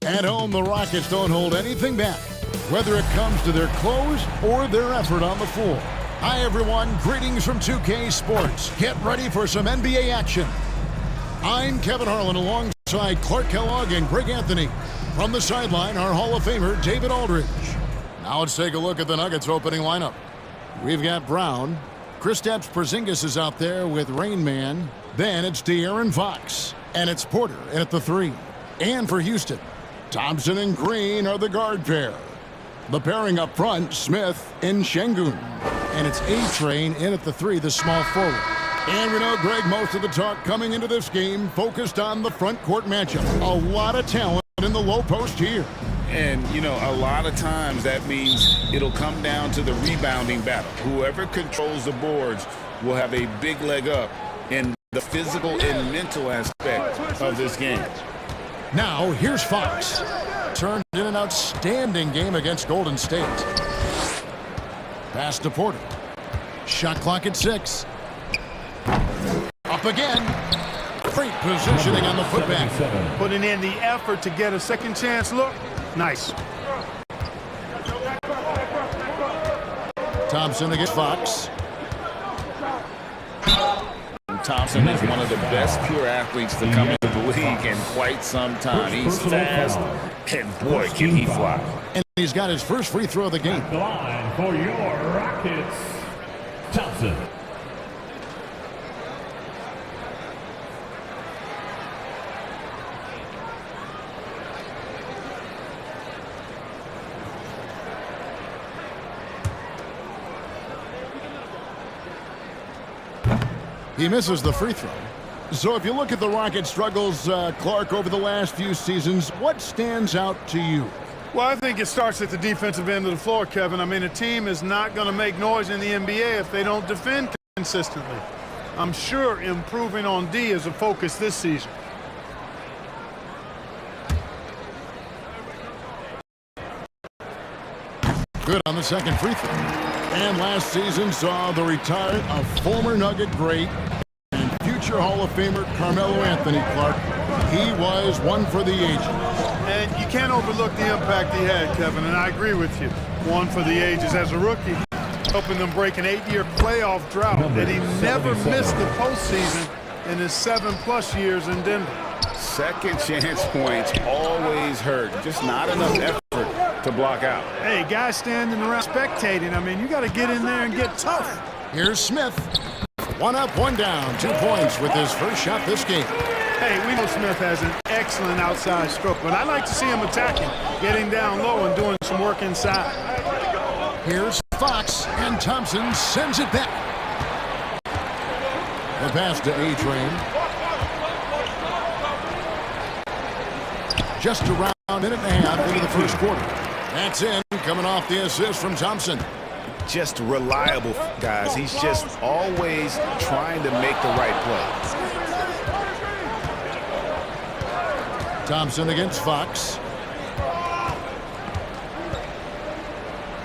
At home, the Rockets don't hold anything back, whether it comes to their clothes or their effort on the floor. Hi, everyone. Greetings from 2K Sports. Get ready for some NBA action. I'm Kevin Harlan alongside Clark Kellogg and Greg Anthony. From the sideline, our Hall of Famer, David Aldridge. Now let's take a look at the Nuggets opening lineup. We've got Brown. Kristaps Porzingis is out there with Rain Man. Then it's De'Aaron Fox. And it's Porter at the 3. And for Houston, Thompson and Green are the guard pair. The pairing up front, Smith and Şengün. And it's A-Train in at the 3, the small forward. And we know, Greg, most of the talk coming into this game focused on the front court matchup. A lot of talent in the low post here. And, you know, a lot of times that means it'll come down to the rebounding battle. Whoever controls the boards will have a big leg up in the physical and mental aspect of this game. Now, here's Fox. Turned in an outstanding game against Golden State. Pass to Porter. Shot clock at 6. Up again. Great positioning on the putback. Putting in the effort to get a second chance look. Nice. Thompson against Fox. Thompson is one of the best pure athletes to come into the league in quite some time. He's fast, and boy, can he fly. And he's got his first free throw of the game. The line for your Rockets, Thompson. He misses the free throw. So if you look at the Rockets' struggles, Clark, over the last few seasons, what stands out to you? Well, I think it starts at the defensive end of the floor, Kevin. I mean, a team is not going to make noise in the NBA if they don't defend consistently. I'm sure improving on D is a focus this season. Good on the second free throw. And last season saw the retirement of former Nugget great and future Hall of Famer Carmelo Anthony, Clark. He was one for the ages. And you can't overlook the impact he had, Kevin, and I agree with you. One for the ages. As a rookie, helping them break an 8-year playoff drought, and he never missed the postseason in his 7+ years in Denver. Second chance points always hurt. Just not enough effort to block out. Hey, guys standing around spectating. I mean, you got to get in there and get tough. Here's Smith. 1 up, 1 down. 2 points with his first shot this game. Hey, we know Smith has an excellent outside stroke, but I like to see him attacking, getting down low and doing some work inside. Here's Fox, and Thompson sends it back. The pass to A-Train. Just around a minute and a half into the first quarter. That's in, coming off the assist from Thompson. Just reliable, guys. He's just always trying to make the right play. Thompson against Fox.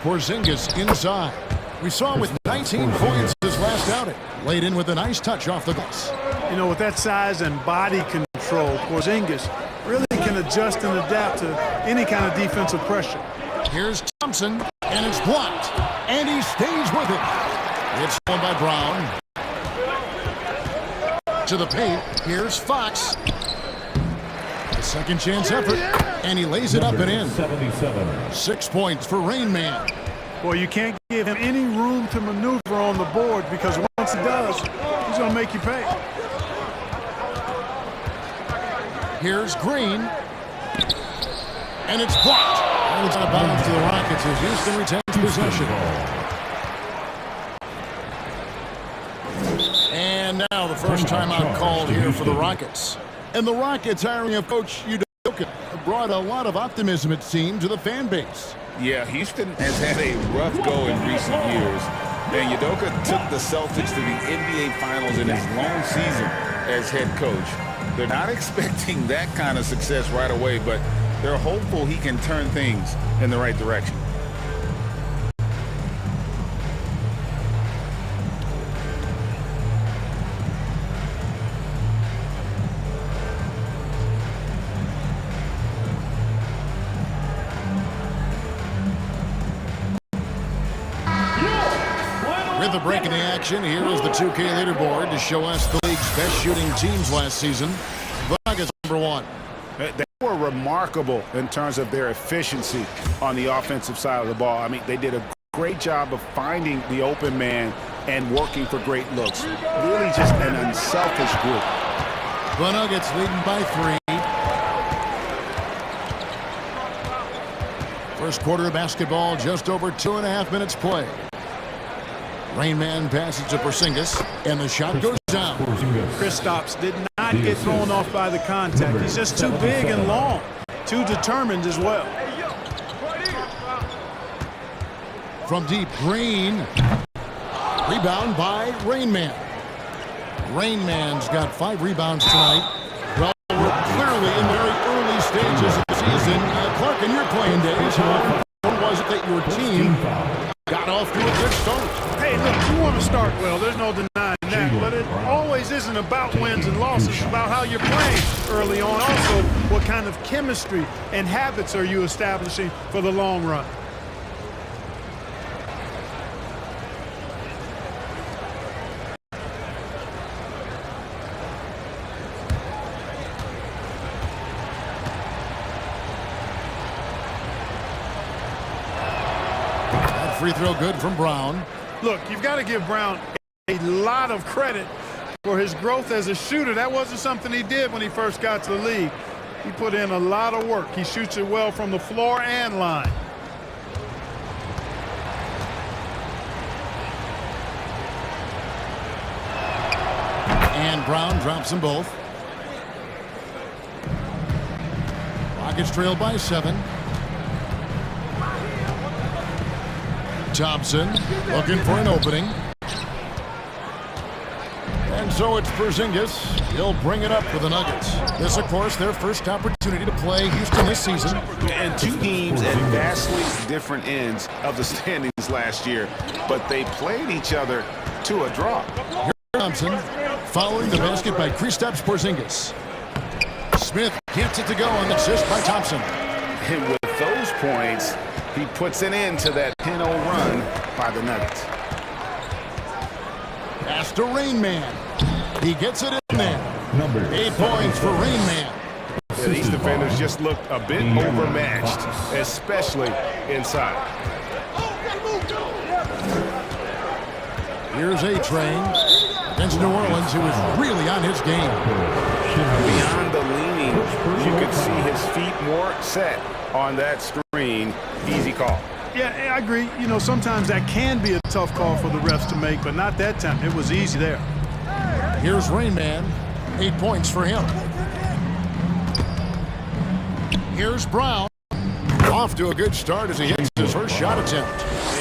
Porzingis inside. We saw him with 19 points his last outing. Laid in with a nice touch off the glass. You know, with that size and body control, Porzingis really can adjust and adapt to any kind of defensive pressure. Here's Thompson, and it's blocked. And he stays with it. It's won by Brown. To the paint. Here's Fox. A second chance effort. And he lays it up and in. 77. 6 points for Rain Man. Well, you can't give him any room to maneuver on the board because once he does, he's going to make you pay. Here's Green. And it's blocked. And it's out of bounds to the Rockets as Houston retains possession. And now the first timeout called here for the Rockets. And the Rockets hiring of Coach Udoka brought a lot of optimism, it seemed, to the fan base. Yeah, Houston has had a rough go in recent years. And Udoka took the Celtics to the NBA Finals in his long season as head coach. They're not expecting that kind of success right away, but they're hopeful he can turn things in the right direction. With a break in the action, here is the 2K leaderboard to show us the league's best shooting teams last season. The Nuggets #1. They were remarkable in terms of their efficiency on the offensive side of the ball. I mean, they did a great job of finding the open man and working for great looks. Really just an unselfish group. The Nuggets leading by 3. First quarter of basketball, just over 2.5 minutes play. Rain Man passes to Porzingis, and the shot goes down. Kristaps did not get thrown off by the contact. He's just too big and long, too determined as well. From deep, Green. Rebound by Rain Man. Rain Man's got 5 rebounds tonight. Well, we're clearly in very early stages of the season. Clark, in your playing days, how was it that your team got off to a good start? Hey, look, you want to start well. There's no denying that. But it always isn't about wins and losses. It's about how you're playing early on. Also, what kind of chemistry and habits are you establishing for the long run? Free throw good from Brown. Look, you've got to give Brown a lot of credit for his growth as a shooter. That wasn't something he did when he first got to the league. He put in a lot of work. He shoots it well from the floor and line. And Brown drops them both. Rockets trail by 7. Thompson looking for an opening. And so it's Porzingis. He'll bring it up for the Nuggets. This, of course, their first opportunity to play Houston this season. And two teams at vastly different ends of the standings last year, but they played each other to a draw. Here's Thompson following the basket by Kristaps Porzingis. Smith gets it to go on the assist by Thompson. And with those points, he puts an end to that 10-0 run by the Nuggets. Pass to Rain Man. He gets it in there. 8 points for Rain Man. Yeah, these defenders just looked a bit overmatched, especially inside. Here's A-Train against New Orleans, who is really on his game. Beyond the leaning, you could see his feet more set on that screen. Easy call. Yeah, I agree. You know, sometimes that can be a tough call for the refs to make, but not that time. It was easy there. Here's Rain Man. 8 points for him. Here's Brown. Off to a good start as he hits his first shot attempt.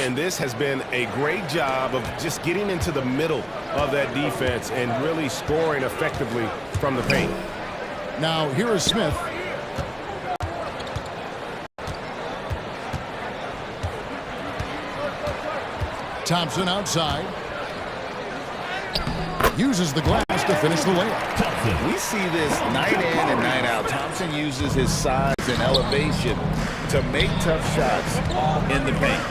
And this has been a great job of just getting into the middle of that defense and really scoring effectively from the paint. Now, here is Smith. Thompson outside. Uses the glass to finish the layup. We see this night in and night out. Thompson uses his size and elevation to make tough shots in the paint.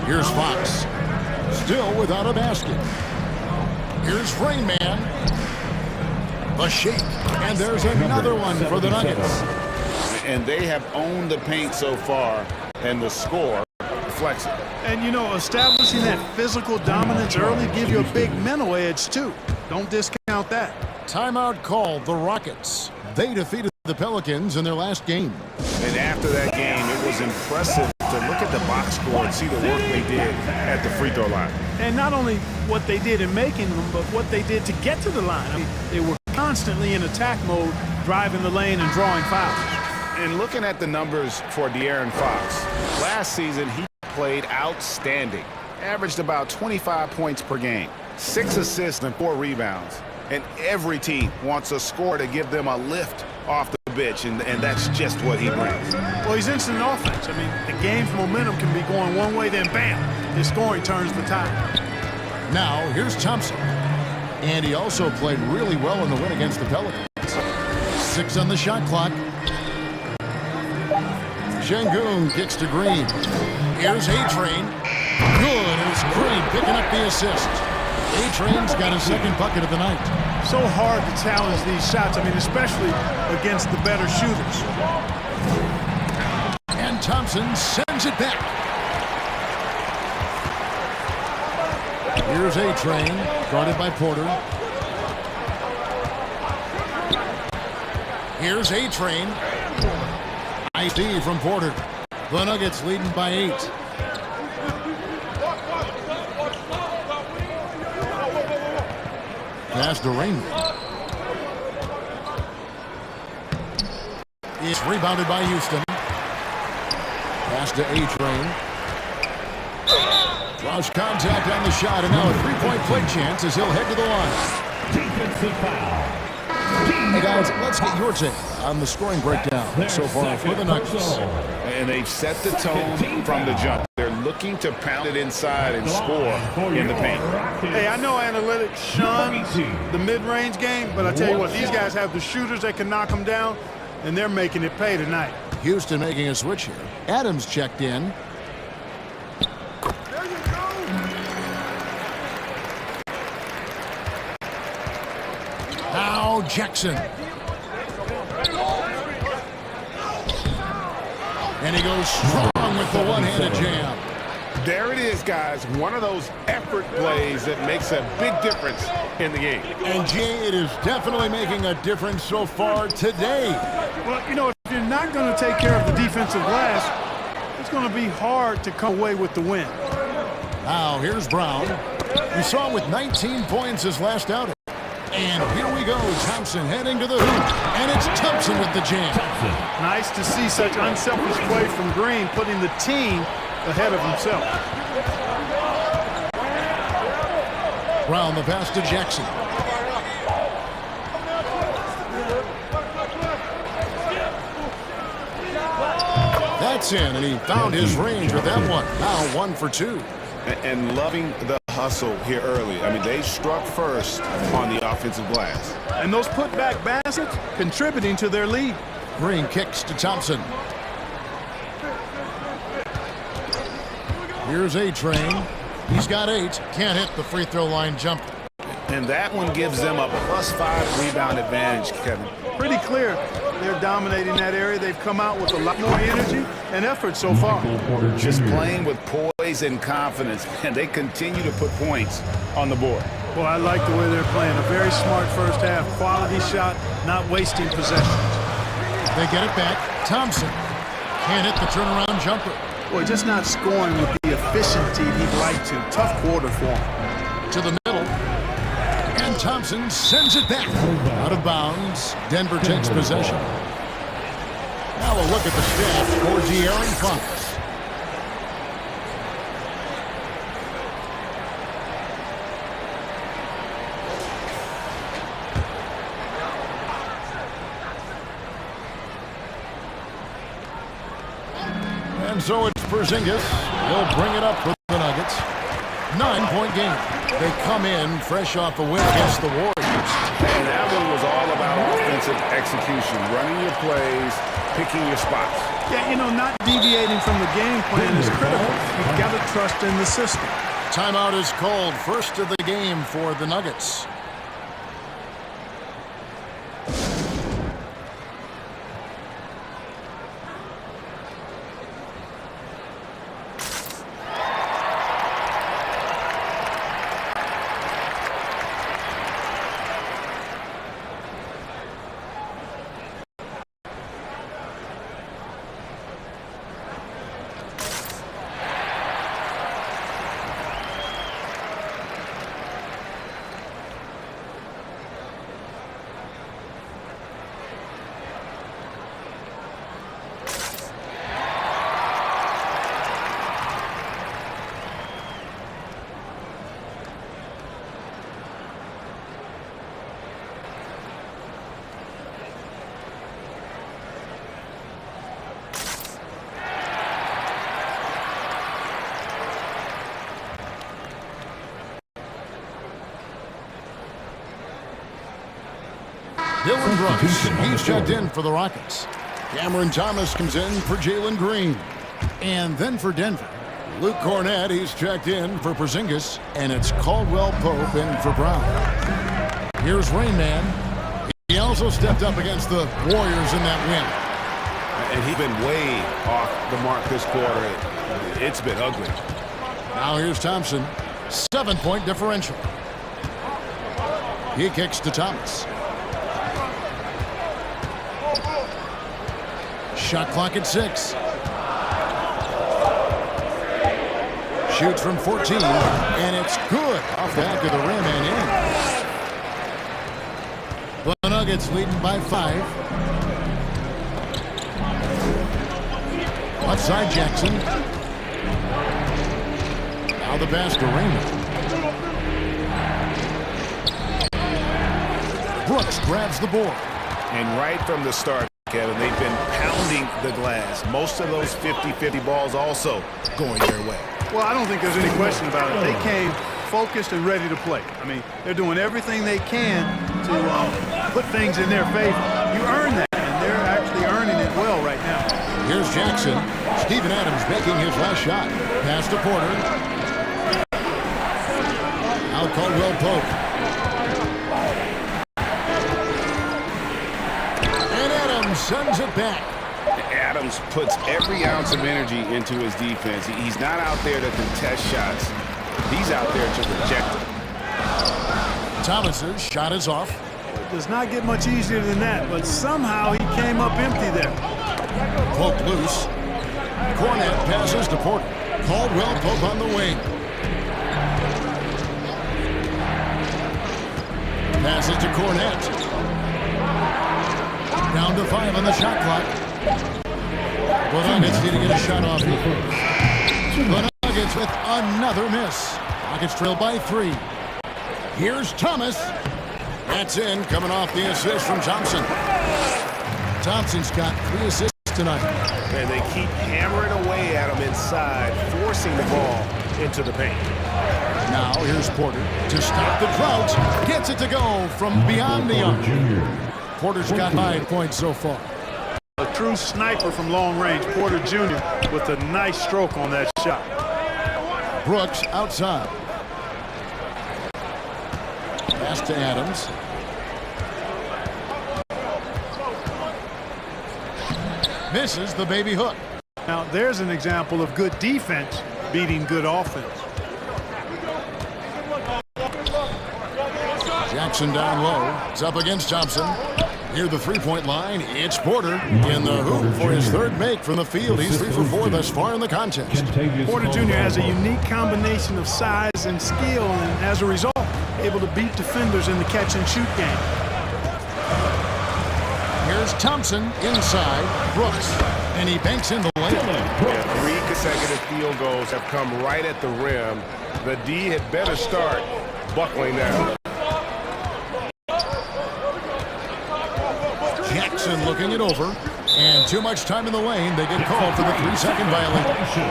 Here's Fox. Still without a basket. Here's Rain Man. The shake. And there's another one for the Nuggets. And they have owned the paint so far, and the score reflects it. And, you know, establishing that physical dominance early gives you a big mental edge, too. Don't discount that. Timeout called the Rockets. They defeated the Pelicans in their last game. And after that game, it was impressive to look at the box score and see the work they did at the free throw line. And not only what they did in making them, but what they did to get to the line. I mean, they were constantly in attack mode, driving the lane and drawing fouls. And looking at the numbers for De'Aaron Fox, last season he played outstanding. Averaged about 25 points per game, 6 assists and 4 rebounds. And every team wants a scorer to give them a lift off the bench, and that's just what he brings. Well, he's instant offense. I mean, the game's momentum can be going one way, then bam, his scoring turns the tide. Now, here's Thompson. And he also played really well in the win against the Pelicans. 6 on the shot clock. Şengün kicks to Green. Here's A-Train. Good, and it's Green picking up the assist. A-Train's got his second bucket of the night. So hard to challenge these shots. I mean, especially against the better shooters. And Thompson sends it back. Here's A-Train, guarded by Porter. Here's A-Train. ID from Porter. The Nuggets leading by 8. Pass to Raymond. It's rebounded by Houston. Pass to A-Train. Draws contact on the shot, and now a three-point play chance as he'll head to the line. Defensive foul. Hey guys, let's get your take on the scoring breakdown so far for the Nuggets. And they've set the tone from the jump. They're looking to pound it inside and score in the paint. Hey, I know analytics shun the mid-range game, but I tell you what, these guys have the shooters that can knock them down, and they're making it pay tonight. Houston making a switch here. Adams checked in. Now Jackson. And he goes strong with the one-handed jam. There it is, guys. One of those effort plays that makes a big difference in the game. And Jay, it is definitely making a difference so far today. Well, you know, if you're not going to take care of the defensive glass, it's going to be hard to come away with the win. Now here's Brown. We saw him with 19 points his last outing. And here we go, Thompson heading to the hoop. And it's Thompson with the jam. Nice to see such unselfish play from Green, putting the team ahead of himself. Brown, the pass to Jackson. That's in, and he found his range with that one. Now 1 for 2. And loving the hustle here early. I mean, they struck first on the offensive glass. And those putback baskets contributing to their lead. Green kicks to Thompson. Here's A-Train. He's got 8. Can't hit the free throw line jumper. And that one gives them a +5 rebound advantage, Kevin. Pretty clear. They're dominating that area. They've come out with a lot more energy and effort so far. Just playing with poise and confidence, and they continue to put points on the board. Well, I like the way they're playing. A very smart first half. Quality shot, not wasting possessions. They get it back. Thompson can't hit the turnaround jumper. Boy, just not scoring with the efficiency he'd like to. Tough quarter for him. To the middle. And Thompson sends it back. Out of bounds. Denver takes possession. Now a look at the stats for De'Aaron Fox. And so it's Porzingis. He'll bring it up for the Nuggets. 9-point game. They come in fresh off a win against the Warriors. And that one was all about offensive execution, running your plays, picking your spots. Yeah, you know, not deviating from the game plan is critical. You've got to trust in the system. Timeout is called. First of the game for the Nuggets. Dylan Brooks, he's checked in for the Rockets. Cameron Thomas comes in for Jalen Green. And then for Denver, Luke Cornett, he's checked in for Porzingis, and it's Caldwell Pope in for Brown. Here's Rain Man. He also stepped up against the Warriors in that win. And he's been way off the mark this quarter. It's been ugly. Now here's Thompson. 7-point differential. He kicks to Thomas. Shot clock at 6. Shoots from 14, and it's good off the back of the rim and in. The Nuggets leading by 5. Outside Jackson. Now the pass to Raymond. Brooks grabs the board. And right from the start, Kevin, they've been pounding the glass. Most of those 50-50 balls also going their way. Well, I don't think there's any question about it. They came focused and ready to play. I mean, they're doing everything they can to put things in their favor. You earn that, and they're actually earning it well right now. Here's Jackson. Steven Adams making his last shot. Pass to Porter. Now Caldwell Pope. And Adams sends it back. Adams puts every ounce of energy into his defense. He's not out there to contest shots. He's out there to reject them. Thomas's shot is off. It does not get much easier than that, but somehow he came up empty there. Pope loose. Cornett passes to Porter. Caldwell Pope on the wing. Passes to Cornett. Down to 5 on the shot clock. The Nuggets need to get a shot off here. The Nuggets with another miss. Nuggets trail by 3. Here's Thomas. That's in, coming off the assist from Thompson. Thompson's got 3 assists tonight. And they keep hammering away at him inside, forcing the ball into the paint. Now here's Porter to stop the drought. Gets it to go from beyond the arc. Porter's got 5 points so far. A true sniper from long range, Porter Jr. with a nice stroke on that shot. Brooks outside. Pass to Adams. Misses the baby hook. Now there's an example of good defense beating good offense. Jackson down low. It's up against Thompson. Near the three-point line, it's Porter in the hoop for his 3rd make from the field. He's 3 for 4 thus far in the contest. Porter Jr. has a unique combination of size and skill, and as a result, able to beat defenders in the catch-and-shoot game. Here's Thompson inside. Brooks, and he banks in the lane. Yeah, 3 consecutive field goals have come right at the rim. The D had better start buckling down. Jackson looking it over, and too much time in the lane. They get called for the 3-second violation.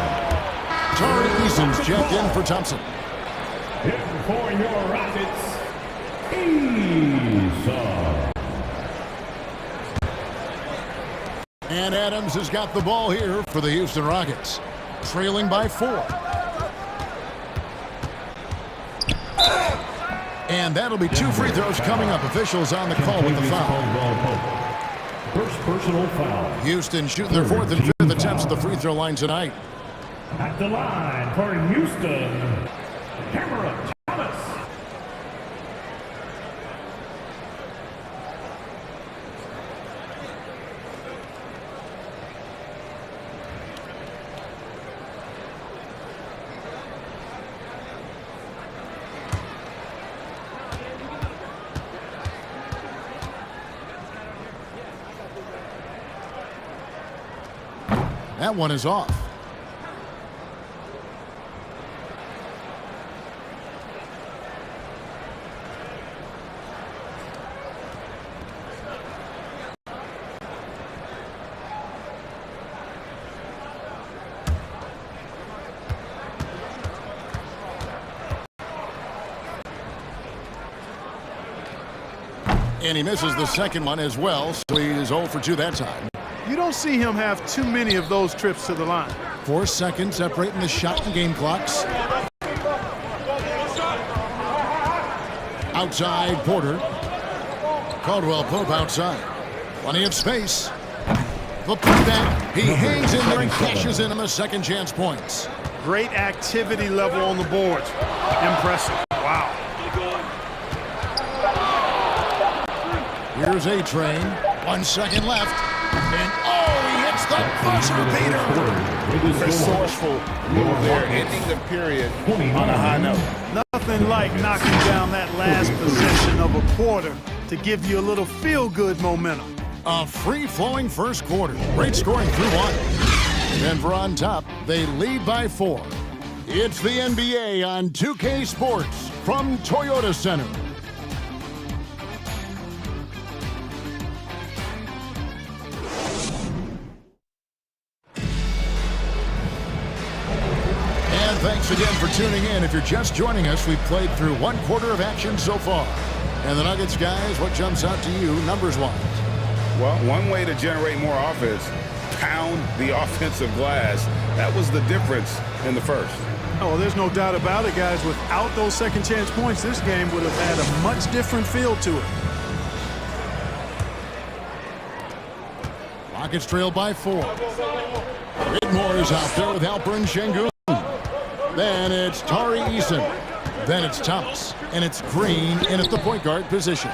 Tari Eason's checked in for Thompson. Here for your Rockets, Eason. And Adams has got the ball here for the Houston Rockets, trailing by 4. And that'll be 2 free throws coming up. Officials on the call with the foul. First personal foul. Houston shooting their 4th and 5th attempts at the free throw line tonight. At the line for Houston, Cameron Thomas. That one is off. And he misses the second one as well, so he is 0 for 2 that time. You don't see him have too many of those trips to the line. 4 seconds separating the shot and game clocks. Outside Porter. Caldwell Pope outside. Plenty of space. The putback. He hangs in there and cashes in on the second chance points. Great activity level on the boards. Impressive. Wow. Here's A-Train. 1 second left. And he hits the buzzer beater. Resourceful move there, ending the period on a high note. Nothing like knocking down that last possession of a quarter to give you a little feel-good momentum. A free-flowing first quarter. Great scoring through 1. Denver on top. They lead by 4. It's the NBA on 2K Sports from Toyota Center. And thanks again for tuning in. If you're just joining us, we've played through 1 quarter of action so far. And the Nuggets, guys, what jumps out to you numbers-wise? Well, one way to generate more offense, pound the offensive glass. That was the difference in the first. Oh, there's no doubt about it, guys. Without those second chance points, this game would have had a much different feel to it. Rockets trail by 4. Whitmore is out there with Alperen Şengün. Then it's Tari Eason. Then it's Thomas. And it's Green in at the point guard position.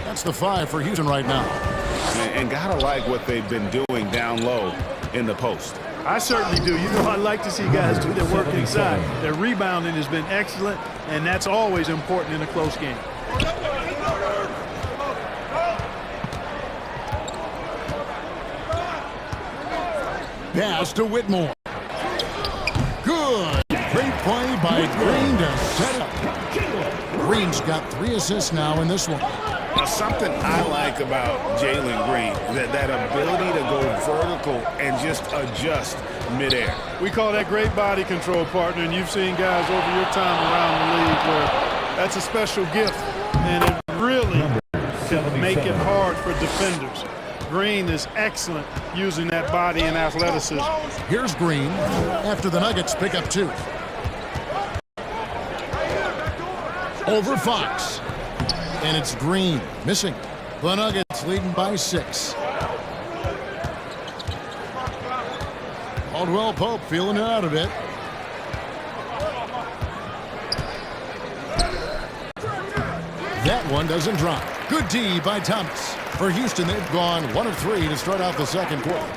That's the 5 for Houston right now. And gotta like what they've been doing down low in the post. I certainly do. You know, I like to see guys do their work inside. Their rebounding has been excellent, and that's always important in a close game. Pass to Whitmore. Good. Great play by Green to set up. Green's got 3 assists now in this one. Now, something I like about Jalen Green, that ability to go vertical and just adjust midair. We call that great body control, partner, and you've seen guys over your time around the league where that's a special gift, and it really can make it hard for defenders. Green is excellent using that body and athleticism. Here's Green after the Nuggets pick up 2. Over Fox. And it's Green missing. The Nuggets leading by 6. Caldwell Pope feeling it out a bit. That one doesn't drop. Good D by Thomas. For Houston, they've gone 1 of 3 to start out the second quarter.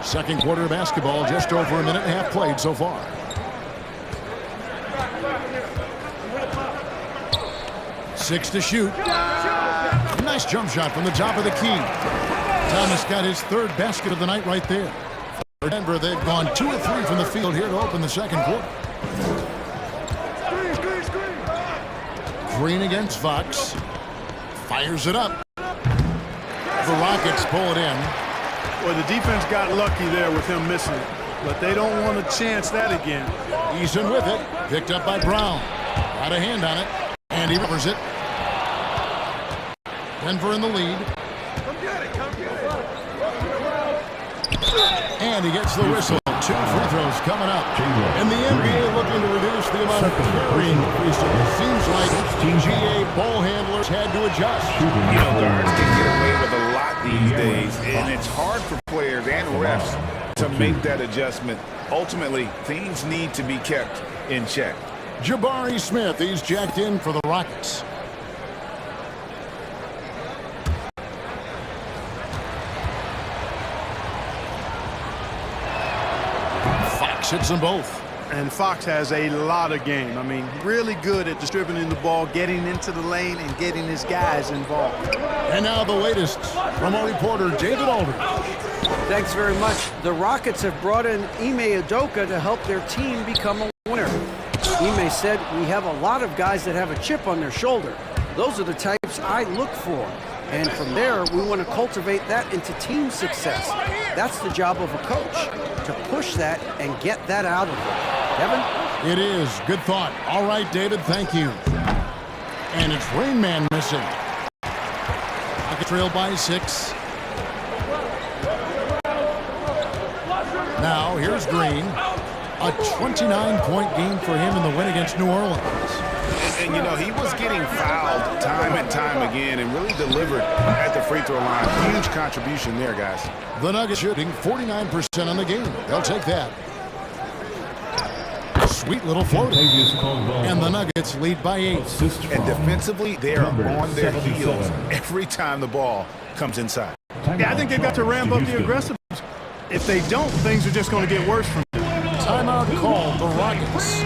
Second quarter of basketball, just over a minute and a half played so far. Six to shoot. Nice jump shot from the top of the key. Thomas got his 3rd basket of the night right there. For Denver, they've gone 2 of 3 from the field here to open the second quarter. Green against Fox. Fires it up. The Rockets pull it in. Well, the defense got lucky there with him missing it, but they don't want to chance that again. Eason with it. Picked up by Brown. Got a hand on it. And he recovers it. Denver in the lead. And he gets the whistle. 2 free throws coming up. And the NBA looking to reduce the amount of carrying. It seems like GA ball handlers had to adjust. You know, guards can get away with a lot these days, and it's hard for players and refs to make that adjustment. Ultimately, things need to be kept in check. Jabari Smith, he's jacked in for the Rockets. Fox hits them both. And Fox has a lot of game. I mean, really good at distributing the ball, getting into the lane, and getting his guys involved. And now the latest from our reporter, David Aldridge. Thanks very much. The Rockets have brought in Ime Udoka to help their team become a winner. Ime said, "We have a lot of guys that have a chip on their shoulder. Those are the types I look for. And from there, we want to cultivate that into team success. That's the job of a coach, to push that and get that out of them." Kevin? It is. Good thought. All right, David, thank you. And it's Rain Man missing. Rockets trail by 6. Now here's Green. A 29-point game for him in the win against New Orleans. And, you know, he was getting fouled time and time again and really delivered at the free throw line. Huge contribution there, guys. The Nuggets shooting 49% on the game. They'll take that. Sweet little floater. And the Nuggets lead by 8. And defensively, they are on their heels every time the ball comes inside. Yeah, I think they've got to ramp up the aggressiveness. If they don't, things are just going to get worse from them. Timeout called the Rockets.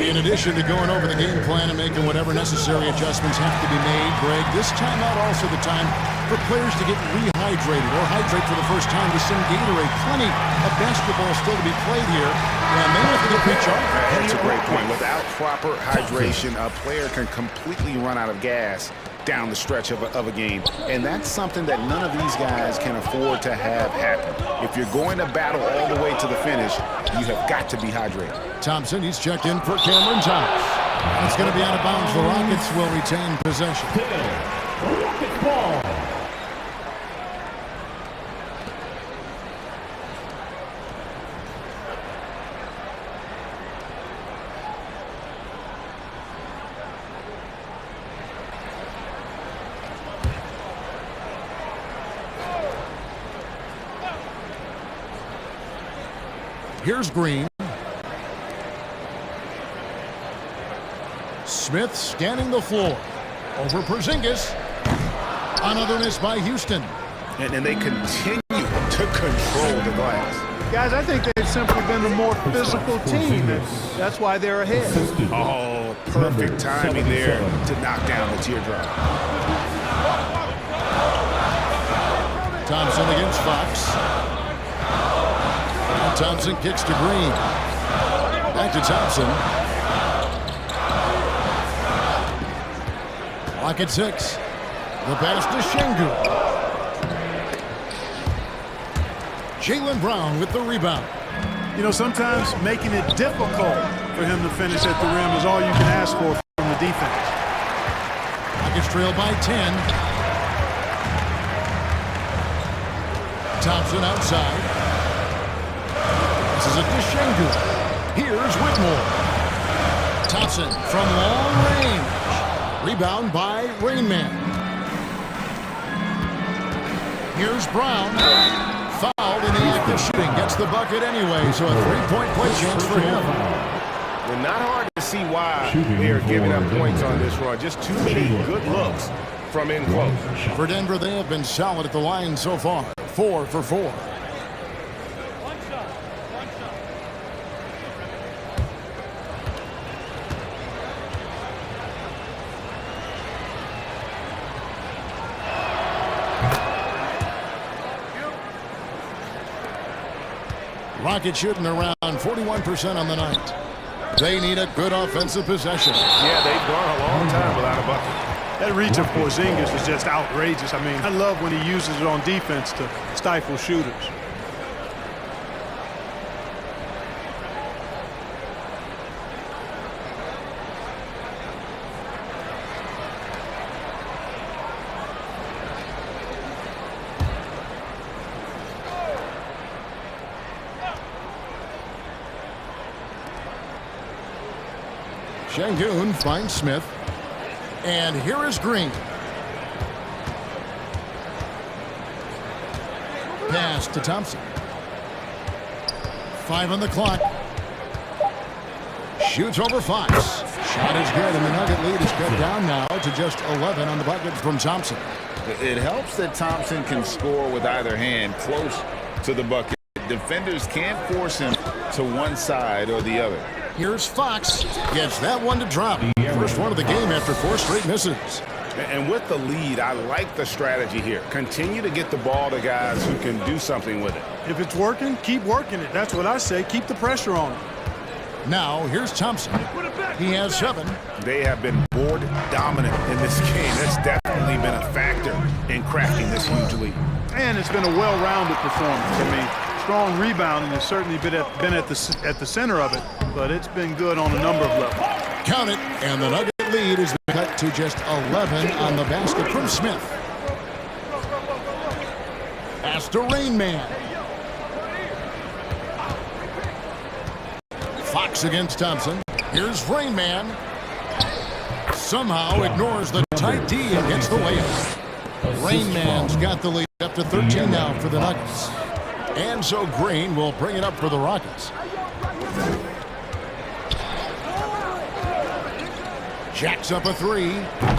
In addition to going over the game plan and making whatever necessary adjustments have to be made, Greg, this timeout also the time for players to get rehydrated or hydrate for the first time with some Gatorade. Plenty of basketball still to be played here, and they have to get recharged. That's a great point. Without proper hydration, a player can completely run out of gas down the stretch of a game. And that's something that none of these guys can afford to have happen. If you're going to battle all the way to the finish, you have got to be hydrated. Thompson, he's checked in for Cameron Thomas. And it's going to be out of bounds. The Rockets will retain possession. Rockets ball. Here's Green. Smith scanning the floor. Over Porzingis. Another miss by Houston. And they continue to control the glass. Guys, I think they've simply been a more physical team. That's why they're ahead. Oh, perfect timing there to knock down the teardrop. Thompson against Fox. Thompson kicks to Green. Back to Thompson. Lock at 6. The pass to Şengün. Jaylen Brown with the rebound. You know, sometimes making it difficult for him to finish at the rim is all you can ask for from the defense. Rockets trail by 10. Thompson outside. This is a to Şengün. Here's Whitmore. Thompson from long range. Rebound by Rainman. Here's Brown. Fouled in the act of shooting. Gets the bucket anyway, so a three-point play chance for him. Well, not hard to see why they are giving up points on this run. Just too many good looks from in close. For Denver, they have been solid at the line so far. 4 for 4. Rockets shooting around 41% on the night. They need a good offensive possession. Yeah, they've gone a long time without a bucket. That reach of Porzingis is just outrageous. I mean, I love when he uses it on defense to stifle shooters. Şengün finds Smith. And here is Green. Pass to Thompson. 5 on the clock. Shoots over Fox. Shot is good, and the Nugget lead is cut down now to just 11 on the bucket from Thompson. It helps that Thompson can score with either hand close to the bucket. Defenders can't force him to one side or the other. Here's Fox. Gets that one to drop. First one of the game after 4 straight misses. And with the lead, I like the strategy here. Continue to get the ball to guys who can do something with it. If it's working, keep working it. That's what I say. Keep the pressure on him. Now, here's Thompson. He has 7. They have been board dominant in this game. That's definitely been a factor in crafting this huge lead. And it's been a well-rounded performance. I mean, strong rebounding has certainly been at the center of it, but it's been good on a number of levels. Count it, and the Nugget lead is cut to just 11 on the basket from Smith. Pass to Rainman. Fox against Thompson. Here's Rain Man. Somehow ignores the tight D and gets the layup. Rain Man's got the lead up to 13 now for the Nuggets. And so Green will bring it up for the Rockets. Jacks up a three.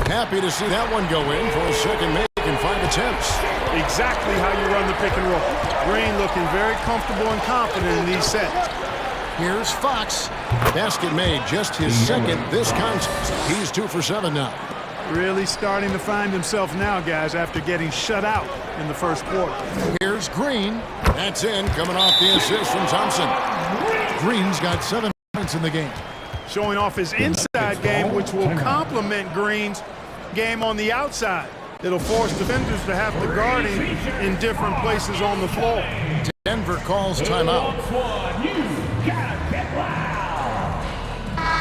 Happy to see that one go in for a second make in 5 attempts. Exactly how you run the pick and roll. Green looking very comfortable and confident in these sets. Here's Fox. Basket made, just his second this contest. He's 2 for 7 now. Really starting to find himself now, guys, after getting shut out in the first quarter. Here's Green. That's in, coming off the assist from Thompson. Green's got 7 points in the game. Showing off his inside game, which will complement Green's game on the outside. It'll force defenders to have to guard him in different places on the floor. Denver calls timeout.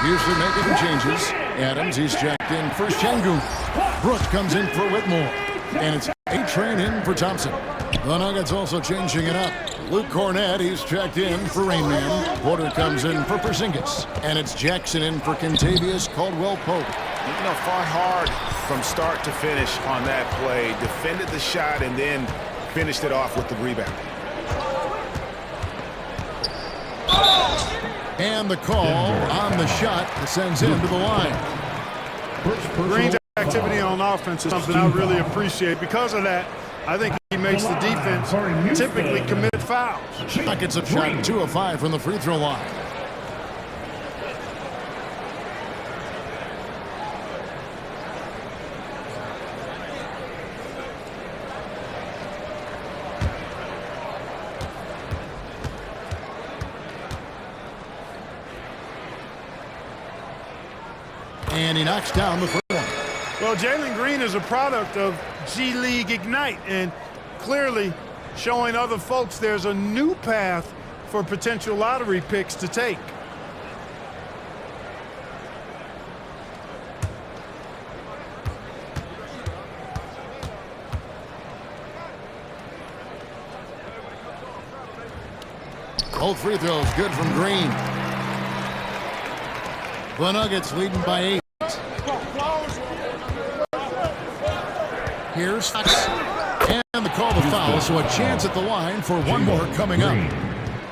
Usually making the changes. Adams, he's checked in for Şengün. Brooks comes in for Whitmore. And it's A-Train in for Thompson. The Nuggets also changing it up. Luke Cornett, he's checked in for Rain Man. Porter comes in for Porzingis. And it's Jackson in for Kentavious Caldwell-Pope. You know, fought hard from start to finish on that play. Defended the shot and then finished it off with the rebound. And the call on the shot that sends him to the line. Green's activity on offense is something I really appreciate. Because of that, I think he makes the defense typically commit fouls. Nuggets have shot 2 of 5 from the free throw line. And he knocks down the first one. Well, Jalen Green is a product of G League Ignite, and clearly showing other folks there's a new path for potential lottery picks to take. Both free throws good from Green. The Nuggets leading by 8. Here's Fox. And the call to foul, so a chance at the line for one more coming up.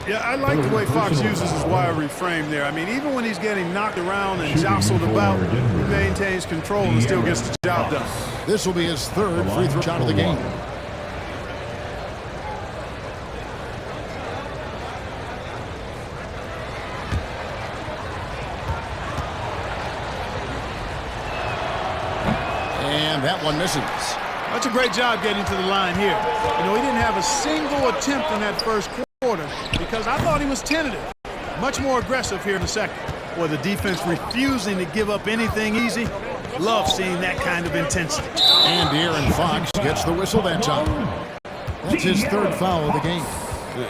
Yeah, I like the way Fox uses his wire reframe there. I mean, even when he's getting knocked around and jostled about, he maintains control and still gets the job done. This will be his 3rd free throw shot of the game. And that one misses. That's a great job getting to the line here. You know, he didn't have a single attempt in that first quarter because I thought he was tentative. Much more aggressive here in the second. Boy, the defense refusing to give up anything easy. Love seeing that kind of intensity. And De'Aaron Fox gets the whistle that time. That's his 3rd foul of the game.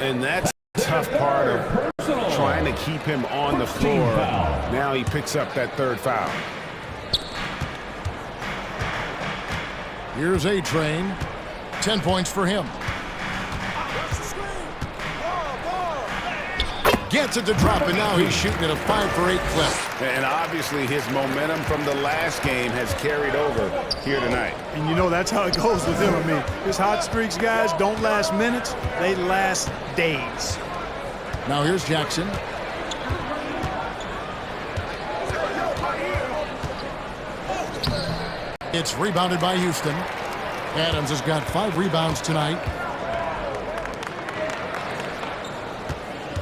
And that's the tough part of trying to keep him on the floor. Now he picks up that 3rd foul. Here's A-Train. 10 points for him. Gets it to drop, and now he's shooting at a 5 for 8 clip. And obviously his momentum from the last game has carried over here tonight. And you know that's how it goes with him. I mean, his hot streaks, guys, don't last minutes. They last days. Now here's Jackson. It's rebounded by Houston. Adams has got 5 rebounds tonight.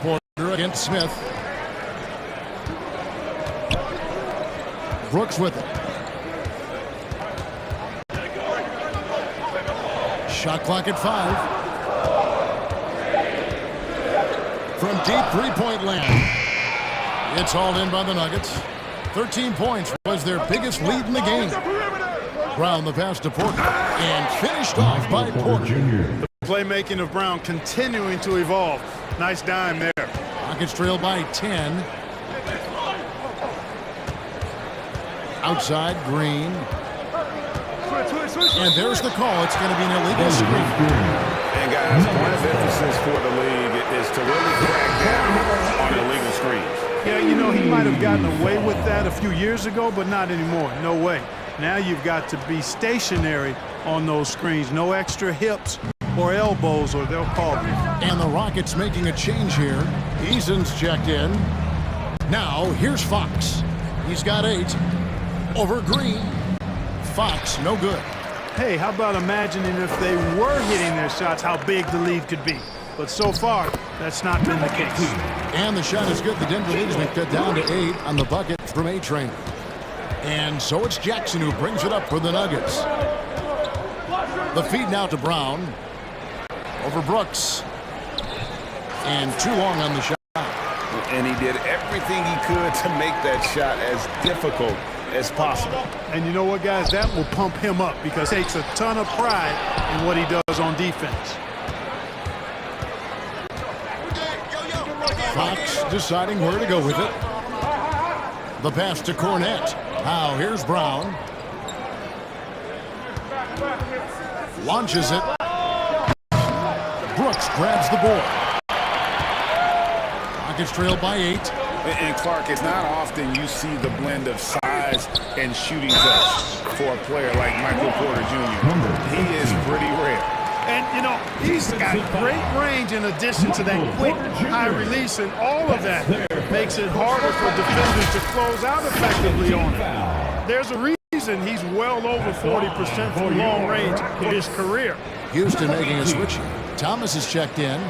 Porter against Smith. Brooks with it. Shot clock at 5. From deep three-point land. It's hauled in by the Nuggets. 13 points was their biggest lead in the game. Brown the pass to Porter and finished off by Porter. The playmaking of Brown continuing to evolve. Nice dime there. Rockets trail by 10. Outside, Green. And there's the call. It's going to be an illegal screen. And guys, point of emphasis for the league is to really crack down on illegal screens. Yeah, you know, he might have gotten away with that a few years ago, but not anymore. No way. Now you've got to be stationary on those screens. No extra hips or elbows, or they'll call you. And the Rockets making a change here. Eason's checked in. Now, here's Fox. He's got 8. Over Green. Fox, no good. Hey, how about imagining if they were hitting their shots, how big the lead could be? But so far, that's not been the case. And the shot is good. The Denver lead has been cut down to 8 on the bucket from A-Train. And so it's Jackson who brings it up for the Nuggets. The feed now to Brown. Over Brooks. And too long on the shot. And he did everything he could to make that shot as difficult as possible. And you know what, guys? That will pump him up because he takes a ton of pride in what he does on defense. Fox deciding where to go with it. The pass to Cornette. Now here's Brown. Launches it. Brooks grabs the board. Rockets trailed by 8. And Clark, it's not often you see the blend of size and shooting touch for a player like Michael Porter Jr. He is pretty rare. And, you know, he's got great range in addition to that quick high release, and all of that makes it harder for defenders to close out effectively on him. There's a reason he's well over 40% from long range in his career. Houston making a switch here. Thomas is checked in.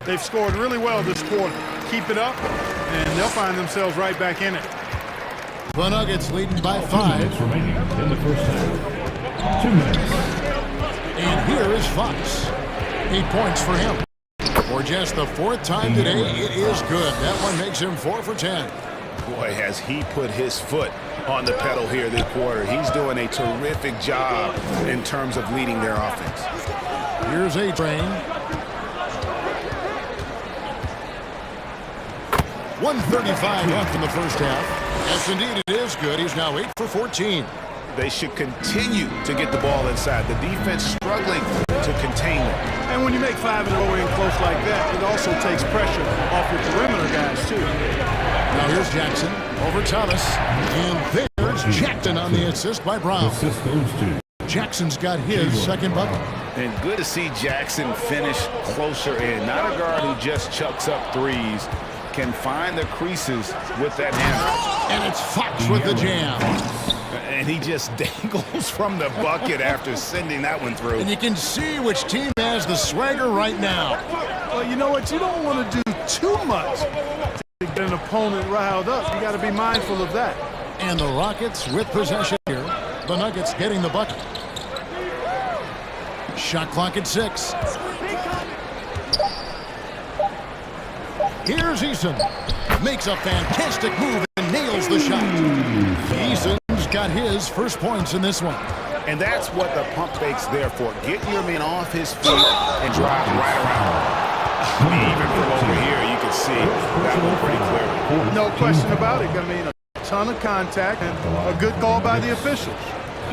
They've scored really well this quarter. Keep it up, and they'll find themselves right back in it. The Nuggets leading by 5. 2 minutes remaining in the first half. 2 minutes. And here is Fox. 8 points for him. For just the 4th time today, it is good. That one makes him 4 for 10. Boy, has he put his foot on the pedal here this quarter. He's doing a terrific job in terms of leading their offense. Here's A-Train. 1:35 left in the first half. Yes, indeed, it is good. He's now 8 for 14. They should continue to get the ball inside. The defense struggling to contain them. And when you make 5 and go in close like that, it also takes pressure off your perimeter guys, too. Now here's Jackson over Thomas. And there's Jackson on the assist by Brown. Assist goes to Jackson's got his second bucket. And good to see Jackson finish closer in. Not a guard who just chucks up threes. Can find the creases with that hammer. And it's Fox with the jam. And he just dangles from the bucket after sending that one through. And you can see which team has the swagger right now. Well, you know what? You don't want to do too much to get an opponent riled up. You got to be mindful of that. And the Rockets with possession here. The Nuggets getting the bucket. Shot clock at 6. Here's Eason. Makes a fantastic move and nails the shot. Eason's got his first points in this one. And that's what the pump fake's there for. Get your man off his feet and drive right around. Even from over here, you can see that one pretty clearly. No question about it. I mean, a ton of contact and a good call by the officials.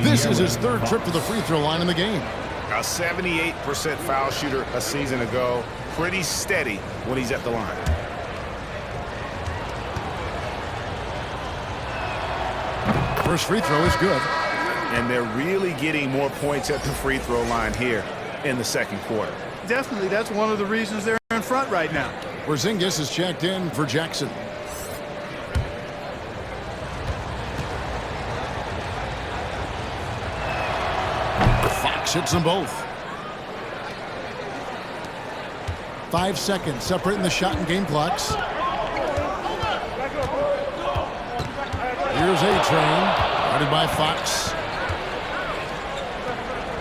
This is his 3rd trip to the free throw line in the game. A 78% foul shooter a season ago. Pretty steady when he's at the line. First free throw is good. And they're really getting more points at the free throw line here in the second quarter. Definitely, that's one of the reasons they're in front right now. Porzingis is checked in for Jackson. Fox hits them both. 5 seconds separating the shot and game clocks. Here's A-Train, guarded by Fox.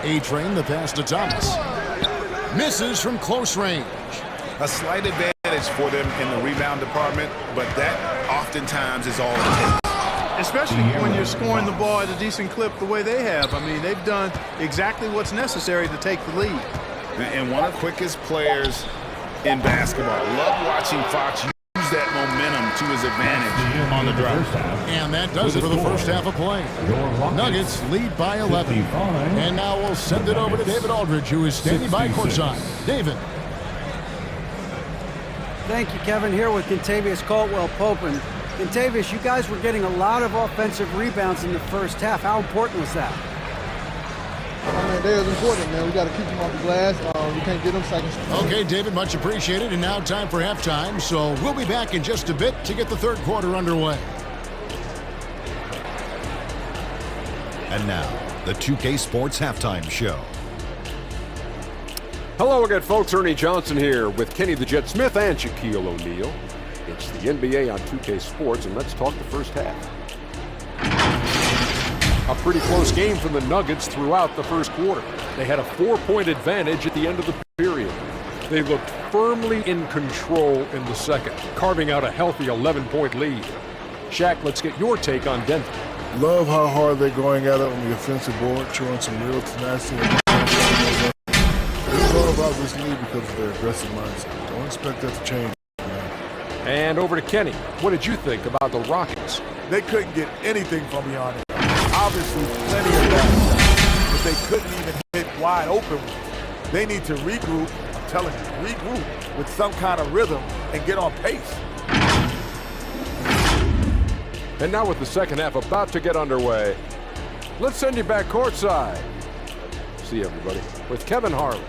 A-Train, the pass to Thomas. Misses from close range. A slight advantage for them in the rebound department, but that oftentimes is all it takes. Especially when you're scoring the ball at a decent clip the way they have. I mean, they've done exactly what's necessary to take the lead. And one of the quickest players in basketball. Love watching Fox use that momentum to his advantage on the drive. And that does it for the first half of play. Nuggets lead by 11. And now we'll send it over to David Aldridge, who is standing by courtside. David. Thank you, Kevin. Here with Kentavious Caldwell-Pope. And Kentavious, you guys were getting a lot of offensive rebounds in the first half. How important was that? I mean, they're important, man. We got to keep them off the glass. We can't get them seconds. Okay, David, much appreciated. And now time for halftime. So we'll be back in just a bit to get the third quarter underway. And now, the 2K Sports Halftime Show. Hello again, folks. Ernie Johnson here with Kenny the Jet Smith and Shaquille O'Neal. It's the NBA on 2K Sports, and let's talk the first half. A pretty close game for the Nuggets throughout the first quarter. They had a 4-point advantage at the end of the period. They looked firmly in control in the second, carving out a healthy 11-point lead. Shaq, let's get your take on Denver. Love how hard they're going at it on the offensive board, showing some real tenacity. It's all about this league because of their aggressive mindset. Don't expect that to change. And over to Kenny. What did you think about the Rockets? They couldn't get anything from beyond it. Obviously, plenty of that, but they couldn't even hit wide open. They need to regroup, I'm telling you, regroup with some kind of rhythm and get on pace. And now with the second half about to get underway, let's send you back courtside. See you, everybody, with Kevin Harlan.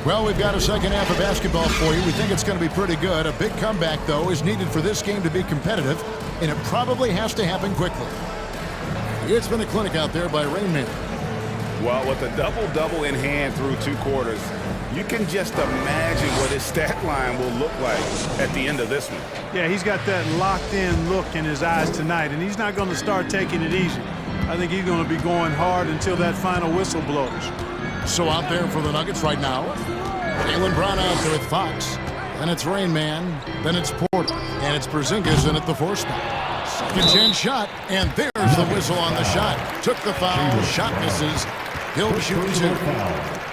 Well, we've got a second half of basketball for you. We think it's going to be pretty good. A big comeback, though, is needed for this game to be competitive, and it probably has to happen quickly. It's been a clinic out there by Rain Man. Well, with a double-double in hand through 2 quarters, you can just imagine what his stat line will look like at the end of this one. Yeah, he's got that locked-in look in his eyes tonight, and he's not going to start taking it easy. I think he's going to be going hard until that final whistle blows. So out there for the Nuggets right now, Jaylen Brown out there with Fox. Then it's Rain Man, then it's Porter, and it's Porzingis in at the 4 spot. Second chance shot, and there's the whistle on the shot. Took the foul, shot misses. He'll shoot 2.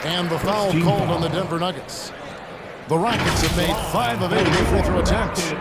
And the foul called on the Denver Nuggets. The Rockets have made 5 of 8 free throw attempts.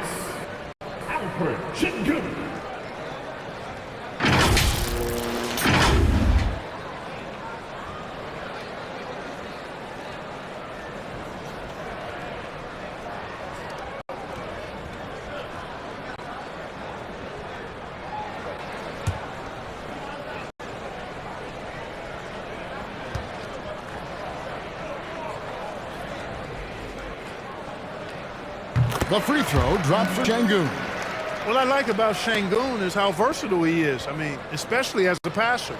The free throw dropped for Şengün. What I like about Şengün is how versatile he is. I mean, especially as a passer.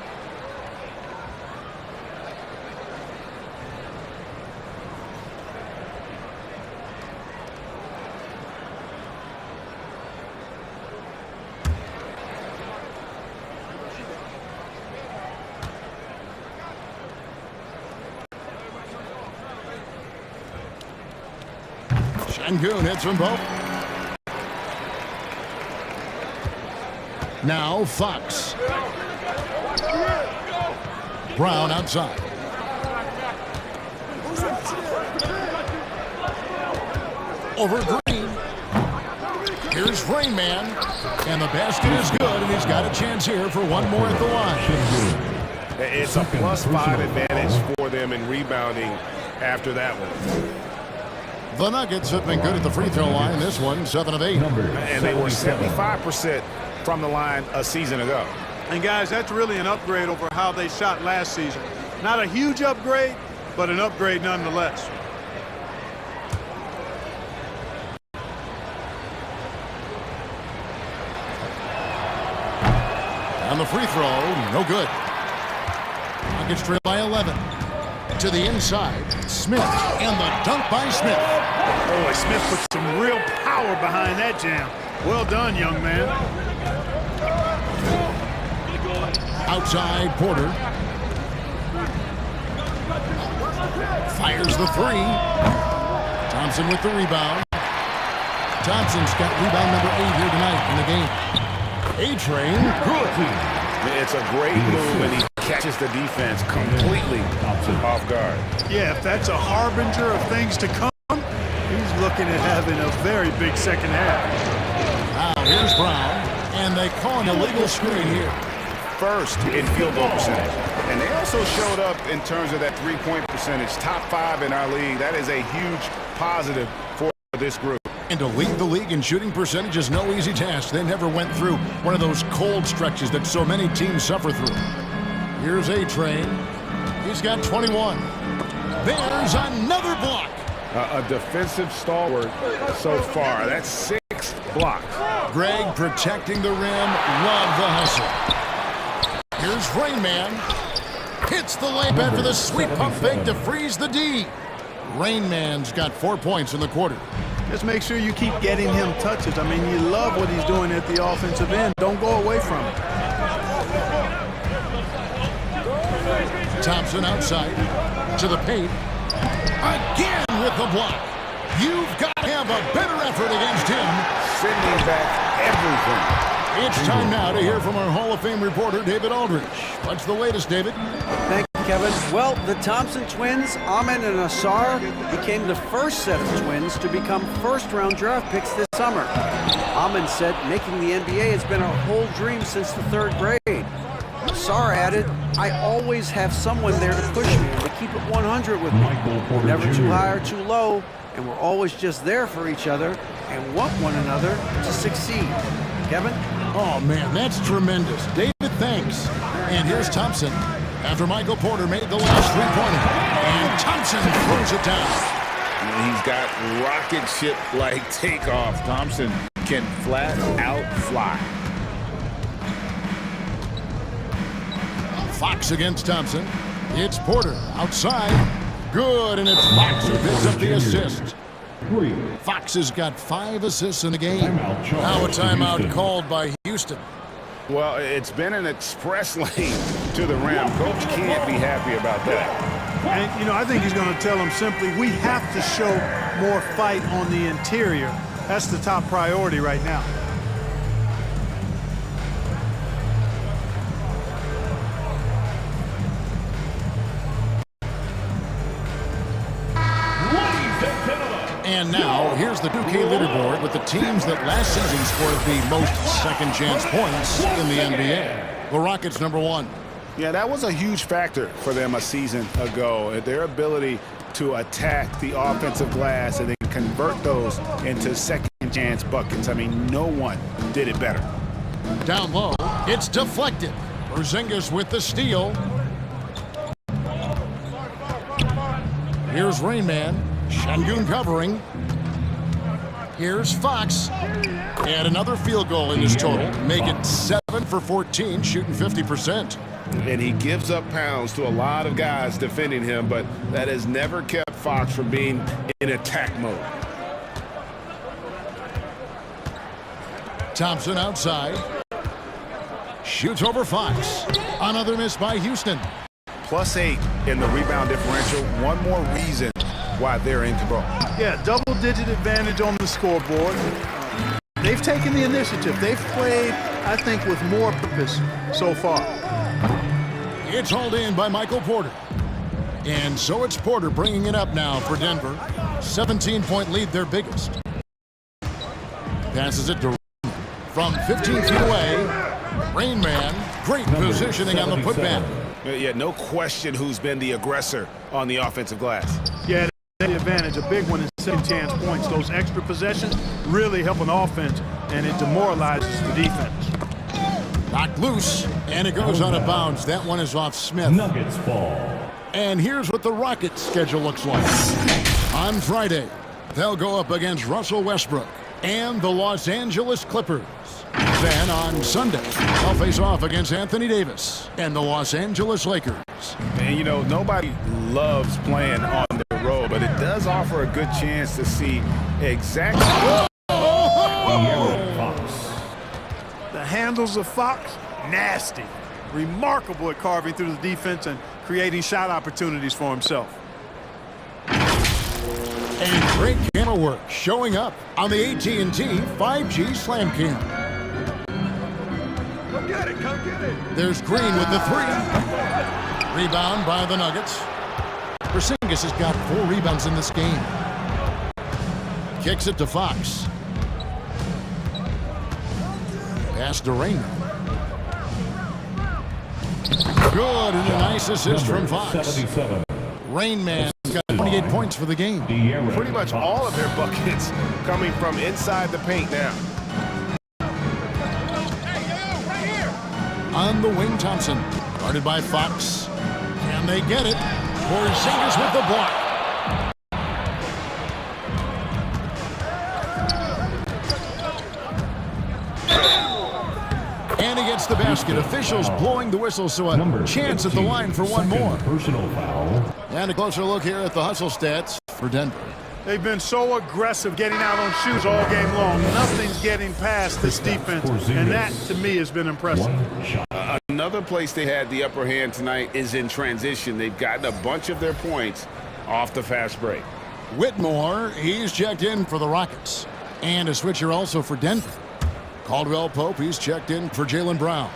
Şengün hits from both. Now Fox. Brown outside. Over Green. Here's Rain Man. And the basket is good, and he's got a chance here for one more at the line. It's a +5 advantage for them in rebounding after that one. The Nuggets have been good at the free throw line. This one, 7 of 8. And they were 75% from the line a season ago. And guys, that's really an upgrade over how they shot last season. Not a huge upgrade, but an upgrade nonetheless. On the free throw, no good. Nuggets trail by 11. To the inside, Smith, and the dunk by Smith. Boy, Smith put some real power behind that jam. Well done, young man. Outside, Porter. Fires the three. Thompson with the rebound. Thompson's got rebound number 8 here tonight in the game. A-Train, good. It's a great move, and he catches the defense completely off guard. Yeah, if that's a harbinger of things to come, he's looking at having a very big second half. Now here's Brown, and they call an illegal screen here. First in field goal percentage. And they also showed up in terms of that three-point percentage. Top 5 in our league. That is a huge positive for this group. And to lead the league in shooting percentage is no easy task. They never went through one of those cold stretches that so many teams suffer through. Here's A-Train. He's got 21. There's another block. A defensive stalwart so far. That's 6th block. Greg protecting the rim. Love the hustle. Here's Rain Man. Hits the layup after the sweet pump fake to freeze the D. Rain Man's got 4 points in the quarter. Just make sure you keep getting him touches. I mean, you love what he's doing at the offensive end. Don't go away from it. Thompson outside to the paint. Again with the block. You've got to have a better effort against him. Sending back everything. It's time now to hear from our Hall of Fame reporter, David Aldridge. What's the latest, David? Thank you, Kevin. Well, the Thompson twins, Ahmed and Asar, became the first set of twins to become first-round draft picks this summer. Ahmed said making the NBA has been a whole dream since the 3rd grade. Asar added, I always have someone there to push me and to keep it 100 with me. Never too high or too low, and we're always just there for each other and want one another to succeed. Kevin? Oh, man, that's tremendous. David, thanks. And here's Thompson after Michael Porter made the last three-pointer. And Thompson throws it down. And he's got rocket ship-like takeoff. Thompson can flat out fly. Fox against Thompson. It's Porter outside. Good, and it's Fox who picks up the assist. Fox has got 5 assists in the game. Now a timeout called by Houston. Well, it's been an express lane to the rim. Coach can't be happy about that. And, you know, I think he's going to tell them simply, we have to show more fight on the interior. That's the top priority right now. And now, here's the 2K leaderboard with the teams that last season scored the most second-chance points in the NBA. The Rockets, number 1. Yeah, that was a huge factor for them a season ago. Their ability to attack the offensive glass and then convert those into second-chance buckets. I mean, no one did it better. Down low, it's deflected. Porzingis with the steal. Here's Rain Man. Şengün covering. Here's Fox. And another field goal in this total. Make it 7 for 14, shooting 50%. And he gives up pounds to a lot of guys defending him, but that has never kept Fox from being in attack mode. Thompson outside. Shoots over Fox. Another miss by Houston. +8 in the rebound differential. One more reason why they're in control. Yeah, double-digit advantage on the scoreboard. They've taken the initiative. They've played, I think, with more purpose so far. It's hauled in by Michael Porter. And so it's Porter bringing it up now for Denver. 17-point lead, their biggest. Passes it to Rain. From 15 feet away. Rain Man Great positioning on the putback. Yeah, no question who's been the aggressor on the offensive glass. Yeah, the advantage, a big one in second chance points. Those extra possessions really help an offense, and it demoralizes the defense. Knocked loose, and it goes out of bounds. That one is off Smith. Nuggets ball. And here's what the Rockets' schedule looks like. On Friday, they'll go up against Russell Westbrook and the Los Angeles Clippers. Then on Sunday, they'll face off against Anthony Davis and the Los Angeles Lakers. And, you know, nobody loves playing on the road, but it does offer a good chance to see exactly... The handles of Fox, nasty. Remarkable at carving through the defense and creating shot opportunities for himself. And great camera work showing up on the AT&T 5G Slam Cam. Come get it, come get it. There's Green with the three. Rebound by the Nuggets. Porzingis has got 4 rebounds in this game. Kicks it to Fox. Pass to Rain. Good, and a nice assist from Fox. 77. Rain Man got 28 points for the game. Pretty much all of their buckets coming from inside the paint now. On the wing, Thompson. Guarded by Fox. Can they get it? Porzingis with the block. And he gets the basket. Officials blowing the whistle, so a chance at the line for one more. Personal foul. And a closer look here at the hustle stats for Denver. They've been so aggressive getting out on shoes all game long. Nothing's getting past this defense, and that, to me, has been impressive. Another place they had the upper hand tonight is in transition. They've gotten a bunch of their points off the fast break. Whitmore, he's checked in for the Rockets. And a switcher also for Denver. Caldwell Pope, he's checked in for Jaylen Brown.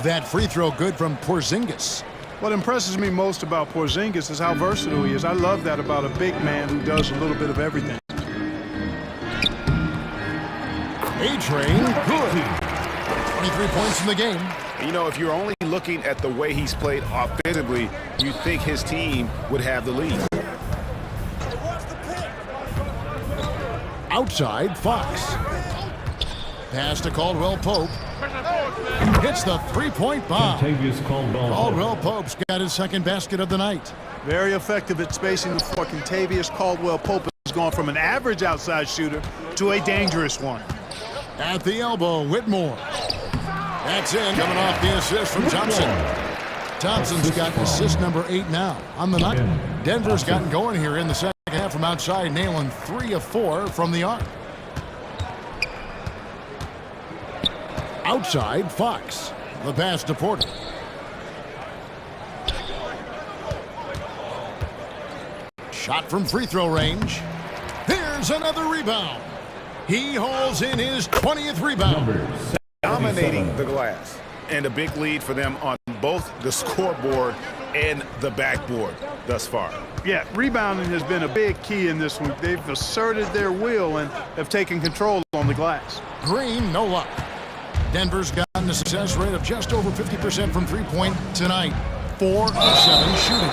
That free throw good from Porzingis. What impresses me most about Porzingis is how versatile he is. I love that about a big man who does a little bit of everything. A-Train, good. 23 points in the game. You know, if you're only looking at the way he's played offensively, you think his team would have the lead. Outside, Fox. Pass to Caldwell Pope. Hits the three-point bomb. Caldwell Pope's got his second basket of the night. Very effective at spacing the floor. Contavious Caldwell Pope has gone from an average outside shooter to a dangerous one. At the elbow, Whitmore. That's in, coming off the assist from Thompson. Thompson's got assist number 8 now on the night. Denver's gotten going here in the second half from outside, nailing 3 of 4 from the arc. Outside, Fox. The pass to Porter. Shot from free throw range. Here's another rebound. He hauls in his 20th rebound. Dominating the glass. And a big lead for them on both the scoreboard and the backboard thus far. Yeah, rebounding has been a big key in this one. They've asserted their will and have taken control on the glass. Green, no luck. Denver's gotten a success rate of just over 50% from three-point tonight. 4 of 7 shooting.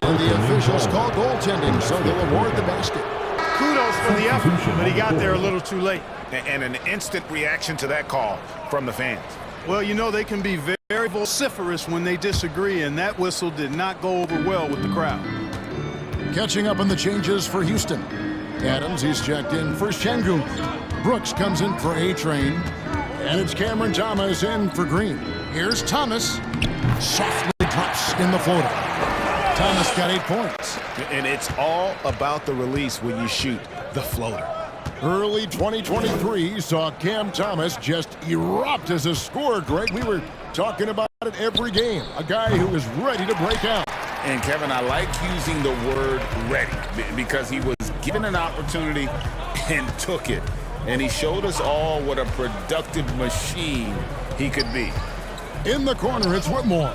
And the officials call goaltending, so they'll award the basket. Kudos for the effort, but he got there a little too late. And an instant reaction to that call from the fans. Well, you know, they can be very vociferous when they disagree, and that whistle did not go over well with the crowd. Catching up on the changes for Houston. Adams, he's checked in for Şengün. Brooks comes in for A-Train. And it's Cameron Thomas in for Green. Here's Thomas. Softly drops in the floater. Thomas got 8 points. And it's all about the release when you shoot the floater. Early 2023 saw Cam Thomas just erupt as a scorer, Greg. We were talking about it every game. A guy who is ready to break out. And, Kevin, I like using the word ready because he was given an opportunity and took it. And he showed us all what a productive machine he could be. In the corner, it's Whitmore.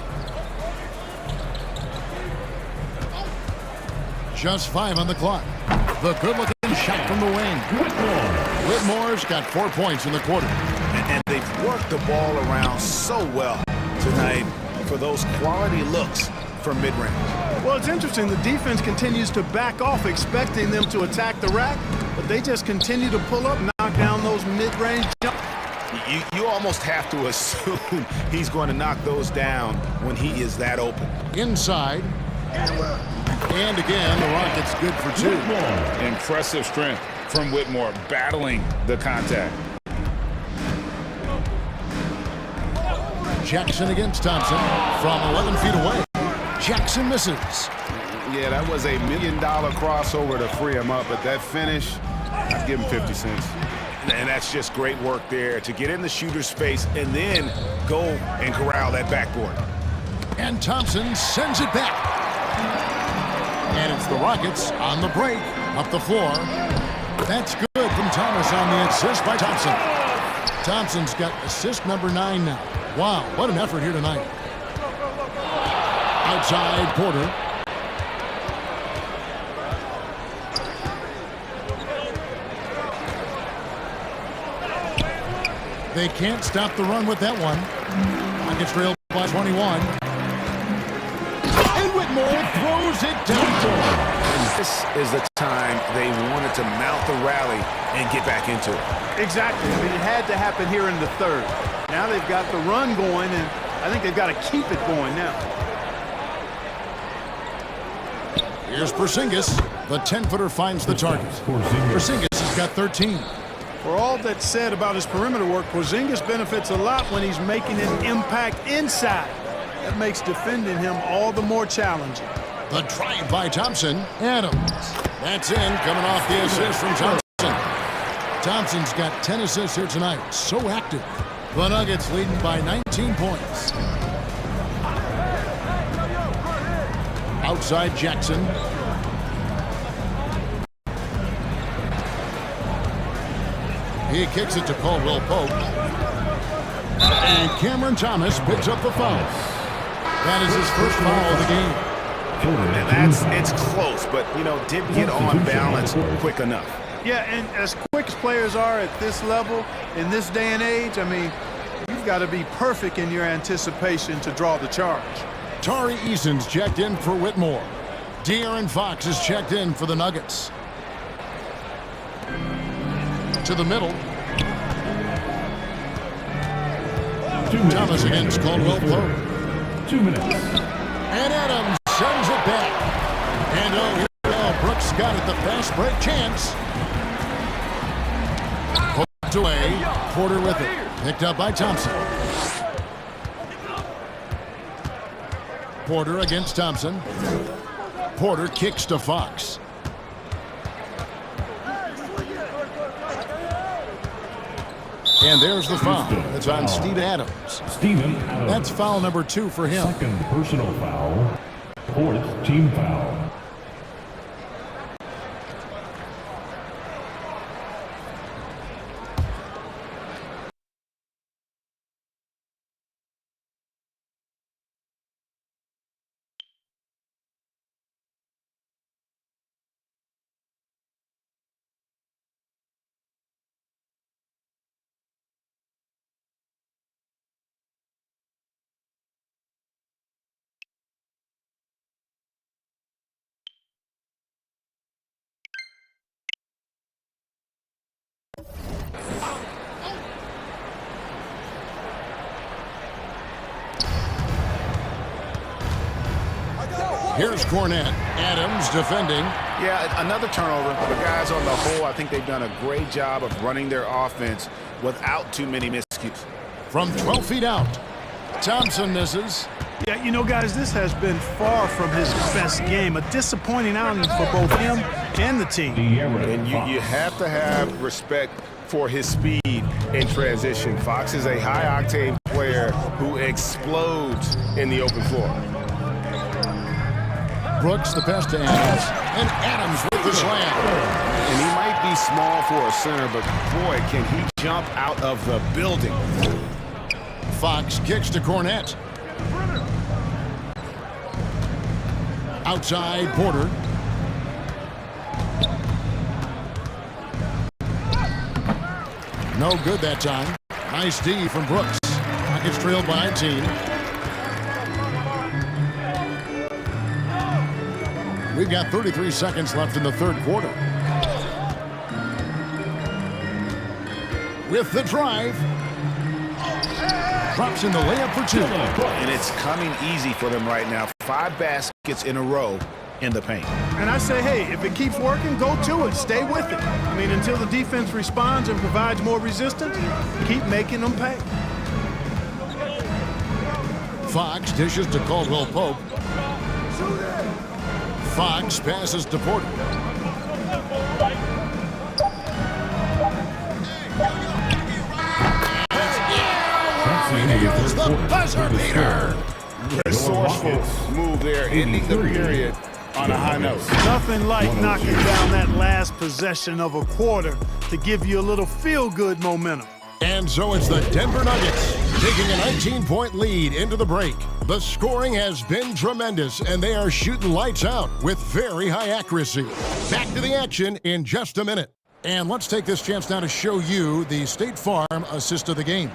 Just 5 on the clock. The good-looking shot from the wing. Whitmore's got 4 points in the quarter. And they've worked the ball around so well tonight for those quality looks from mid-range. Well, it's interesting. The defense continues to back off, expecting them to attack the rack, but they just continue to pull up, knock down those mid-range jumps. You almost have to assume he's going to knock those down when he is that open. Inside. And again, the Rockets good for 2. Impressive strength from Whitmore, battling the contact. Jackson against Thompson from 11 feet away. Jackson misses. Yeah, that was $1 million crossover to free him up, but that finish, I'd give him 50 cents. And that's just great work there to get in the shooter's space and then go and corral that backboard. And Thompson sends it back. And it's the Rockets on the break, up the floor. That's good from Thomas on the assist by Thompson. Thompson's got assist number 9 now. Wow, what an effort here tonight. Outside Porter. They can't stop the run with that one. Rockets trail by 21. And Whitmore throws it down. And this is the time they wanted to mount the rally and get back into it. Exactly. I mean, it had to happen here in the third. Now they've got the run going, and I think they've got to keep it going now. Here's Porzingis. The 10-footer finds the target. Porzingis has got 13. For all that's said about his perimeter work, Porzingis benefits a lot when he's making an impact inside. That makes defending him all the more challenging. The drive by Thompson. Adams. That's in, coming off the assist from Thompson. Thompson's got 10 assists here tonight. So active. The Nuggets leading by 19 points. Outside Jackson. He kicks it to Caldwell Pope. And Cameron Thomas picks up the foul. That is his first foul of the game. It's close, but, didn't get on balance quick enough. Yeah, and as quick as players are at this level, in this day and age, I mean, you've got to be perfect in your anticipation to draw the charge. Tari Eason's checked in for Whitmore. De'Aaron Fox is checked in for the Nuggets. To the middle. Thomas against Caldwell Pope. 2 minutes. And Adams sends it back. And here we go. Brooks got it. The fast break chance. Poked away. Porter with it. Picked up by Thompson. Porter against Thompson. Porter kicks to Fox. And there's the foul. It's on Steven Adams. Steven Adams. That's foul number 2 for him. Second personal foul. 4th team foul. Here's Cornette. Adams defending. Yeah, another turnover. The guys on the whole, I think they've done a great job of running their offense without too many miscues. From 12 feet out. Thompson misses. Yeah, guys, this has been far from his best game. A disappointing outing for both him and the team. And you have to have respect for his speed in transition. Fox is a high-octane player who explodes in the open floor. Brooks the pass to Adams. And Adams with the slam. And he might be small for a center, but boy, can he jump out of the building. Fox kicks to Cornette. Outside Porter. No good that time. Nice D from Brooks. Rockets trailed by 19. We've got 33 seconds left in the third quarter. With the drive. Drops in the layup for two. And it's coming easy for them right now. 5 baskets in a row in the paint. And I say, hey, if it keeps working, go to it. Stay with it. I mean, until the defense responds and provides more resistance, keep making them pay. Fox dishes to Caldwell Pope. Fox passes to Porter. Here's the buzzer beater. Resourceful move there, ending the period on a high note. Nothing like knocking down that last possession of a quarter to give you a little feel-good momentum. And so it's the Denver Nuggets taking a 19-point lead into the break. The scoring has been tremendous, and they are shooting lights out with very high accuracy. Back to the action in just a minute. And let's take this chance now to show you the State Farm assist of the game.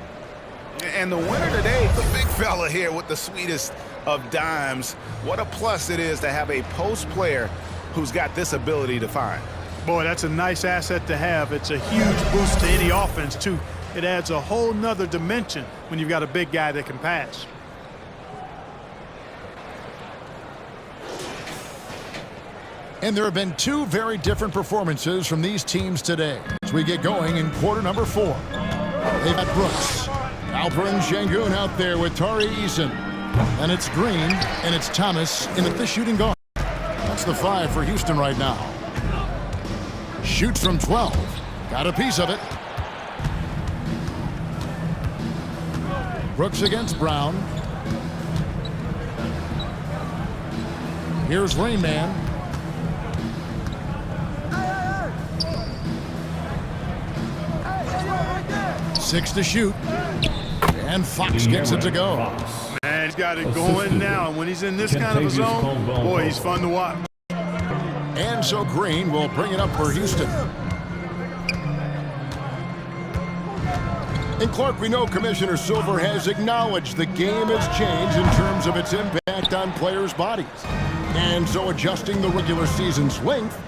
And the winner today, the big fella here with the sweetest of dimes. What a plus it is to have a post player who's got this ability to find. Boy, that's a nice asset to have. It's a huge boost to any offense, too. It adds a whole nother dimension when you've got a big guy that can pass. And there have been two very different performances from these teams today. As we get going in quarter number 4. They've got Brooks, Alperen Sengun out there with Tari Eason. And it's Green, and it's Thomas in at the shooting guard. That's the 5 for Houston right now. Shoots from 12. Got a piece of it. Brooks against Brown. Here's Rain Man. Six to shoot. And Fox gets it to go. Man, he's got it going now. And when he's in this kind of a zone, boy, he's fun to watch. And so Green will bring it up for Houston. And Clark, we know Commissioner Silver has acknowledged the game has changed in terms of its impact on players' bodies. And so adjusting the regular season's length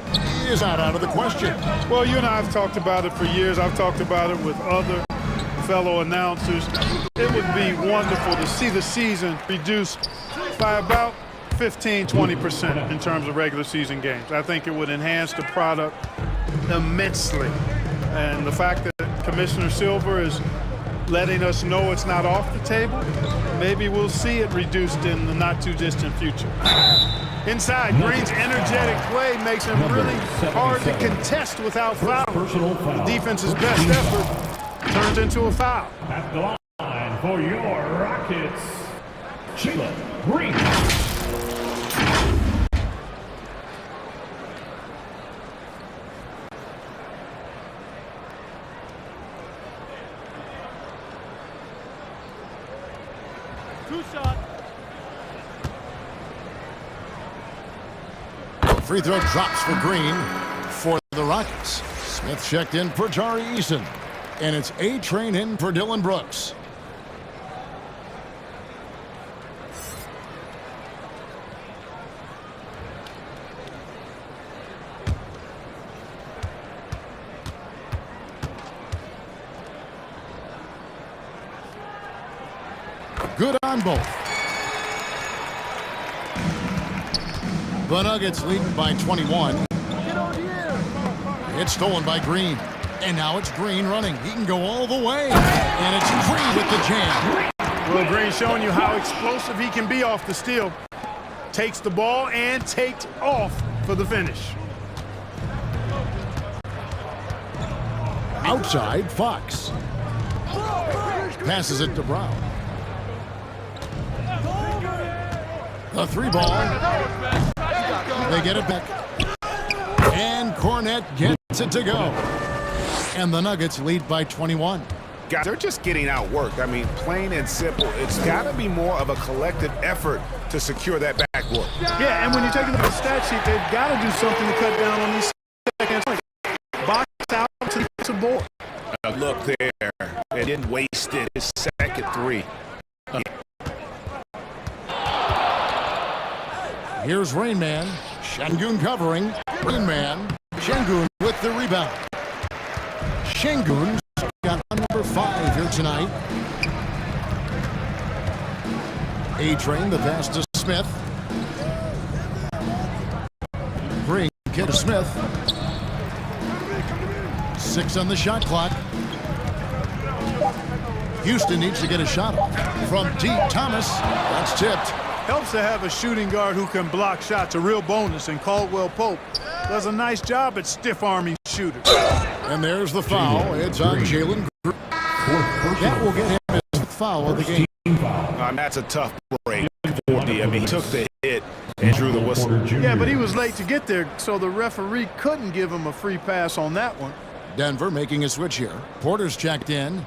is not out of the question. Well, you and I have talked about it for years. I've talked about it with other fellow announcers. It would be wonderful to see the season reduced by about 15-20% in terms of regular season games. I think it would enhance the product immensely. And the fact that Commissioner Silver is letting us know it's not off the table, maybe we'll see it reduced in the not-too-distant future. Inside, Green's energetic play makes him really hard to contest without foul. The defense's best effort turns into a foul. At the line for your Rockets, Sheila Green. Free throw drops for Green for the Rockets. Smith checked in for Tari Eason. And it's A-Train in for Dylan Brooks. Good on both. The Nuggets leading by 21. It's stolen by Green. And now it's Green running. He can go all the way. And it's Green with the jam. Well, Green showing you how explosive he can be off the steal. Takes the ball and takes off for the finish. Outside, Fox. Passes it to Brown. The 3 ball. They get it back. And Cornette gets it to go. And the Nuggets lead by 21. Guys, they're just getting outworked. I mean, plain and simple. It's got to be more of a collective effort to secure that backboard. Yeah, and when you take a look at the stat sheet, they've got to do something to cut down on these seconds. Box out to the board. look there and didn't waste it. His second three. Here's Rain Man. Şengün covering. Rain Man. Şengün with the rebound. Şengün's got number 5 here tonight. A-Train, the pass to Smith. Green, kick to Smith. 6 on the shot clock. Houston needs to get a shot off. From deep, Thomas. That's tipped. Helps to have a shooting guard who can block shots, a real bonus, and Caldwell Pope does a nice job at stiff-arming shooters. And there's the foul. It's on Jalen. That will get him his foul of the game. That's a tough break for D. I mean, he took the hit and drew the whistle. Yeah, but he was late to get there, so the referee couldn't give him a free pass on that one. Denver making a switch here. Porter's checked in.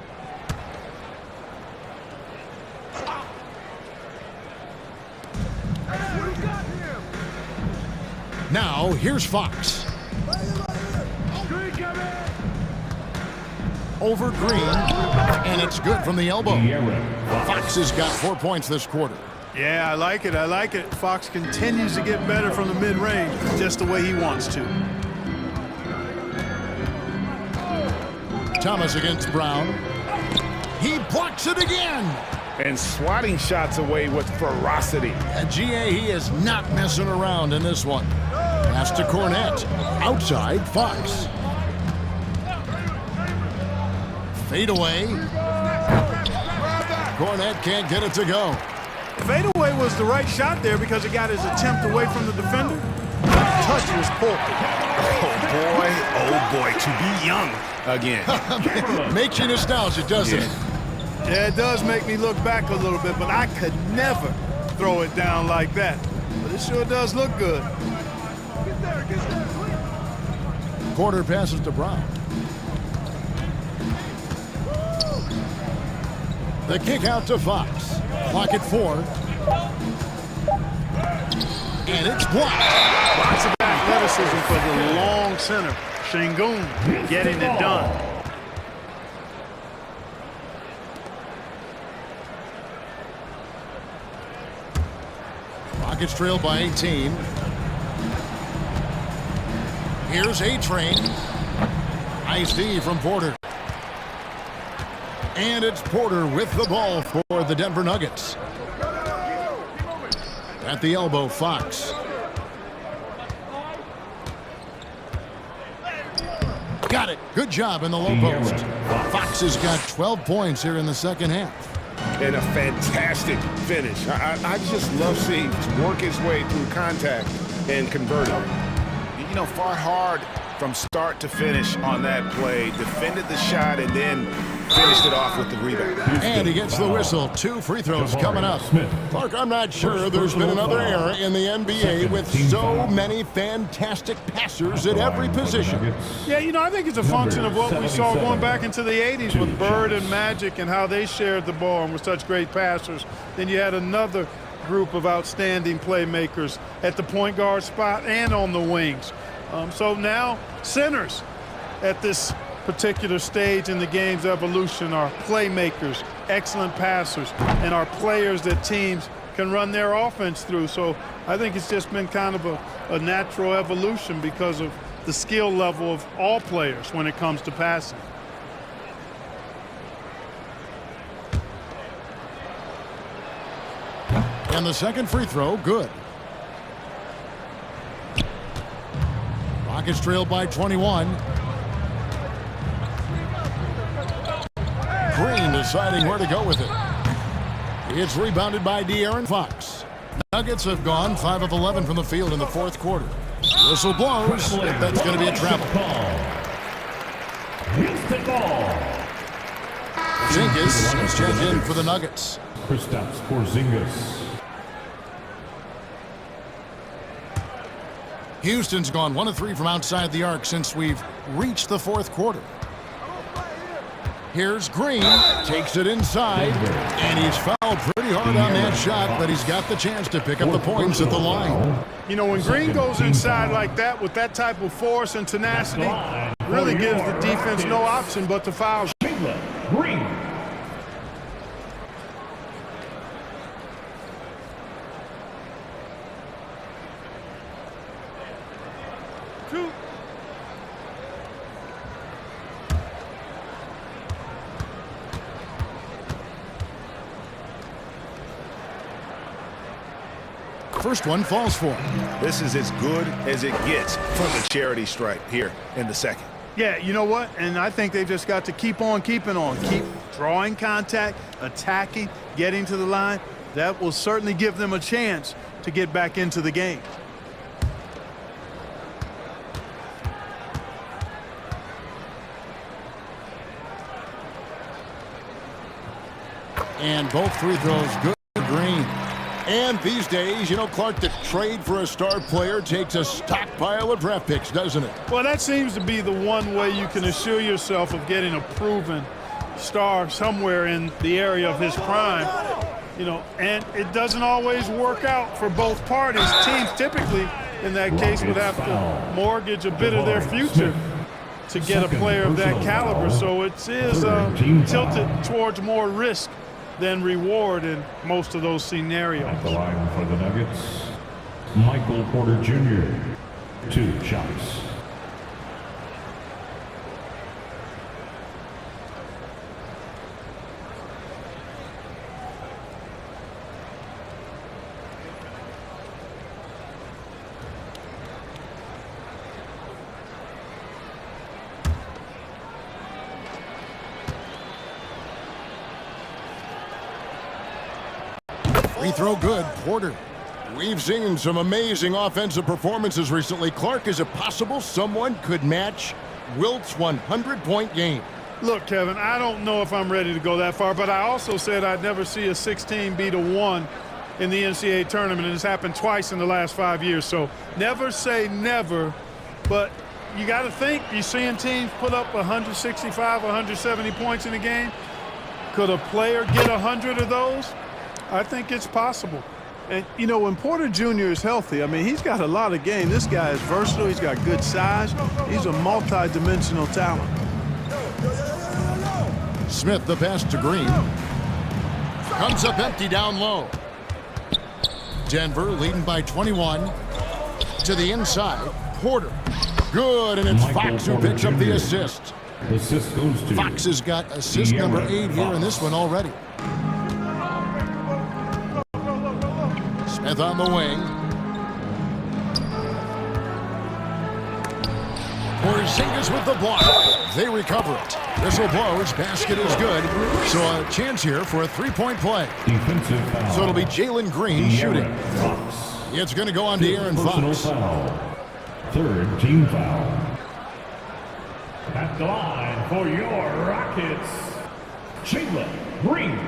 Now, here's Fox. Over Green, and it's good from the elbow. Fox has got 4 points this quarter. Yeah, I like it. I like it. Fox continues to get better from the mid-range, just the way he wants to. Thomas against Brown. He blocks it again. And swatting shots away with ferocity. At GA, he is not messing around in this one. Pass to Cornette. Outside, Fox. Fade away. Cornette can't get it to go. Fadeaway was the right shot there because it got his attempt away from the defender. Touch was poor. Oh boy, to be young again. Makes you nostalgic, doesn't it? Yeah, it does make me look back a little bit, but I could never throw it down like that. But it sure does look good. Porter passes to Brown. The kick out to Fox. Clock at 4. And it's blocked. Lots of athleticism for the long center. Şengün getting it done. Rockets trail by 18. Here's A-Train. Nice D from Porter. And it's Porter with the ball for the Denver Nuggets. At the elbow, Fox. Got it. Good job in the low post. Fox has got 12 points here in the second half. And a fantastic finish. I just love seeing him work his way through contact and convert it. You know, fought hard from start to finish on that play. Defended the shot and then finished it off with the rebound. And he gets the whistle. 2 free throws coming up. Clark, I'm not sure there's been another era in the NBA with so many fantastic passers at every position. Yeah, you know, I think it's a function of what we saw going back into the 80s with Bird and Magic and how they shared the ball and were such great passers. Then you had another group of outstanding playmakers at the point guard spot and on the wings. So now centers at this particular stage in the game's evolution are playmakers, excellent passers, and are players that teams can run their offense through. So I think it's just been kind of a natural evolution because of the skill level of all players when it comes to passing. And the second free throw, good. Rockets trailed by 21. Green deciding where to go with it. It's rebounded by De'Aaron Fox. Nuggets have gone 5 of 11 from the field in the fourth quarter. Whistle blows. That's going to be a travel. Porzingis is checked in for the Nuggets. Kristaps Porzingis. Houston's gone 1 of 3 from outside the arc since we've reached the fourth quarter. Here's Green, takes it inside, and he's fouled pretty hard on that shot, but he's got the chance to pick up the points at the line. You know, when Green goes inside like that with that type of force and tenacity, really gives the defense no option but to foul. Sheila Green. First one falls for him. This is as good as it gets from the charity stripe here in the second. Yeah, you know what? And I think they've just got to keep on keeping on. Keep drawing contact, attacking, getting to the line. That will certainly give them a chance to get back into the game. And both free throws good for Green. And these days, you know, Clark, the trade for a star player takes a stockpile of draft picks, doesn't it? Well, that seems to be the one way you can assure yourself of getting a proven star somewhere in the area of his prime. You know, and it doesn't always work out for both parties. Teams typically, in that case, would have to mortgage a bit of their future to get a player of that caliber. So it is tilted towards more risk than reward in most of those scenarios. At the line for the Nuggets, Michael Porter Jr. 2 shots. Free throw good, Porter. We've seen some amazing offensive performances recently. Clark, is it possible someone could match Wilt's 100-point game? Look, Kevin, I don't know if I'm ready to go that far, but I also said I'd never see a 16 beat a 1 in the NCAA tournament, and it's happened twice in the last 5 years. So never say never, but you got to think, you're seeing teams put up 165, 170 points in a game. Could a player get 100 of those? I think it's possible. And, you know, when Porter Jr. is healthy, I mean, he's got a lot of game. This guy is versatile. He's got good size. He's a multi-dimensional talent. Smith, the pass to Green. Comes up empty down low. Denver leading by 21. To the inside. Porter. Good, and it's Fox who picks up the assist. Assist goes to Fox has got assist number 8 here in this one already. Smith on the wing. Porzingis with the block. They recover it. Whistle blows. Basket is good. So a chance here for a three-point play. defensive foul. So it'll be Jalen Green shooting. De'Aaron Fox. It's going to go on to Aaron Personal Fox. foul. Third team foul. At the line for your Rockets, Jalen Green.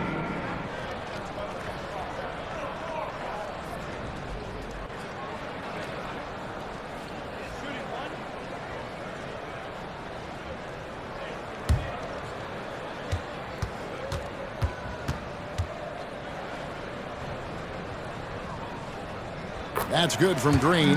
That's good from Green.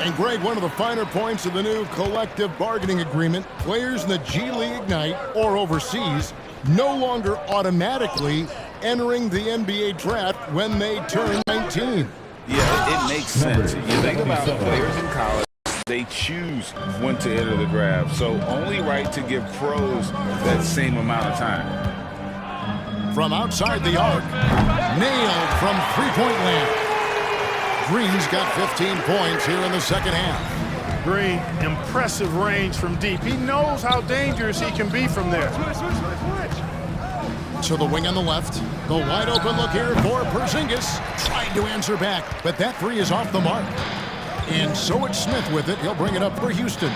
And Greg, one of the finer points of the new collective bargaining agreement, players in the G League Ignite or overseas no longer automatically entering the NBA draft when they turn 19. Yeah, it makes sense. You think about players in college, they choose when to enter the draft. So only right to give pros that same amount of time. From outside the arc, nailed from three-point land. Green's got 15 points here in the second half. Green, impressive range from deep. He knows how dangerous he can be from there. To the wing on the left. The wide open look here for Porzingis. Trying to answer back, but that three is off the mark. And so it's Smith with it. He'll bring it up for Houston.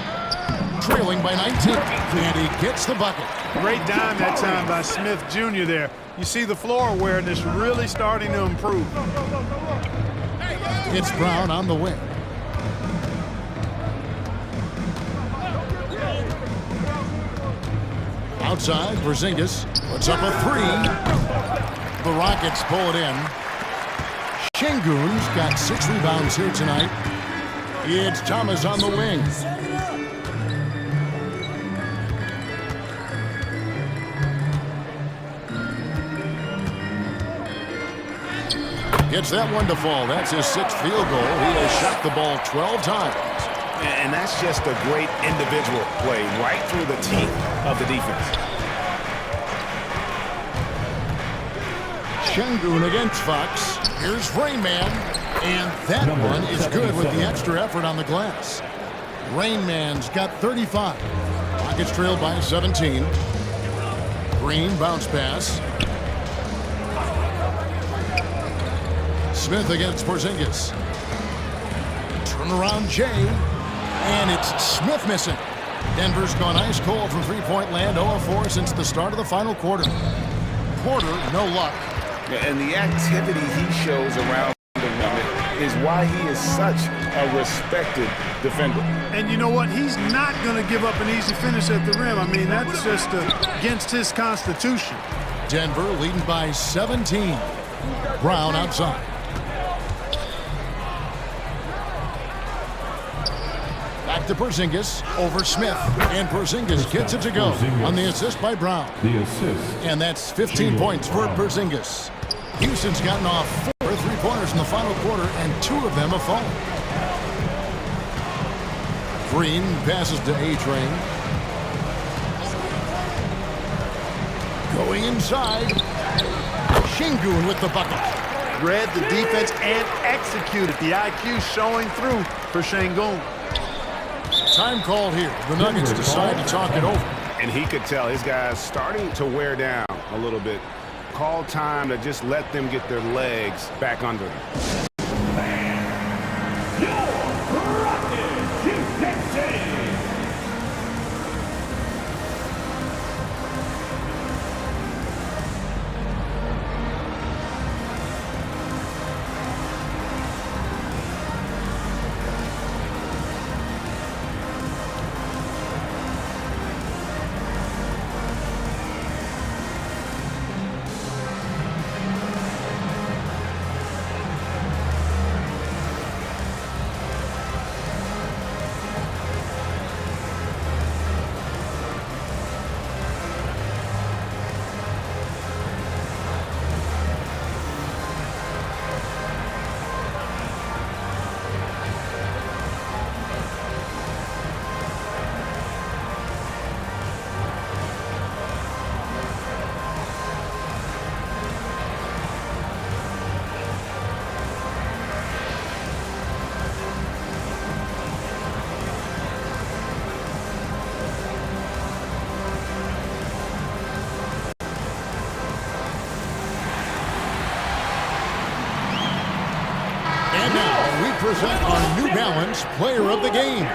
Trailing by 19. And he gets the bucket. Great dime that time by Smith Jr. there. You see the floor awareness really starting to improve. It's Brown on the wing. Outside, Porzingis puts up a three. The Rockets pull it in. Şengün's got 6 rebounds here tonight. It's Thomas on the wing. Gets that one to fall. That's his 6th field goal. He has shot the ball 12 times. And that's just a great individual play right through the teeth of the defense. Şengün against Fox. Here's Rain Man. And that one is good with the extra effort on the glass. Rain Man's got 35. Rockets trailed by 17. Green bounce pass. Smith against Porzingis. Turnaround Jay. And it's Smith missing. Denver's gone ice cold from three-point land, 0-4 since the start of the final quarter. Porter, no luck. And the activity he shows around the rim is why he is such a respected defender. And you know what? He's not going to give up an easy finish at the rim. I mean, that's just against his constitution. Denver leading by 17. Brown outside. Back to Porzingis over Smith. And Porzingis gets it to go on the assist by Brown. The assist. And that's 15 points for Porzingis. Houston's gotten off 4 3-pointers in the final quarter, and 2 of them have fallen. Green passes to A-Train. Going inside. Şengün with the bucket. Read the defense and executed. The IQ showing through for Şengün. Time called here. The Nuggets decide to talk it over. And he could tell his guys starting to wear down a little bit. Call time to just let them get their legs back under them. And now we present our New Balance player of the game,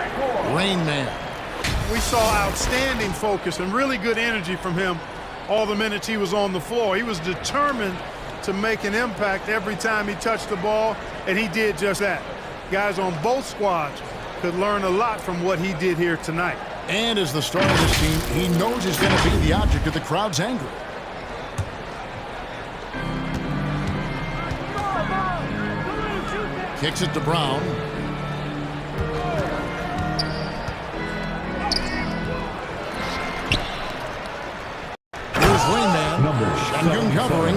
Rain Man. We saw outstanding focus and really good energy from him all the minutes he was on the floor. He was determined to make an impact every time he touched the ball, and he did just that. Guys on both squads could learn a lot from what he did here tonight. And as the star of this team, he knows he's going to be the object of the crowd's anger. Kicks it to Brown. Here's Rain Man. Şengün covering.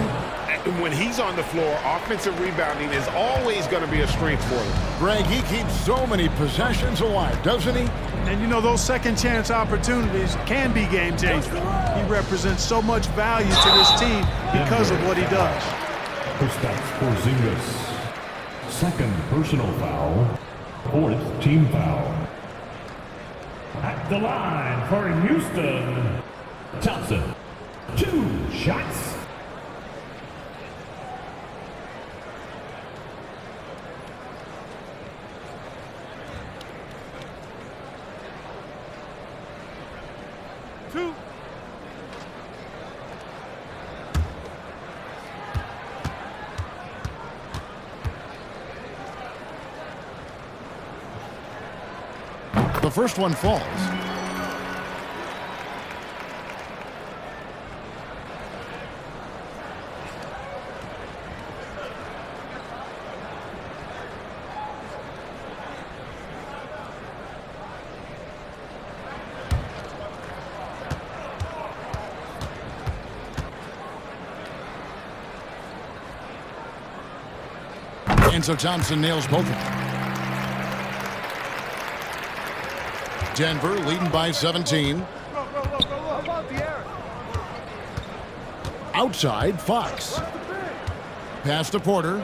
When he's on the floor, offensive rebounding is always going to be a strength for him. Greg, he keeps so many possessions alive, doesn't he? And you know, those second chance opportunities can be game changers. He represents so much value to this team because of what he does. Kristaps Porzingis. Second personal foul. 4th team foul. At the line for Houston, Thompson. 2 shots. The first one falls. And so Thompson nails both of them. Denver leading by 17. Outside, Fox. Pass to Porter.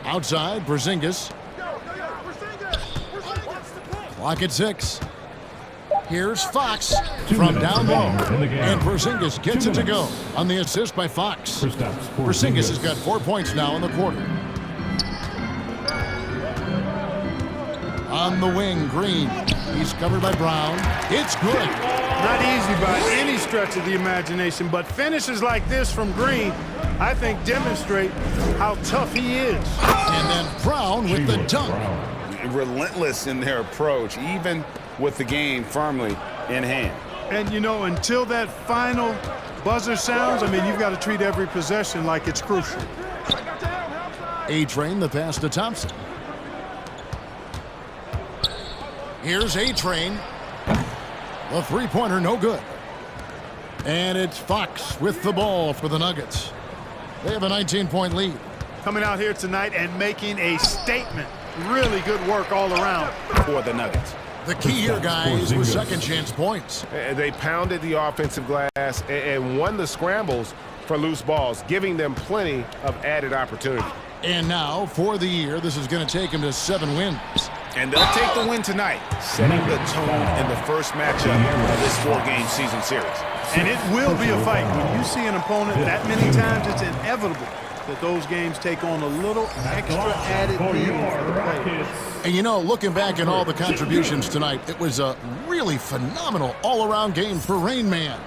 Outside, Porzingis. Clock at 6. Here's Fox from down low. And Porzingis gets it to go on the assist by Fox. Porzingis has got 4 points now in the quarter. On the wing, Green. He's covered by Brown. It's good. Not easy by any stretch of the imagination, but finishes like this from Green, I think, demonstrate how tough he is. And then Brown with the dunk. Relentless in their approach, even with the game firmly in hand. And, you know, until that final buzzer sounds, I mean, you've got to treat every possession like it's crucial. A-Train, the pass to Thompson. Here's A-Train. The three-pointer, no good. And it's Fox with the ball for the Nuggets. They have a 19-point lead. Coming out here tonight and making a statement. Really good work all around for the Nuggets. The key here, guys, was second chance points. They pounded the offensive glass and won the scrambles for loose balls, giving them plenty of added opportunity. And now, for the year, this is going to take them to 7 wins. And they'll take the win tonight, setting the tone in the first matchup of this 4-game season series. And it will be a fight. When you see an opponent that many times, it's inevitable that those games take on a little extra added meaning for the players. And you know, looking back at all the contributions tonight, it was a really phenomenal all-around game for Rain Man.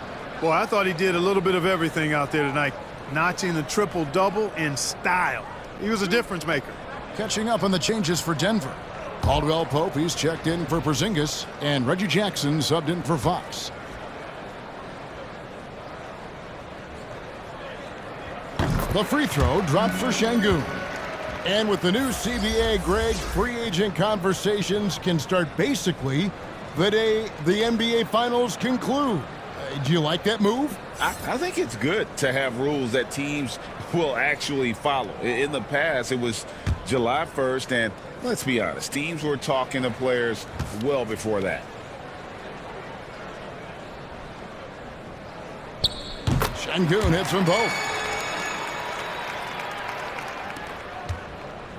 Boy, I thought he did a little bit of everything out there tonight, notching the triple-double in style. He was a difference maker. Catching up on the changes for Denver. Caldwell Pope, he's checked in for Porzingis, and Reggie Jackson subbed in for Fox. The free throw dropped for Şengün. And with the new CBA, Greg, free agent conversations can start basically the day the NBA Finals conclude. Do you like that move? I think it's good to have rules that teams will actually follow. In the past, it was July 1st, and let's be honest, teams were talking to players well before that. Şengün hits them both.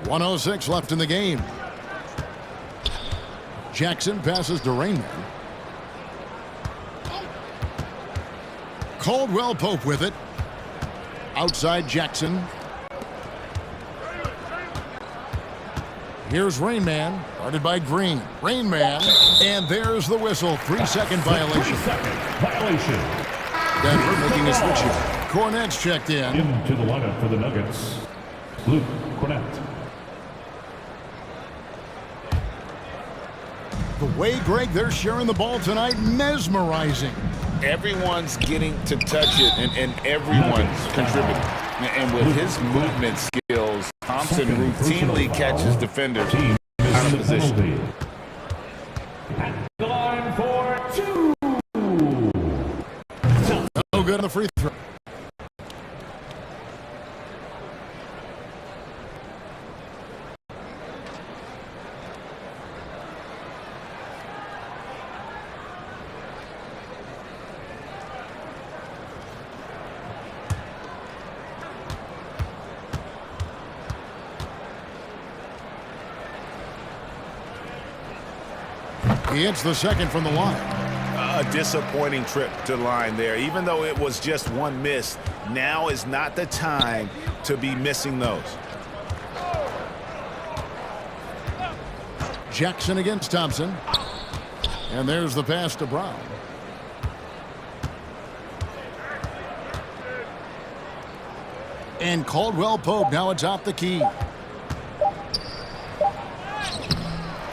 1:06 left in the game. Jackson passes to Rainman. Caldwell Pope with it. Outside Jackson. Here's Rainman, guarded by Green. Rainman, and there's the whistle. 3-second violation. 3-second violation. Denver making a switch here. Cornette's checked in. Into the lineup for the Nuggets, Luke Cornette. The way, Greg, they're sharing the ball tonight, mesmerizing. Everyone's getting to touch it, and everyone's contributing. And with his movement skills, Thompson routinely catches defenders out of position. At the line for 2. No good on the free throw. He hits the second from the line. A disappointing trip to the line there. Even though it was just one miss, now is not the time to be missing those. Jackson against Thompson. And there's the pass to Brown. And Caldwell Pope now atop the key.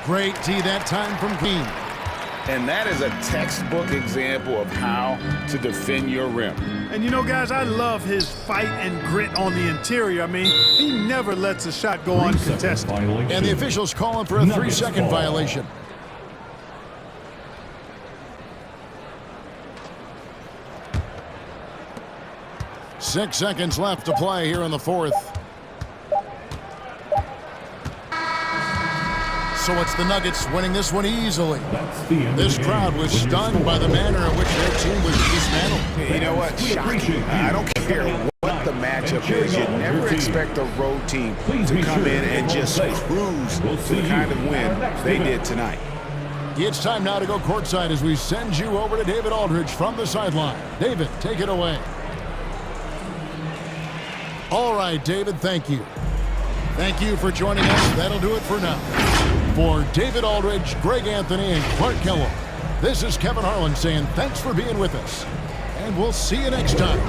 Great tee that time from Green. And that is a textbook example of how to defend your rim. And you know, guys, I love his fight and grit on the interior. I mean, he never lets a shot go uncontested. And the officials calling for a 3-second violation. 6 seconds left to play here in the fourth. So it's the Nuggets winning this one easily. This crowd was stunned by the manner in which their team was dismantled. You know what? Shocking. I don't care what the matchup is. You never expect a road team to come in and just cruise to the kind of win they did tonight. It's time now to go courtside as we send you over to David Aldridge from the sideline. David, take it away. All right, David, thank you. Thank you for joining us. That'll do it for now. For David Aldridge, Greg Anthony, and Clark Kellogg, this is Kevin Harlan saying thanks for being with us, and we'll see you next time.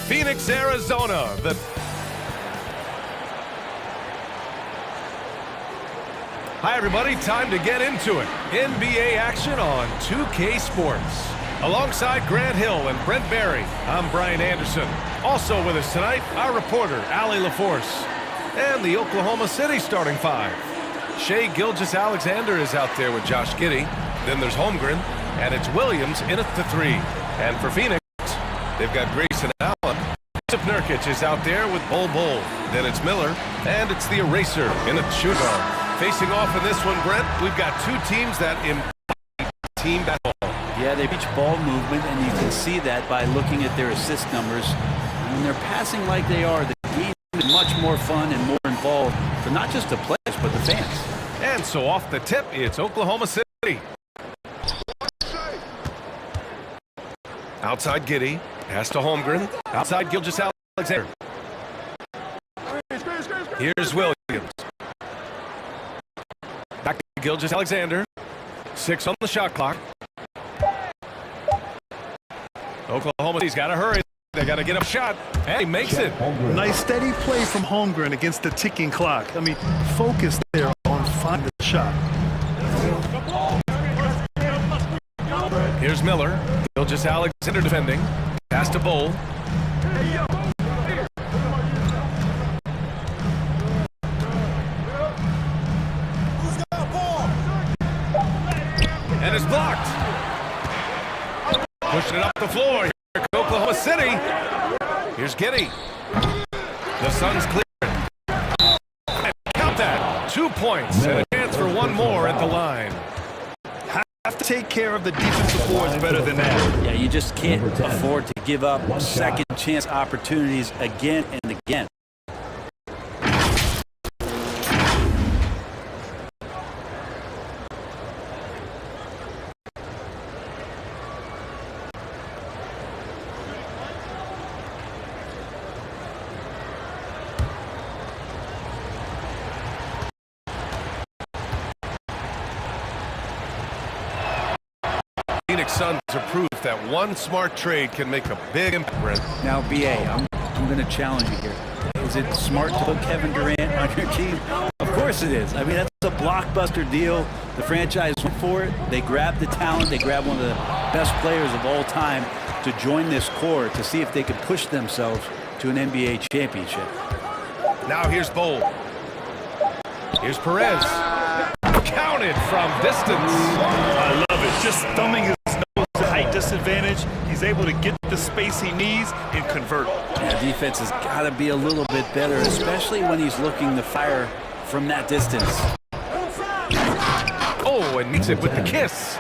Phoenix, Arizona. Hi, everybody. Time to get into it. NBA action on 2K Sports. Alongside Grant Hill and Brent Barry, I'm Brian Anderson. Also with us tonight, our reporter, Allie LaForce. And the Oklahoma City starting five. Shai Gilgeous-Alexander is out there with Josh Giddey. Then there's Holmgren, and it's Williams in at the three. And for Phoenix, they've got Grayson Allen. Yusuf Nurkic is out there with Bol Bol. Then it's Miller, and it's the eraser in at shoot guard. Facing off in this one, Brent, we've got two teams that embody team basketball. Yeah, they reach ball movement, and you can see that by looking at their assist numbers. When they're passing like they are, the game is much more fun and more involved for not just the players, but the fans. And so off the tip, it's Oklahoma City. Outside Giddey, pass to Holmgren. Outside Gilgeous-Alexander. Here's Williams. Back to Gilgeous-Alexander. 6 on the shot clock. Oklahoma City's got to hurry. They got to get a shot. And he makes it. Nice steady play from Holmgren against the ticking clock. I mean, focus there on find the shot. Here's Miller. Gilgeous Alexander defending. Pass to Bowl. And it's blocked. Pushing it up the floor. Here comes Oklahoma City. Here's Giddey. The Suns clear. Count that. 2 points and a chance for one more at the line. Have to take care of the defensive boards better than that. Yeah, you just can't afford to give up second chance opportunities again and again. Phoenix Suns are proof that one smart trade can make a big impact. Now, BA, I'm going to challenge you here. Is it smart to put Kevin Durant on your team? Of course it is. I mean, that's a blockbuster deal. The franchise went for it. They grabbed the talent. They grabbed one of the best players of all time to join this core to see if they could push themselves to an NBA championship. Now here's Bowl. Here's Perez. Counted from distance. I love it. Just thumbing his nose to height disadvantage. He's able to get the space he needs and convert. Yeah, defense has got to be a little bit better, especially when he's looking to fire from that distance. Oh, and meets it with the kiss.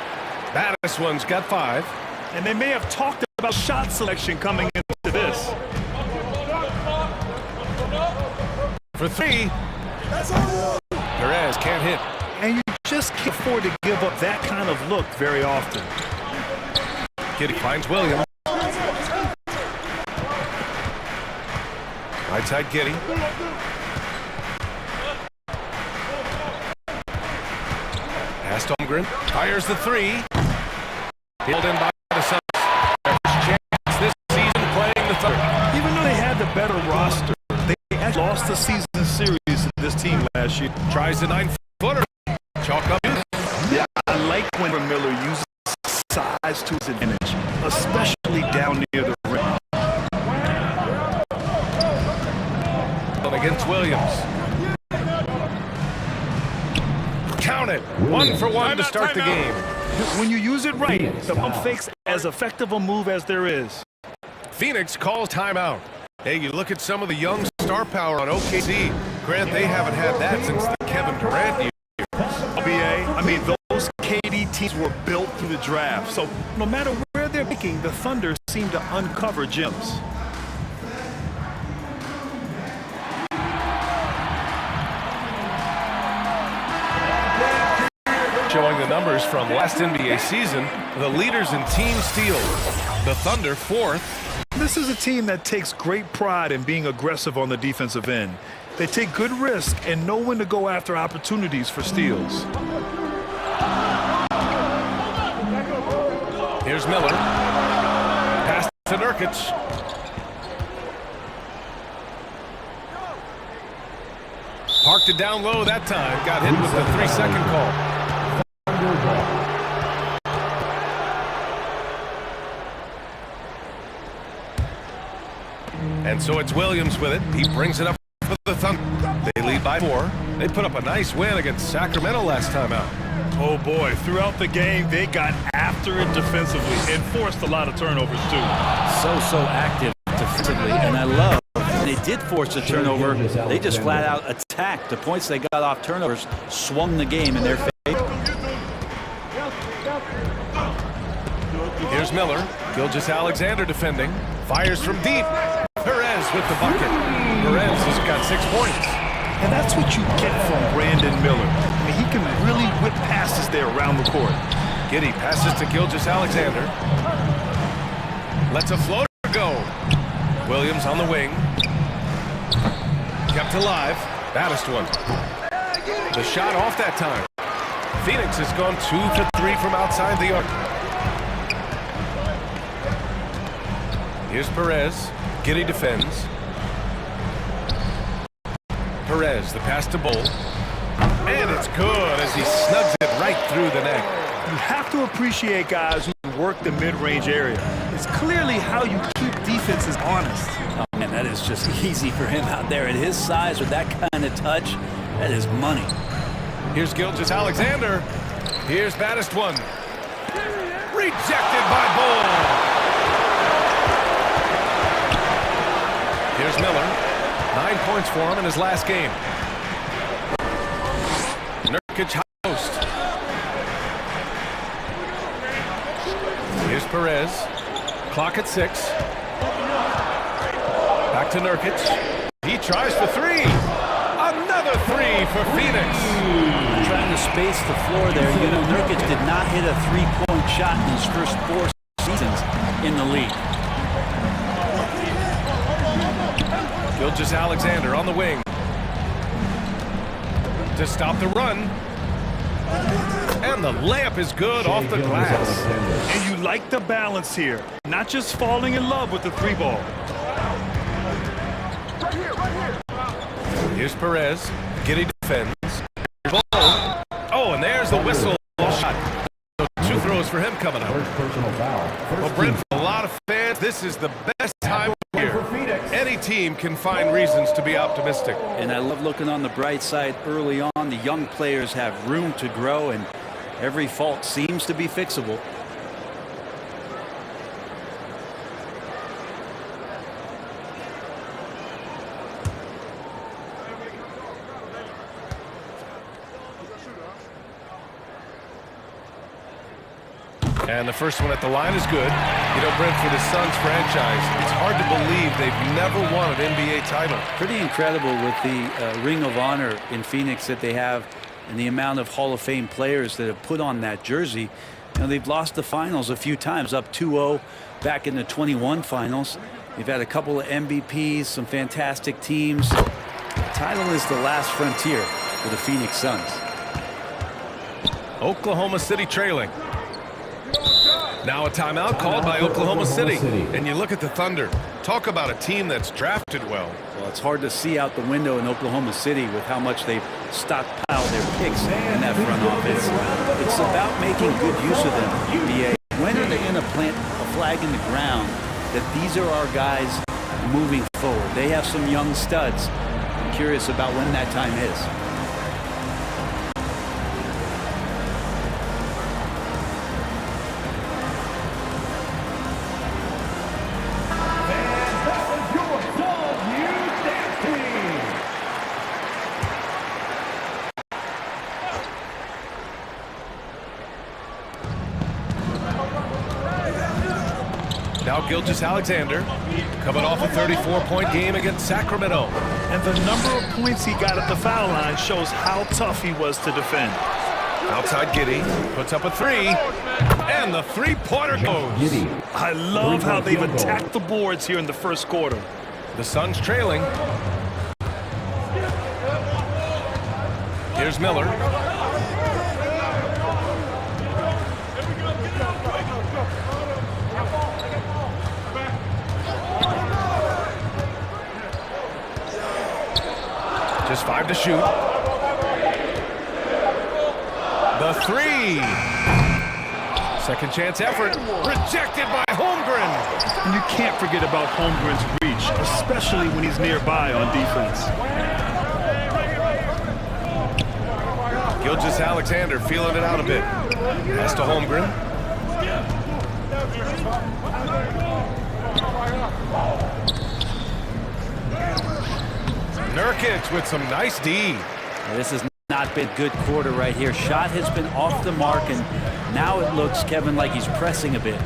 Baddest one's got 5. And they may have talked about shot selection coming into this. For 3. Perez can't hit. And you just can't afford to give up that kind of look very often. Giddey finds Williams. Right side Giddey. Pass to Holmgren. Fires the 3. Held in by the Suns. Their first chance this season playing the Thunder. Even though they had the better roster, they actually lost the season series to this team last year. Tries the 9-footer. Chalk up. Yeah, I like when Miller uses size to his advantage, especially down near the rim. Against Williams. Count it. 1 for 1 to start the game. When you use it right, the pump fake's as effective a move as there is. Phoenix calls timeout. Hey, you look at some of the young star power on OKC. Grant, they haven't had that since the Kevin Durant year. BA, I mean, those KD teams were built through the draft. So no matter where they're picking, the Thunder seem to uncover gems. Showing the numbers from last NBA season, the leaders in team steals. The Thunder 4th. This is a team that takes great pride in being aggressive on the defensive end. They take good risk and know when to go after opportunities for steals. Here's Miller. Pass to Nurkic. Parked it down low that time. Got hit with the 3-second call. And so it's Williams with it. He brings it up for the Thunder. They lead by 4. They put up a nice win against Sacramento last time out. Oh boy, throughout the game, they got after it defensively and forced a lot of turnovers too. So active defensively, and I love when they did force a turnover, they just flat out attacked. The points they got off turnovers swung the game in their favor. Here's Miller. Gilgeous Alexander defending. Fires from deep. Perez with the bucket. Perez has got 6 points. And that's what you get from Brandon Miller. I mean, he can really whip passes there around the court. Giddey passes to Gilgeous Alexander. Lets a floater go. Williams on the wing. Kept alive. Baddest one. The shot off that time. Phoenix has gone 2 for 3 from outside the arc. Here's Perez. Giddey defends. Perez, the pass to Bowl. And it's good as he snugs it right through the neck. You have to appreciate guys who work the mid-range area. It's clearly how you keep defenses honest. Oh, man, that is just easy for him out there at his size with that kind of touch. That is money. Here's Gilgeous-Alexander. Here's baddest one. Rejected by Bull. Here's Miller. 9 points for him in his last game. Nurkic high post. Here's Perez. Clock at 6. Back to Nurkic. He tries for 3. Another 3 for Phoenix. Trying to space the floor there. You know, Nurkic did not hit a three-point shot in his first 4 seasons in the league. Gilgeous-Alexander on the wing. To stop the run. And the layup is good off the glass. And you like the balance here. Not just falling in love with the 3-ball. Here's Perez. Giddey defends. Oh, and there's the whistle. Shot. 2 throws for him coming up. Well, Brent, for a lot of fans, this is the best time of year. Any team can find reasons to be optimistic. And I love looking on the bright side early on. The young players have room to grow, and every fault seems to be fixable. And the first one at the line is good. You know, Brent, for the Suns franchise, it's hard to believe they've never won an NBA title. Pretty incredible with the Ring of Honor in Phoenix that they have and the amount of Hall of Fame players that have put on that jersey. You know, they've lost the finals a few times, up 2-0 back in the 21 finals. They've had a couple of MVPs, some fantastic teams. The title is the last frontier for the Phoenix Suns. Oklahoma City trailing. Now a timeout called by Oklahoma City. And you look at the Thunder. Talk about a team that's drafted well. Well, it's hard to see out the window in Oklahoma City with how much they've stockpiled their picks in that front office. It's about making good use of them. When are they going to plant a flag in the ground that these are our guys moving forward? They have some young studs. I'm curious about when that time is. Now Gilgeous-Alexander coming off a 34-point game against Sacramento. And the number of points he got at the foul line shows how tough he was to defend. Outside Giddey puts up a 3, and the 3-pointer goes. I love how they've attacked the boards here in the first quarter. The Suns trailing. Here's Miller. Just 5 to shoot. The 3. Second chance effort. Rejected by Holmgren. And you can't forget about Holmgren's reach, especially when he's nearby on defense. Gilgeous-Alexander feeling it out a bit. Pass to Holmgren. Nurkic with some nice D. This has not been a good quarter right here. Shot has been off the mark, and now it looks, Kevin, like he's pressing a bit.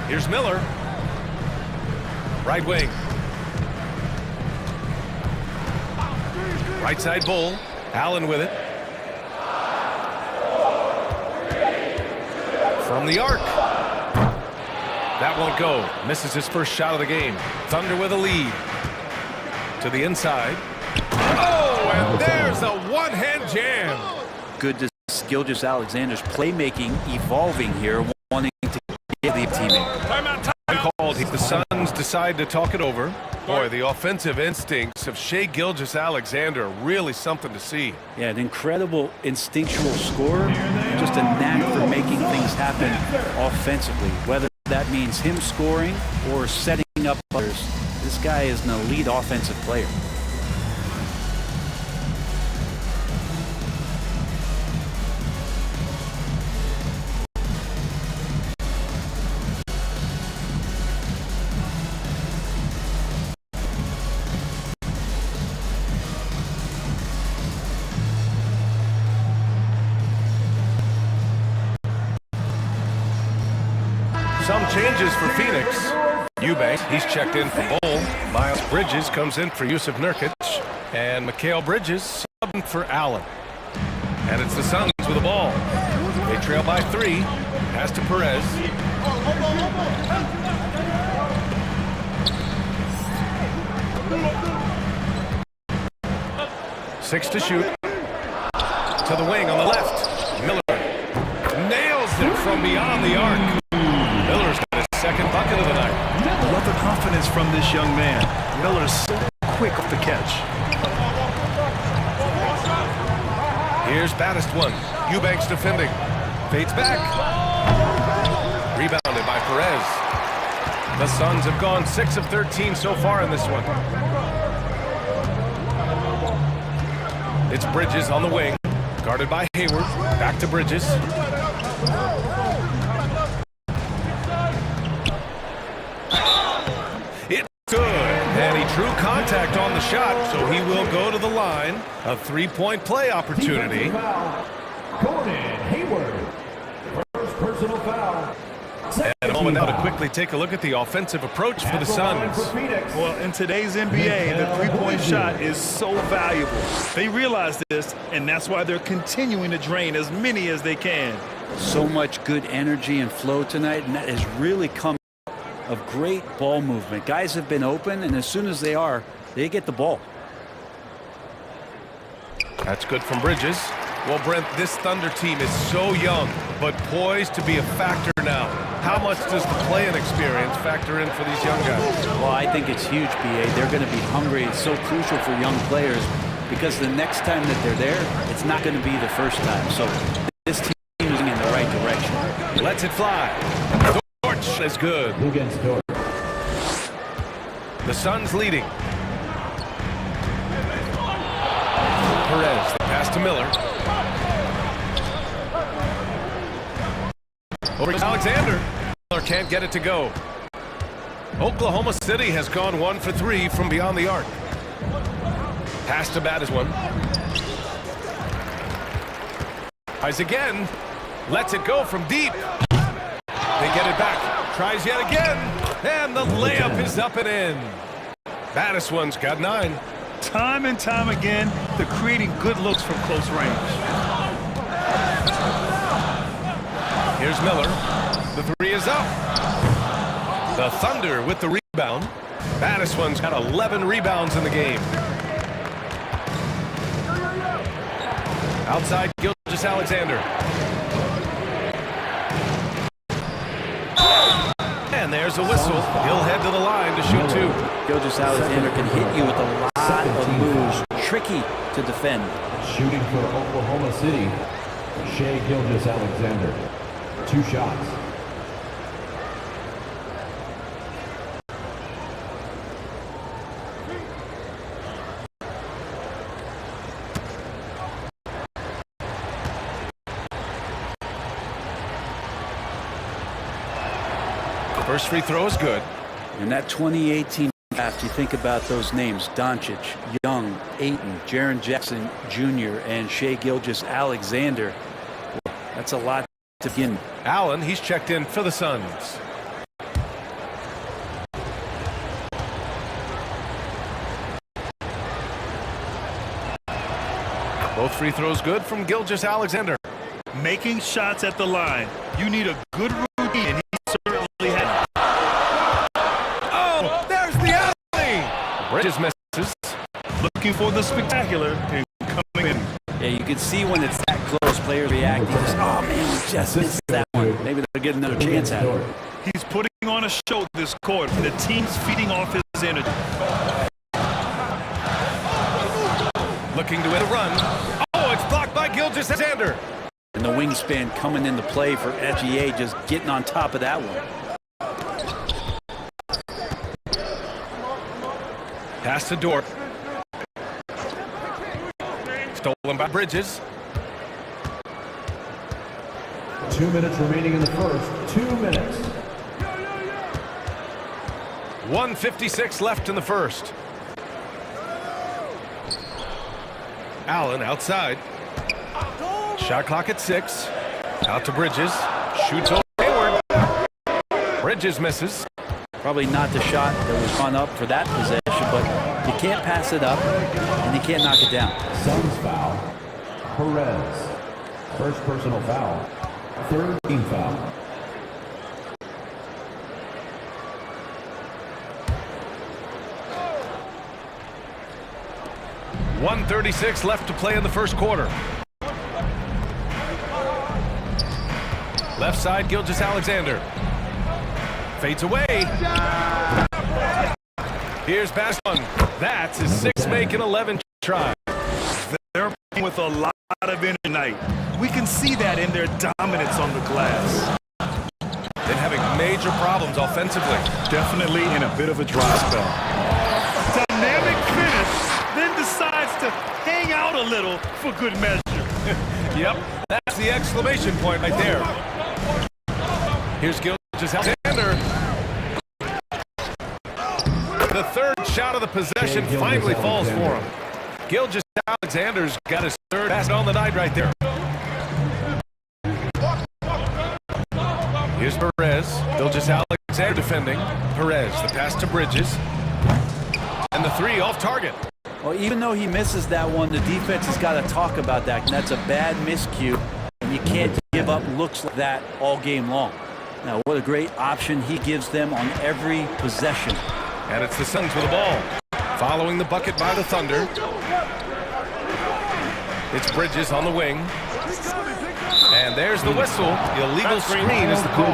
Here's Miller. Right wing. Right side Bull. Allen with it. From the arc. That won't go. Misses his first shot of the game. Thunder with a lead. To the inside. Oh, and there's a one-hand jam. Good to see Gilgeous-Alexander's playmaking evolving here, wanting to get the teammate. Time called. The Suns decide to talk it over. Boy, the offensive instincts of Shai Gilgeous-Alexander are really something to see. Yeah, an incredible instinctual scorer, just a knack for making things happen offensively, whether that means him scoring or setting up others. This guy is an elite offensive player. Some changes for Phoenix. Eubanks, he's checked in for Bull. Miles Bridges comes in for Yusuf Nurkic. And Mikal Bridges subbing for Allen. And it's the Suns with the ball. They trail by 3. Pass to Perez. Six to shoot. To the wing on the left. Miller nails it from beyond the arc. Miller's got his second bucket of the night. Love the confidence from this young man. Miller's so quick off the catch. Here's baddest one. Eubanks defending. Fades back. Rebounded by Perez. The Suns have gone 6 of 13 so far in this one. It's Bridges on the wing. Guarded by Hayward. Back to Bridges. It's good. And he drew contact on the shot, so he will go to the line. A three-point play opportunity. Gordon Hayward. First personal foul. And a moment now to quickly take a look at the offensive approach for the Suns. Well, in today's NBA, the three-point shot is so valuable. They realize this, and that's why they're continuing to drain as many as they can. So much good energy and flow tonight, and that has really come of great ball movement. Guys have been open, and as soon as they are, they get the ball. That's good from Bridges. Well, Brent, this Thunder team is so young, but poised to be a factor now. How much does the play-in experience factor in for these young guys? Well, I think it's huge, B.A. They're going to be hungry. It's so crucial for young players because the next time that they're there, it's not going to be the first time. So this team is in the right direction. Lets it fly. Torch is good. The Suns leading. Perez, the pass to Miller. Over to Alexander. Miller can't get it to go. Oklahoma City has gone 1 for 3 from beyond the arc. Pass to Bad is one. Tries again. Lets it go from deep. They get it back. Tries yet again. And the layup is up and in. Baddest one's got 9. Time and time again, they're creating good looks from close range. Here's Miller. The 3 is up. The Thunder with the rebound. Baddest one's got 11 rebounds in the game. Outside Gilgeous-Alexander. And there's a whistle. He'll head to the line to shoot 2. Gilgeous-Alexander can hit you with a lot of moves. Tricky to defend. Shooting for Oklahoma City, Shai Gilgeous-Alexander. 2 shots. First free throw is good. In that 2018 draft, you think about those names: Doncic, Young, Ayton, Jaren Jackson Jr., and Shai Gilgeous-Alexander. That's a lot to begin. Allen, he's checked in for the Suns. Both free throws good from Gilgeous-Alexander. Making shots at the line. You need a good routine, and he certainly had. Oh, there's the alley! Bridges misses. Looking for the spectacular and coming in. Yeah, you can see when it's that close, players reacting. Just, oh man, we just missed that one. Maybe they'll get another chance at it. He's putting on a show this quarter, and the team's feeding off his energy. Looking to win a run. Oh, it's blocked by Gilgeous-Alexander. And the wingspan coming into play for FGA, just getting on top of that one. Pass to Dort. Stolen by Bridges. 2 minutes remaining in the first. 2 minutes. 1:56 left in the first. Allen outside. Shot clock at 6. Out to Bridges. Shoots over Hayward. Bridges misses. Probably not the shot that was run up for that possession, but you can't pass it up, and you can't knock it down. Suns foul. Perez. First personal foul. Third team foul. .136 left to play in the first quarter. Left side, Gilgeous-Alexander. Fades away. Here's Baston. That's his 6th make in 11 tries. They're playing with a lot of energy tonight. We can see that in their dominance on the glass. Been having major problems offensively. Definitely in a bit of a dry spell. Dynamic finish, then decides to hang out a little for good measure. Yep, that's the exclamation point right there. Here's Gilgeous-Alexander. The third shot of the possession finally falls for him. Gilgeous-Alexander's got his third pass on the night right there. Here's Perez. Gilgeous-Alexander defending. Perez, the pass to Bridges. And the 3 off target. Well, even though he misses that one, the defense has got to talk about that. And that's a bad miscue, and you can't give up looks like that all game long. Now, what a great option he gives them on every possession. And it's the Suns with the ball. Following the bucket by the Thunder. It's Bridges on the wing. And there's the whistle. The illegal screen is the call.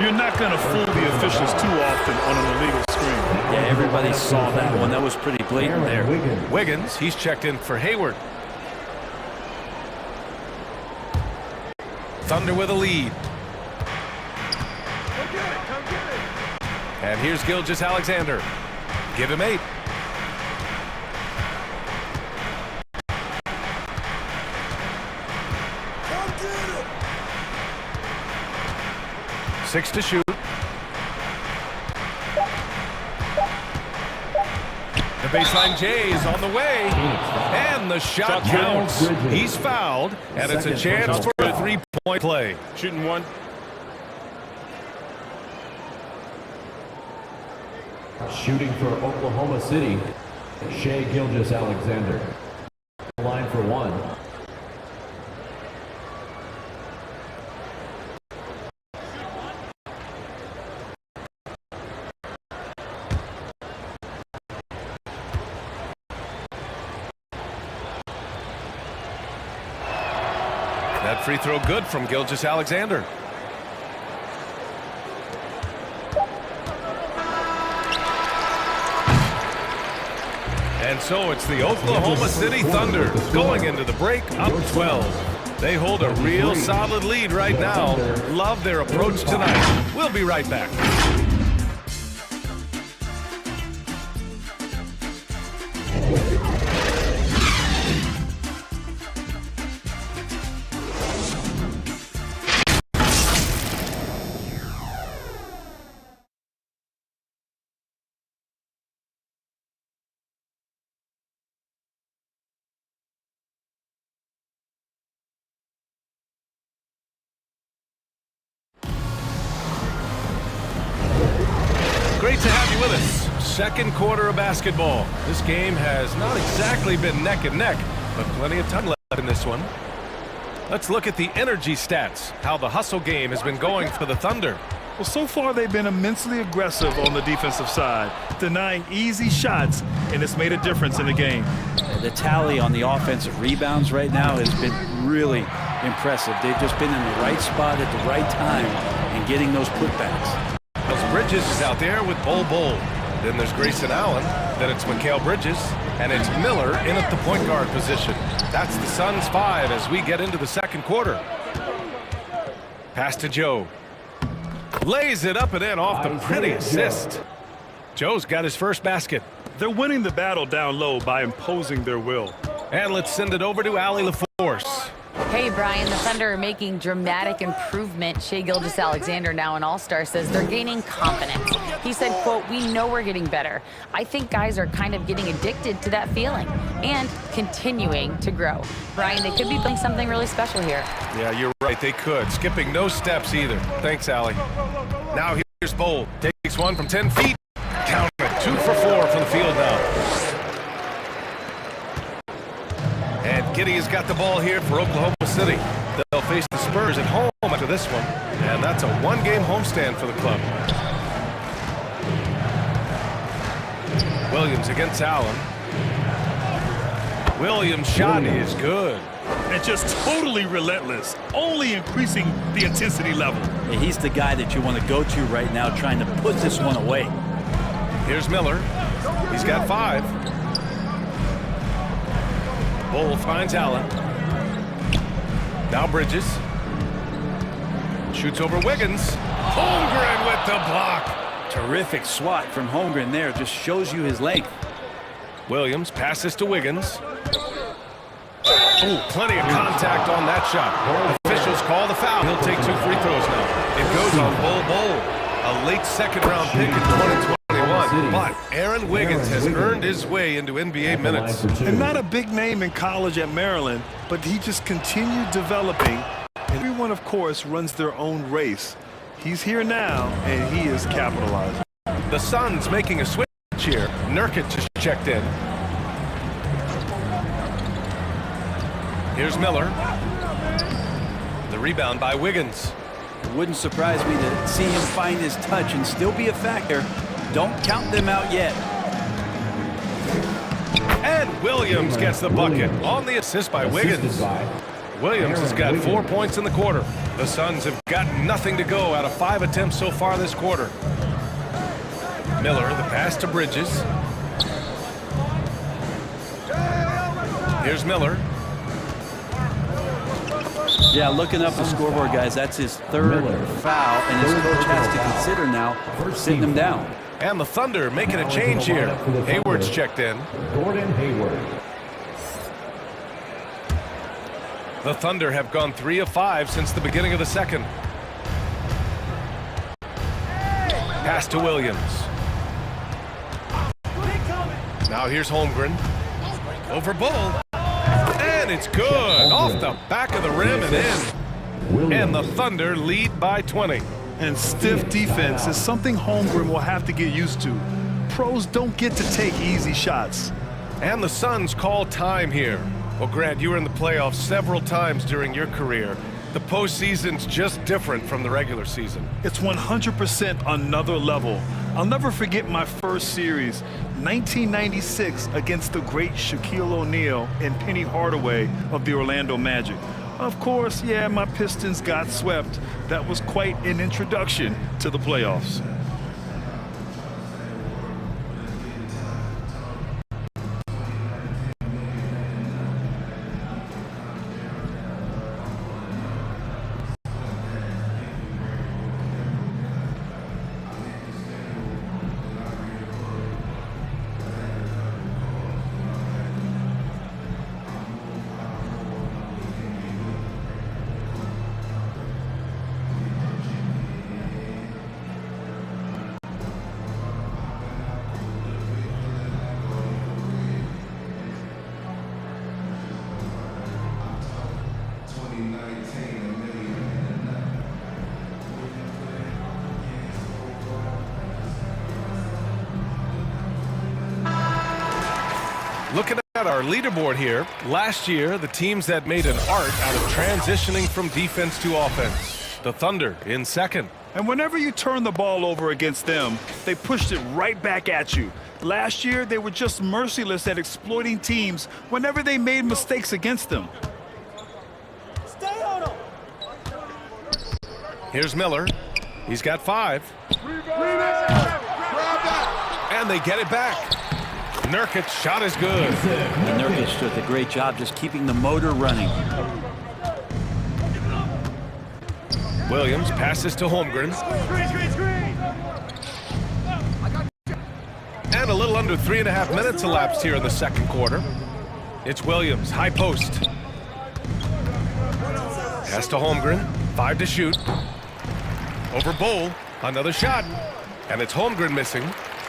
You're not going to fool the officials too often on an illegal screen. Yeah, everybody saw that one. That was pretty blatant there. Wiggins, he's checked in for Hayward. Thunder with a lead. And here's Gilgeous-Alexander. Give him 8. Six to shoot. The baseline J is on the way. And the shot counts. He's fouled. And it's a chance for a 3-point play. Shooting one. Shooting for Oklahoma City, Shai Gilgeous-Alexander. Line for 1. That free throw good from Gilgeous-Alexander. And so it's the Oklahoma City Thunder going into the break up 12. They hold a real solid lead right now. Love their approach tonight. We'll be right back. Great to have you with us. Second quarter of basketball. This game has not exactly been neck and neck, but plenty of time left in this one. Let's look at the energy stats, how the hustle game has been going for the Thunder. Well, so far they've been immensely aggressive on the defensive side, denying easy shots, and it's made a difference in the game. The tally on the offensive rebounds right now has been really impressive. They've just been in the right spot at the right time and getting those putbacks. Bridges is out there with Bull. Then there's Grayson Allen. Then it's Mikal Bridges. And it's Miller in at the point guard position. That's the Suns 5 as we get into the second quarter. Pass to Joe. Lays it up and in off the pretty assist. Joe's got his first basket. They're winning the battle down low by imposing their will. And let's send it over to Allie LaForce. Hey, Brian, the Thunder are making dramatic improvement. Shai Gilgeous-Alexander, now an all-star, says they're gaining confidence. He said, quote, "We know we're getting better. I think guys are kind of getting addicted to that feeling and continuing to grow." Brian, they could be playing something really special here. Yeah, you're right. They could. Skipping no steps either. Thanks, Allie. Now here's Bowl. Takes one from 10 feet. Count it. 2 for 4 from the field now. And Giddey has got the ball here for Oklahoma City. They'll face the Spurs at home after this one. And that's a one-game homestand for the club. Williams against Allen. Williams' shot is good. And just totally relentless, only increasing the intensity level. Yeah, he's the guy that you want to go to right now, trying to put this one away. Here's Miller. He's got 5. Bull finds Allen. Now Bridges. Shoots over Wiggins. Holmgren with the block. Terrific swat from Holmgren there. Just shows you his length. Williams passes to Wiggins. Oh, plenty of contact on that shot. Officials call the foul. He'll take 2 free throws now. It goes on Bull. A late second-round pick in 2021. But Aaron Wiggins has earned his way into NBA minutes. And not a big name in college at Maryland, but he just continued developing. And everyone, of course, runs their own race. He's here now, and he is capitalizing. The Suns making a switch here. Nurkic just checked in. Here's Miller. The rebound by Wiggins. It wouldn't surprise me to see him find his touch and still be a factor. Don't count them out yet. And Williams gets the bucket on the assist by Wiggins. Williams has got 4 points in the quarter. The Suns have got nothing to go out of 5 attempts so far this quarter. Miller, the pass to Bridges. Here's Miller. Yeah, looking up the scoreboard, guys, that's his 3rd foul, and his coach has to consider now sitting him down. And the Thunder making a change here. Hayward's checked in. Gordon Hayward. The Thunder have gone 3 of 5 since the beginning of the second. Pass to Williams. Now here's Holmgren. Over Bull. And it's good. Off the back of the rim and in. And the Thunder lead by 20. And stiff defense is something Holmgren will have to get used to. Pros don't get to take easy shots. And the Suns call time here. Well, Grant, you were in the playoffs several times during your career. The postseason's just different from the regular season. It's 100% another level. I'll never forget my first series, 1996, against the great Shaquille O'Neal and Penny Hardaway of the Orlando Magic. Of course, yeah, my Pistons got swept. That was quite an introduction to the playoffs. Looking at our leaderboard here, last year, the teams that made an art out of transitioning from defense to offense. The Thunder in second. And whenever you turn the ball over against them, they pushed it right back at you. Last year, they were just merciless at exploiting teams whenever they made mistakes against them. Here's Miller. He's got 5. And they get it back. Nurkic's shot is good. And Nurkic did a great job just keeping the motor running. Williams passes to Holmgren. And a little under 3.5 minutes elapsed here in the second quarter. It's Williams, high post. Pass to Holmgren, 5 to shoot. Over Bowl, another shot. And it's Holmgren missing.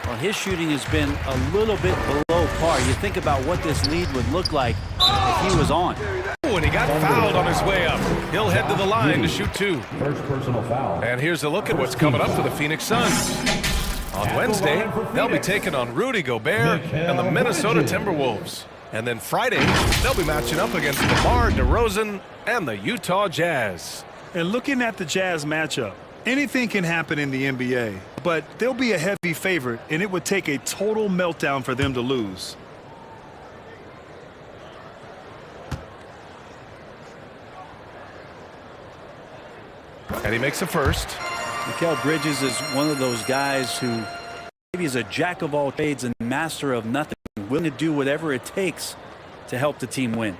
Well, his shooting has been a little bit below par. You think about what this lead would look like if he was on. Oh, and he got fouled on his way up. He'll head to the line to shoot 2. First personal foul. And here's a look at what's coming up for the Phoenix Suns. On Wednesday, they'll be taking on Rudy Gobert and the Minnesota Timberwolves. And then Friday, they'll be matching up against DeMar DeRozan and the Utah Jazz. And looking at the Jazz matchup, anything can happen in the NBA, but they'll be a heavy favorite, and it would take a total meltdown for them to lose. And he makes a first. Mikal Bridges is one of those guys who maybe is a jack of all trades and master of nothing, willing to do whatever it takes to help the team win.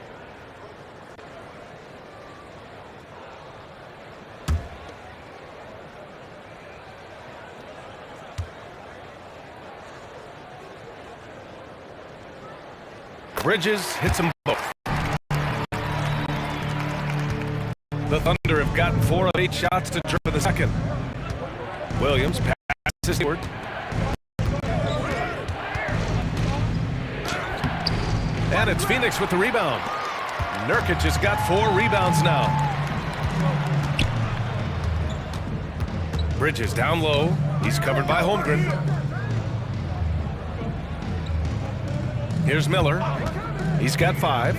Bridges hits them both. The Thunder have gotten 4 of 8 shots to drip in the second. Williams passes forward. And it's Phoenix with the rebound. Nurkic has got 4 rebounds now. Bridges down low. He's covered by Holmgren. Here's Miller. He's got 5.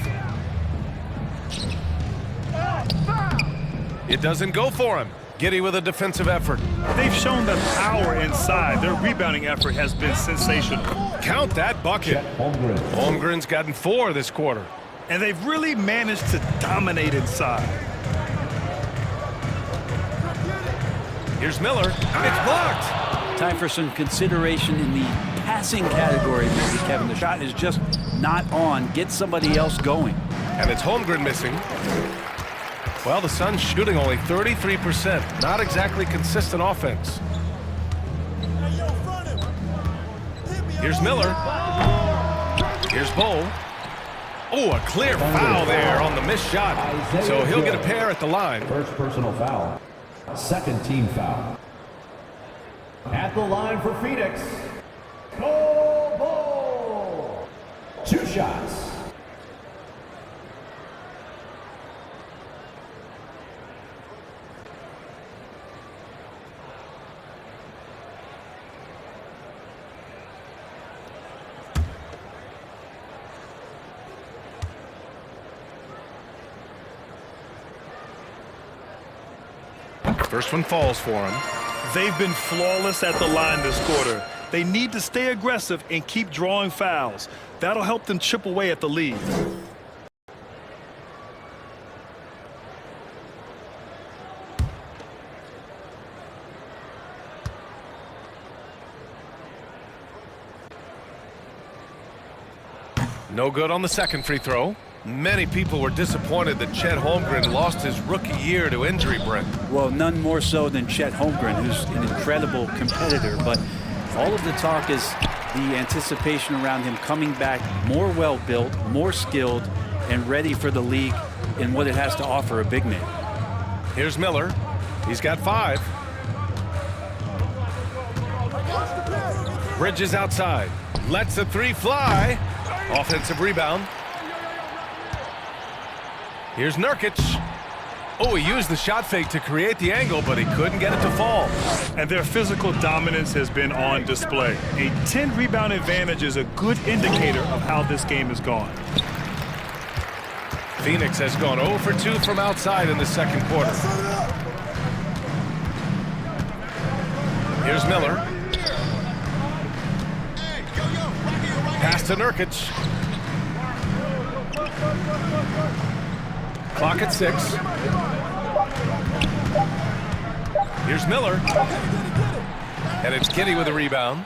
It doesn't go for him. Giddey with a defensive effort. They've shown the power inside. Their rebounding effort has been sensational. Count that bucket. Holmgren's gotten 4 this quarter. And they've really managed to dominate inside. Here's Miller. It's blocked. Time for some consideration in the passing category, maybe, Kevin. The shot is just not on. Get somebody else going. And it's Holmgren missing. Well, the Suns shooting only 33%. Not exactly consistent offense. Here's Miller. Here's Bowl. Oh, a clear foul there on the missed shot. So he'll get a pair at the line. First personal foul. Second team foul. At the line for Phoenix. Bowl. 2 shots. First one falls for him. They've been flawless at the line this quarter. They need to stay aggressive and keep drawing fouls. That'll help them chip away at the lead. No good on the second free throw. Many people were disappointed that Chet Holmgren lost his rookie year to injury, Brent. Well, none more so than Chet Holmgren, who's an incredible competitor. But all of the talk is the anticipation around him coming back more well-built, more skilled, and ready for the league in what it has to offer a big man. Here's Miller. He's got 5. Bridges outside. Lets the 3 fly. Offensive rebound. Here's Nurkic. Oh, he used the shot fake to create the angle, but he couldn't get it to fall. And their physical dominance has been on display. A 10-rebound advantage is a good indicator of how this game has gone. Phoenix has gone 0 for 2 from outside in the second quarter. Here's Miller. Pass to Nurkic. Clock at 6. Here's Miller. And it's Kitty with a rebound.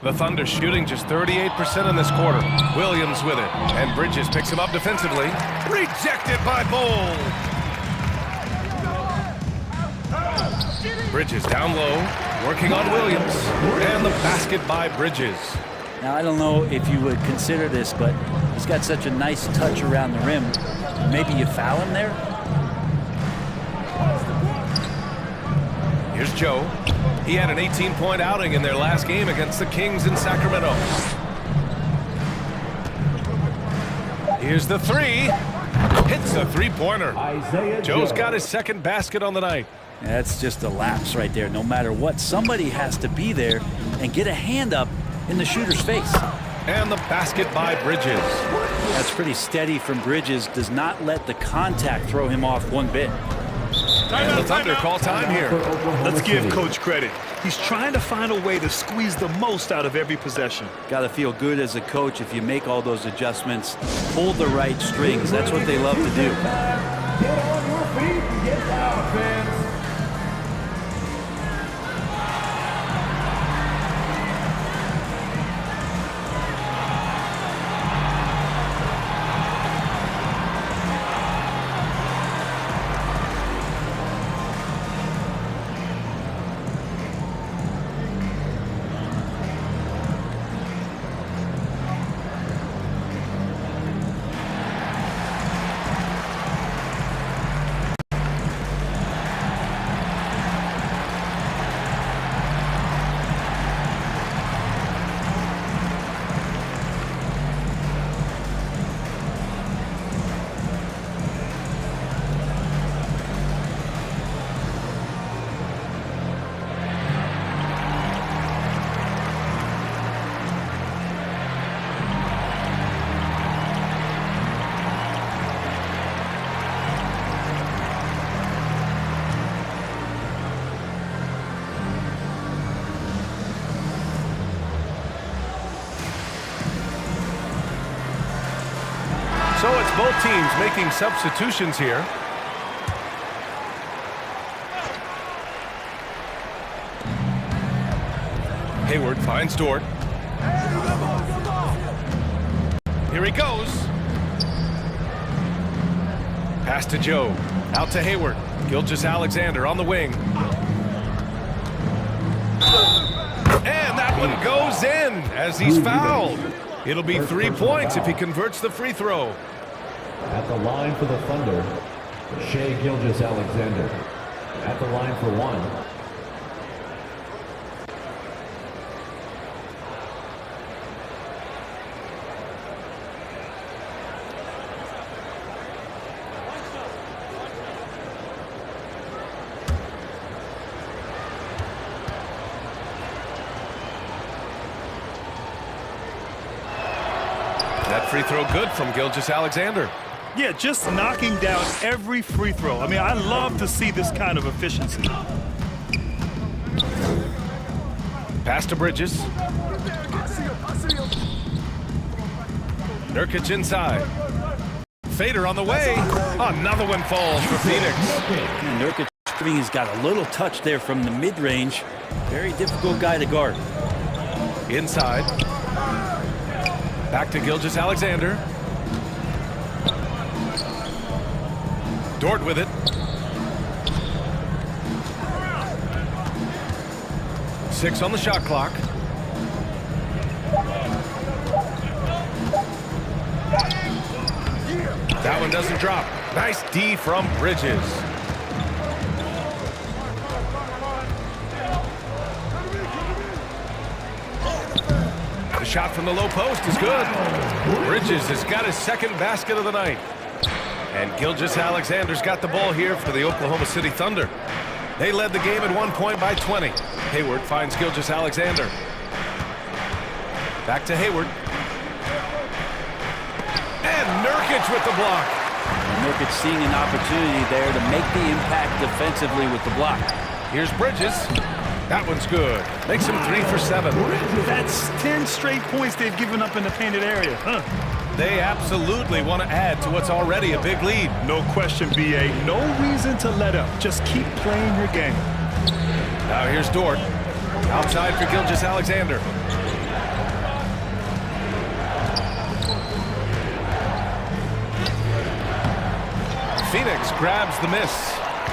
The Thunder shooting just 38% in this quarter. Williams with it. And Bridges picks him up defensively. Rejected by Bull. Bridges down low, working on Williams. And the basket by Bridges. Now, I don't know if you would consider this, but he's got such a nice touch around the rim. Maybe you foul him there? Here's Joe. He had an 18-point outing in their last game against the Kings in Sacramento. Here's the three. Hits a three-pointer. Joe's got his second basket on the night. That's just a lapse right there. No matter what, somebody has to be there and get a hand up in the shooter's face. And the basket by Bridges. That's pretty steady from Bridges. Does not let the contact throw him off one bit. And the Thunder call time here. Let's give Coach credit. He's trying to find a way to squeeze the most out of every possession. Got to feel good as a coach if you make all those adjustments, pull the right strings. That's what they love to do. Get on your feet and get down, fans. So it's both teams making substitutions here. Hayward finds Dort. Here he goes. Pass to Joe. Out to Hayward. Gilgeous-Alexander on the wing. And that one goes in as he's fouled. It'll be 3 points if he converts the free throw. At the line for the Thunder, Shai Gilgeous-Alexander. At the line for one. That free throw good from Gilgeous-Alexander. Yeah, just knocking down every free throw. I mean, I love to see this kind of efficiency. Pass to Bridges. Nurkic inside. Fader on the way. Another one falls for Phoenix. And Nurkic, he's got a little touch there from the mid-range. Very difficult guy to guard. Inside. Back to Gilgeous-Alexander. Dort with it. Six on the shot clock. That one doesn't drop. Nice D from Bridges. The shot from the low post is good. Bridges has got his second basket of the night. And Gilgeous-Alexander's got the ball here for the Oklahoma City Thunder. They led the game at 1 point by 20. Hayward finds Gilgeous-Alexander. Back to Hayward. And Nurkic with the block. And Nurkic seeing an opportunity there to make the impact defensively with the block. Here's Bridges. That one's good. Makes him 3 for 7. That's 10 straight points they've given up in the painted area. They absolutely want to add to what's already a big lead. No question, B.A. No reason to let up. Just keep playing your game. Now here's Dort. Outside for Gilgeous-Alexander. Phoenix grabs the miss.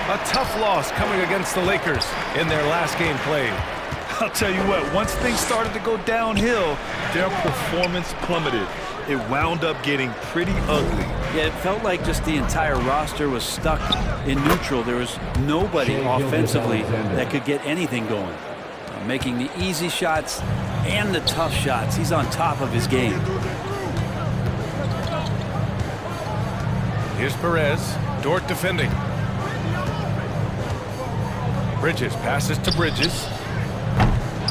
A tough loss coming against the Lakers in their last game played. I'll tell you what, once things started to go downhill, their performance plummeted. It wound up getting pretty ugly. Yeah, it felt like just the entire roster was stuck in neutral. There was nobody offensively that could get anything going. Making the easy shots and the tough shots. He's on top of his game. Here's Perez. Dort defending. Bridges passes to Bridges.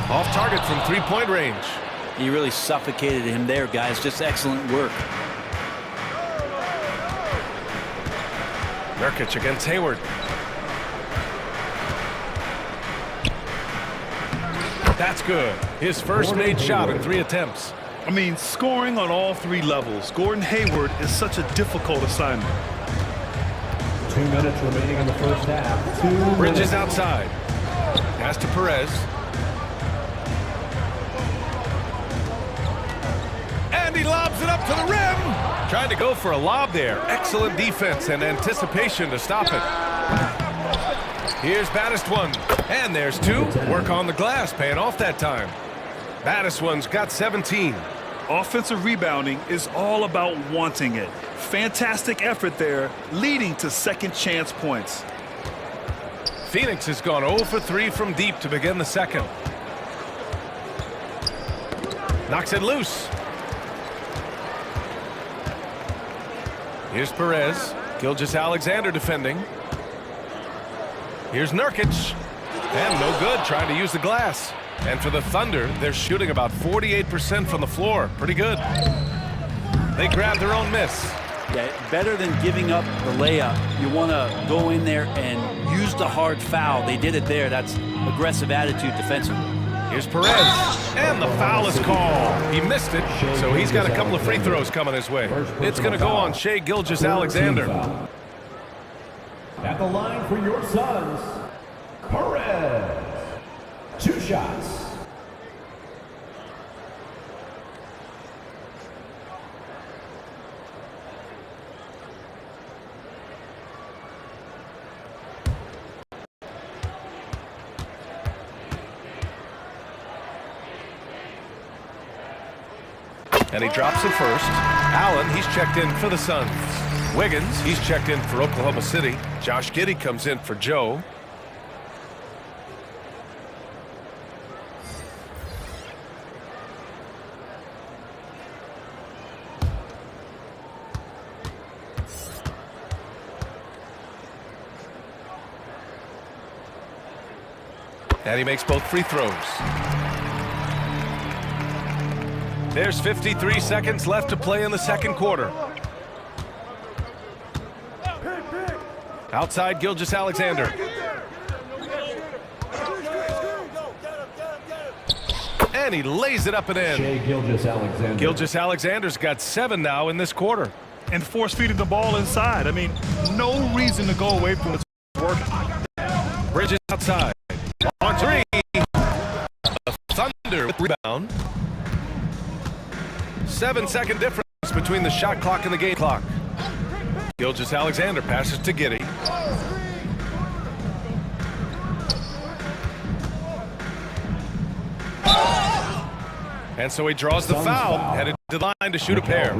Off target from three-point range. He really suffocated him there, guys. Just excellent work. Nurkic against Hayward. That's good. His first made shot in 3 attempts. I mean, scoring on all 3 levels. Gordon Hayward is such a difficult assignment. 2 minutes remaining in the first half. Bridges outside. Pass to Perez. And he lobs it up to the rim. Trying to go for a lob there. Excellent defense and anticipation to stop it. Here's Baddest-One. And there's 2. Work on the glass, paying off that time. Baddest-One's got 17. Offensive rebounding is all about wanting it. Fantastic effort there, leading to second chance points. Phoenix has gone 0 for 3 from deep to begin the second. Knocks it loose. Here's Perez. Gilgeous-Alexander defending. Here's Nurkic. And no good, trying to use the glass. And for the Thunder, they're shooting about 48% from the floor. Pretty good. They grab their own miss. Yeah, better than giving up the layup. You want to go in there and use the hard foul. They did it there. That's aggressive attitude defensively. Here's Perez. And the foul is called. He missed it, so he's got a couple of free throws coming his way. It's going to go on Shai Gilgeous-Alexander. At the line for your Suns, Perez. 2 shots. And he drops it first. Allen, he's checked in for the Suns. Wiggins, he's checked in for Oklahoma City. Josh Giddey comes in for Joe. And he makes both free throws. There's 53 seconds left to play in the second quarter. Outside Gilgeous-Alexander. And he lays it up and in. Shai Gilgeous-Alexander. Gilgeous-Alexander's got 7 now in this quarter. And force feeding the ball inside. I mean, no reason to go away from what's working. Bridges outside. On 3. The Thunder with rebound. 7-second difference between the shot clock and the game clock. Gilgeous-Alexander passes to Giddey. And so he draws the foul, headed to the line to shoot a pair.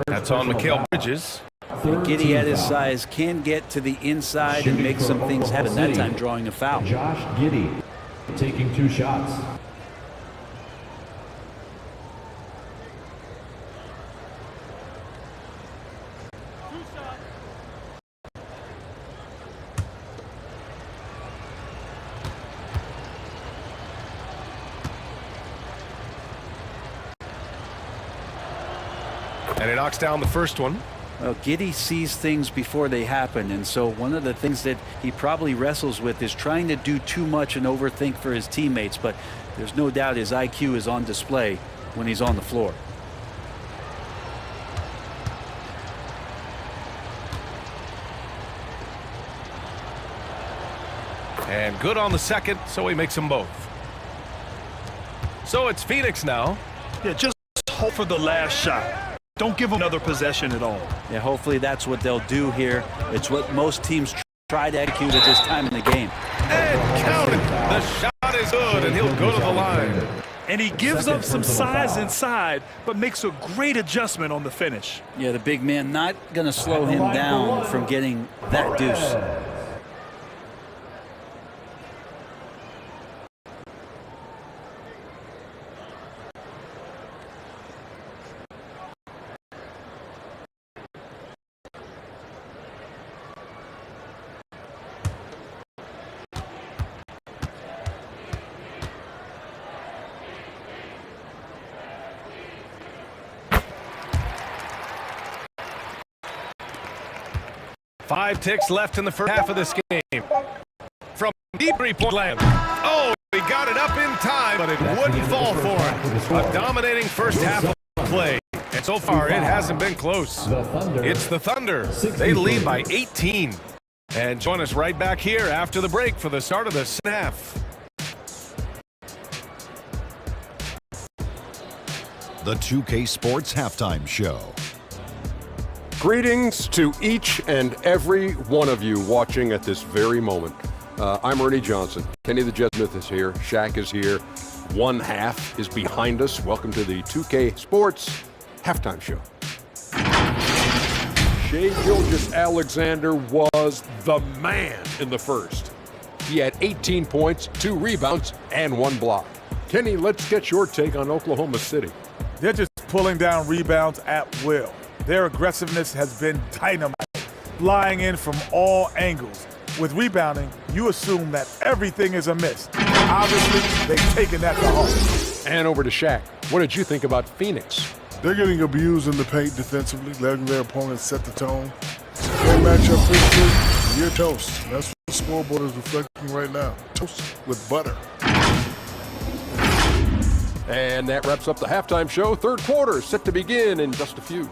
That's on Mikal Bridges. Giddey at his size can get to the inside and make some things happen. That time drawing a foul. Josh Giddey taking 2 shots. And he knocks down the first one. Well, Giddey sees things before they happen, and so one of the things that he probably wrestles with is trying to do too much and overthink for his teammates, but there's no doubt his IQ is on display when he's on the floor. And good on the second, so he makes them both. So it's Phoenix now. Yeah, just hope for the last shot. Don't give them another possession at all. Yeah, hopefully that's what they'll do here. It's what most teams try to execute at this time in the game. And count it. The shot is good, and he'll go to the line. And he gives up some size inside, but makes a great adjustment on the finish. Yeah, the big man not going to slow him down from getting that deuce. 5 ticks left in the first half of this game. From deep three-point land. Oh, he got it up in time, but it wouldn't fall for him. A dominating first half of play. And so far, it hasn't been close. It's the Thunder. They lead by 18. And join us right back here after the break for the start of the second half. The 2K Sports Halftime Show. Greetings to each and every one of you watching at this very moment. I'm Ernie Johnson. Kenny the Jet Smith is here. Shaq is here. One half is behind us. Welcome to the 2K Sports Halftime Show. Shai Gilgeous-Alexander was the man in the first. He had 18 points, 2 rebounds, and 1 block. Kenny, let's get your take on Oklahoma City. They're just pulling down rebounds at will. Their aggressiveness has been dynamite, flying in from all angles. With rebounding, you assume that everything is amiss. Obviously, they've taken that to heart. And over to Shaq. What did you think about Phoenix? They're getting abused in the paint defensively, letting their opponents set the tone. They match up physically, you're toast. That's what the scoreboard is reflecting right now. Toast with butter. And that wraps up the halftime show. Third quarter set to begin in just a few.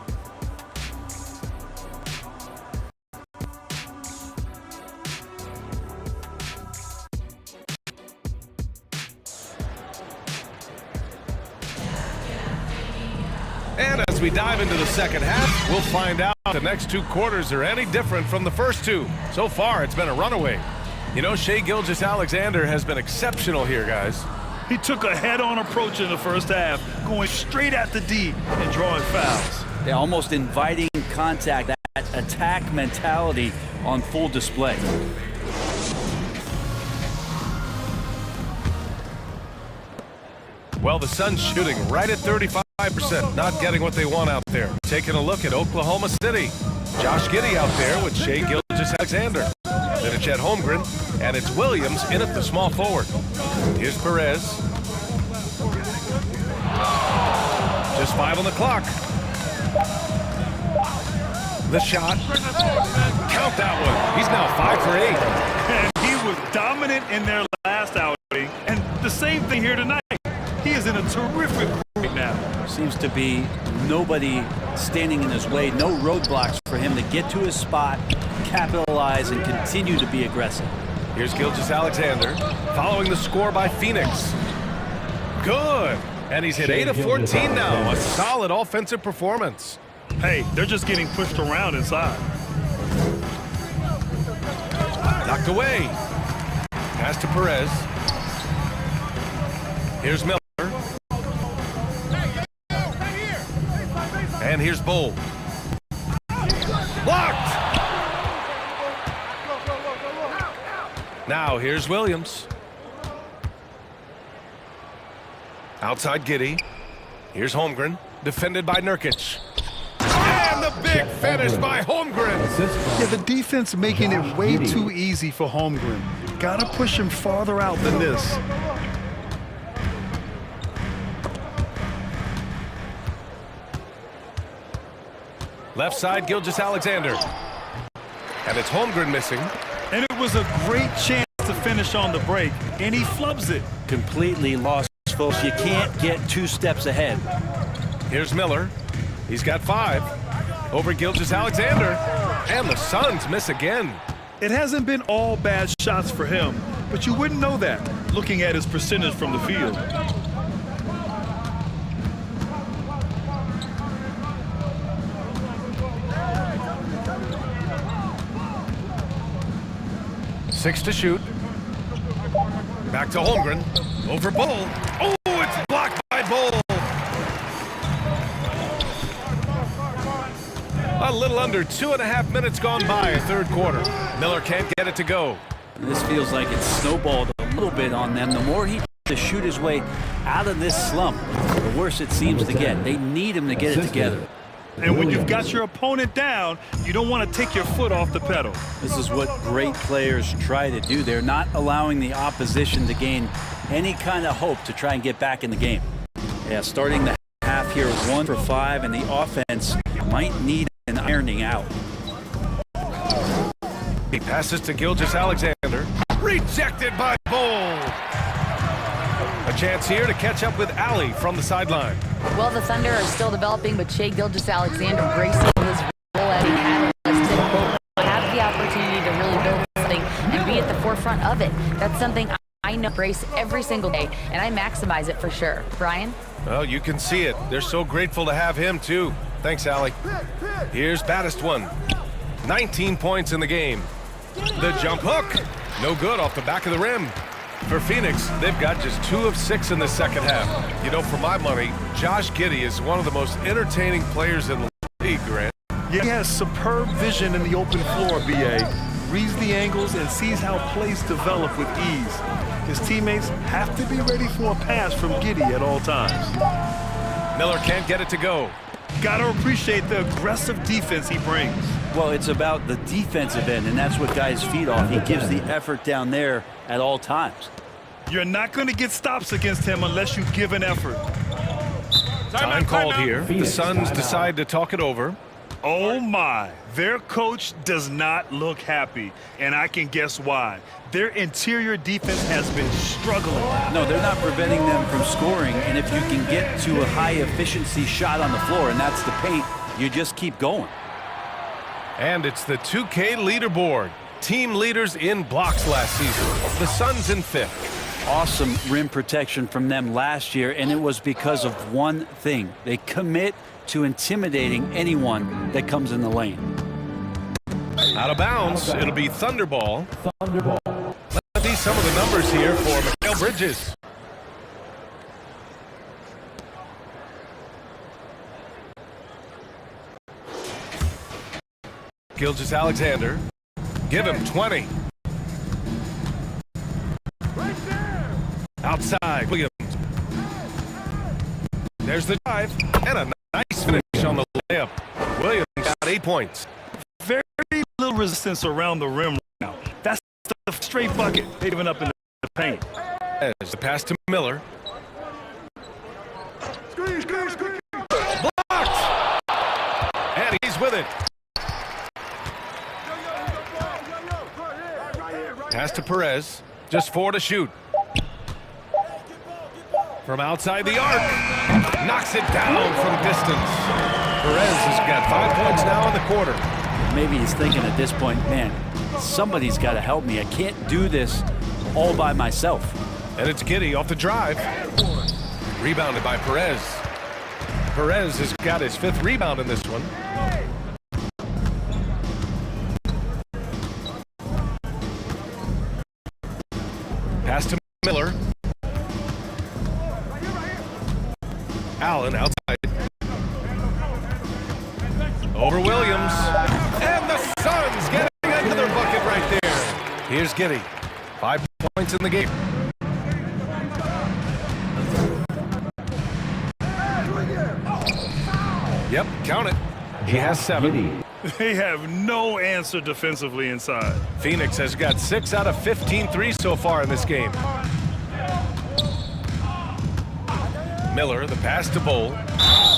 And as we dive into the second half, we'll find out the next 2 quarters are any different from the first 2. So far, it's been a runaway. You know, Shai Gilgeous-Alexander has been exceptional here, guys. He took a head-on approach in the first half, going straight at the D and drawing fouls. They're almost inviting contact, that attack mentality on full display. Well, the Suns shooting right at 35%, not getting what they want out there. Taking a look at Oklahoma City. Josh Giddey out there with Shai Gilgeous-Alexander. Then it's Chet Holmgren, and it's Williams in at the small forward. Here's Perez. Just 5 on the clock. The shot. Count that one. He's now 5 for 8. And he was dominant in their last outing, and the same thing here tonight. He is in a terrific group now. Seems to be nobody standing in his way, no roadblocks for him to get to his spot, capitalize, and continue to be aggressive. Here's Gilgeous-Alexander following the score by Phoenix. Good. And he's hit 8 of 14 now. A solid offensive performance. Hey, they're just getting pushed around inside. Knocked away. Pass to Perez. Here's Miller. And here's Bull. Blocked! Now here's Williams. Outside Giddey. Here's Holmgren. Defended by Nurkic. And the big finish by Holmgren. Yeah, the defense making it way too easy for Holmgren. Gotta push him farther out than this. Left side, Gilgeous-Alexander. And it's Holmgren missing. And it was a great chance to finish on the break, and he flubs it. Completely lost, folks. You can't get 2 steps ahead. Here's Miller. He's got 5. Over Gilgeous-Alexander. And the Suns miss again. It hasn't been all bad shots for him, but you wouldn't know that looking at his percentage from the field. Six to shoot. Back to Holmgren. Over Bull. Oh, it's blocked by Bull. A little under 2.5 minutes gone by, third quarter. Miller can't get it to go. This feels like it's snowballed a little bit on them. The more he to shoot his way out of this slump, the worse it seems to get. They need him to get it together. And when you've got your opponent down, you don't want to take your foot off the pedal. This is what great players try to do. They're not allowing the opposition to gain any kind of hope to try and get back in the game. Yeah, starting the half here 1 for 5, and the offense might need an ironing out. He passes to Gilgeous-Alexander. Rejected by Bull. A chance here to catch up with Allie from the sideline. Well, the Thunder are still developing, but Shai Gilgeous-Alexander bracing his role as a catalyst to have the opportunity to really build something and be at the forefront of it. That's something I know brace every single day, and I maximize it for sure. Brian? Well, you can see it. They're so grateful to have him, too. Thanks, Allie. Here's baddest one. 19 points in the game. The jump hook. No good off the back of the rim. For Phoenix, they've got just 2 of 6 in the second half. You know, for my money, Josh Giddey is one of the most entertaining players in the league, Grant. Yeah, he has superb vision in the open floor, B.A. Reads the angles and sees how plays develop with ease. His teammates have to be ready for a pass from Giddey at all times. Miller can't get it to go. Gotta appreciate the aggressive defense he brings. Well, it's about the defensive end, and that's what guys feed off. He gives the effort down there at all times. You're not going to get stops against him unless you give an effort. Time called here. The Suns decide to talk it over. Oh my, their coach does not look happy, and I can guess why. Their interior defense has been struggling. No, they're not preventing them from scoring, and if you can get to a high-efficiency shot on the floor, and that's the paint, you just keep going. And it's the 2K leaderboard. Team leaders in blocks last season. The Suns in 5th. Awesome rim protection from them last year, and it was because of one thing. They commit to intimidating anyone that comes in the lane. Out of bounds, it'll be Thunderball. Let's see some of the numbers here for Mikal Bridges. Gilgeous-Alexander. Give him 20. Outside, Williams. There's the drive, and a nice finish on the layup. Williams got 8 points. Very little resistance around the rim right now. That's the straight bucket they've given up in the paint. As the pass to Miller. Blocked! And he's with it. Pass to Perez. Just 4 to shoot. From outside the arc. Knocks it down from distance. Perez has got 5 points now in the quarter. Maybe he's thinking at this point, man, somebody's got to help me. I can't do this all by myself. And it's Giddey off the drive. Rebounded by Perez. Perez has got his 5th rebound in this one. Pass to Miller. Allen outside. Over Williams. And the Suns getting another bucket right there. Here's Giddey. 5 points in the game. Yep, count it. He has 7. They have no answer defensively inside. Phoenix has got 6 out of 15 threes so far in this game. Miller, the pass to Bull.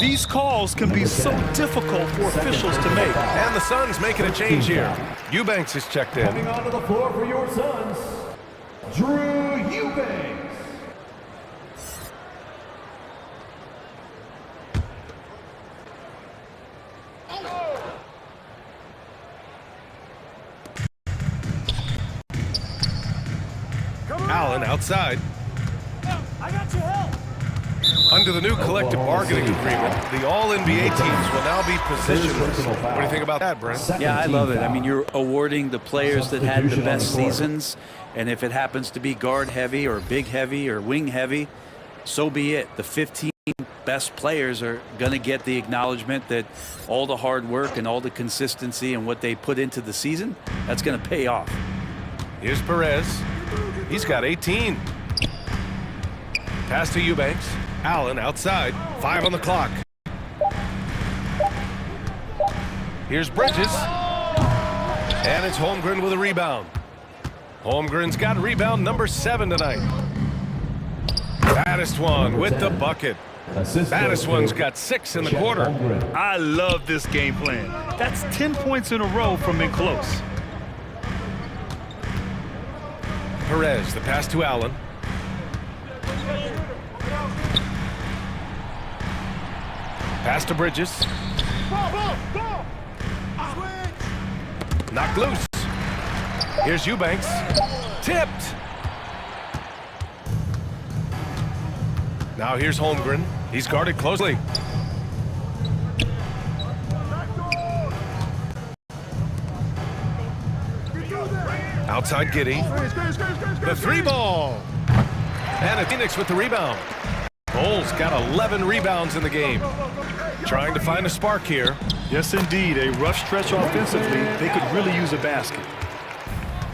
These calls can be so difficult for officials to make. And the Suns making a change here. Eubanks is checked in. Coming onto the floor for your Suns, Drew Eubanks. Allen outside. Under the new collective bargaining agreement, the All-NBA teams will now be positionless. What do you think about that, Brent? Yeah, I love it. I mean, you're awarding the players that had the best seasons, and if it happens to be guard heavy or big heavy or wing heavy, so be it. The 15 best players are going to get the acknowledgement that all the hard work and all the consistency and what they put into the season, that's going to pay off. Here's Perez. He's got 18. Pass to Eubanks. Allen outside. 5 on the clock. Here's Bridges. And it's Holmgren with a rebound. Holmgren's got rebound number 7 tonight. Baddest one with the bucket. Baddest one's got 6 in the quarter. I love this game plan. That's 10 points in a row from in close. Perez, the pass to Allen. Pass to Bridges. Knocked loose. Here's Eubanks. Tipped. Now here's Holmgren. He's guarded closely. Outside Giddey. The 3-ball. And Phoenix with the rebound. Bulls got 11 rebounds in the game. Trying to find a spark here. Yes, indeed. A rough stretch offensively. They could really use a basket.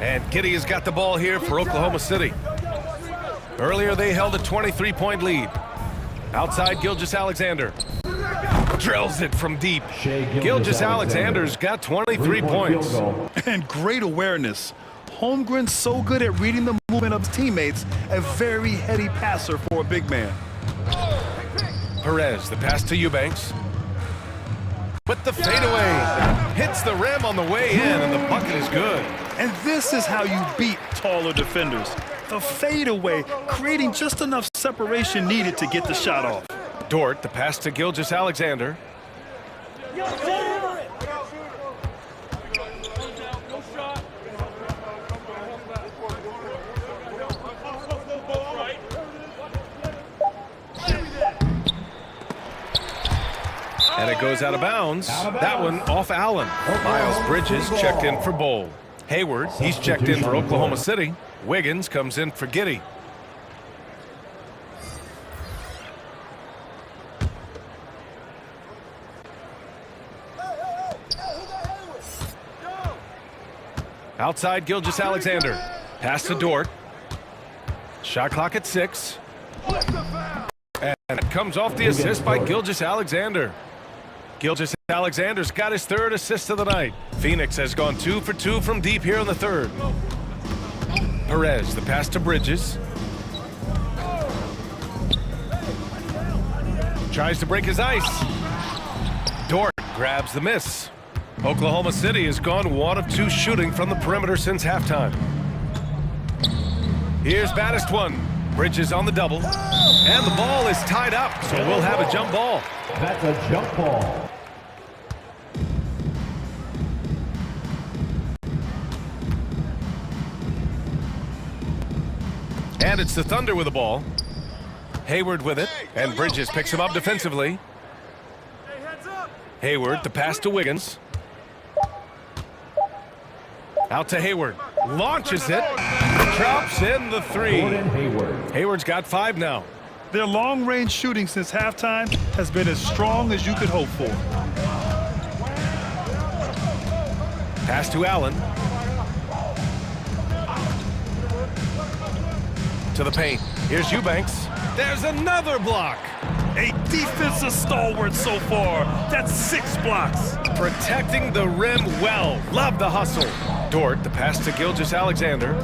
And Giddey has got the ball here for Oklahoma City. Earlier, they held a 23-point lead. Outside, Gilgeous-Alexander. Drills it from deep. Gilgeous-Alexander's got 23 points. And great awareness. Holmgren's so good at reading the movement of his teammates. A very heady passer for a big man. Perez, the pass to Eubanks. With the fadeaway. Hits the rim on the way in, and the bucket is good. And this is how you beat taller defenders. The fadeaway, creating just enough separation needed to get the shot off. Dort, the pass to Gilgeous-Alexander. And it goes out of bounds. That one off Allen. Miles Bridges checked in for Bowl. Hayward, he's checked in for Oklahoma City. Wiggins comes in for Giddey. Outside Gilgeous-Alexander. Pass to Dort. Shot clock at 6. And it comes off the assist by Gilgeous-Alexander. Gilgeous-Alexander's got his 3rd assist of the night. Phoenix has gone 2 for 2 from deep here in the 3rd. Perez, the pass to Bridges. Tries to break his ice. Dort grabs the miss. Oklahoma City has gone 1 of 2 shooting from the perimeter since halftime. Here's baddest one. Bridges on the double. And the ball is tied up, so we'll have a jump ball. That's a jump ball. And it's the Thunder with the ball. Hayward with it, and Bridges picks him up defensively. Hayward, the pass to Wiggins. Out to Hayward. Launches it. Drops in the 3. Hayward's got 5 now. Their long-range shooting since halftime has been as strong as you could hope for. Pass to Allen. To the paint. Here's Eubanks. There's another block. A defensive stalwart so far. That's 6 blocks. Protecting the rim well. Love the hustle. Dort, the pass to Gilgeous-Alexander.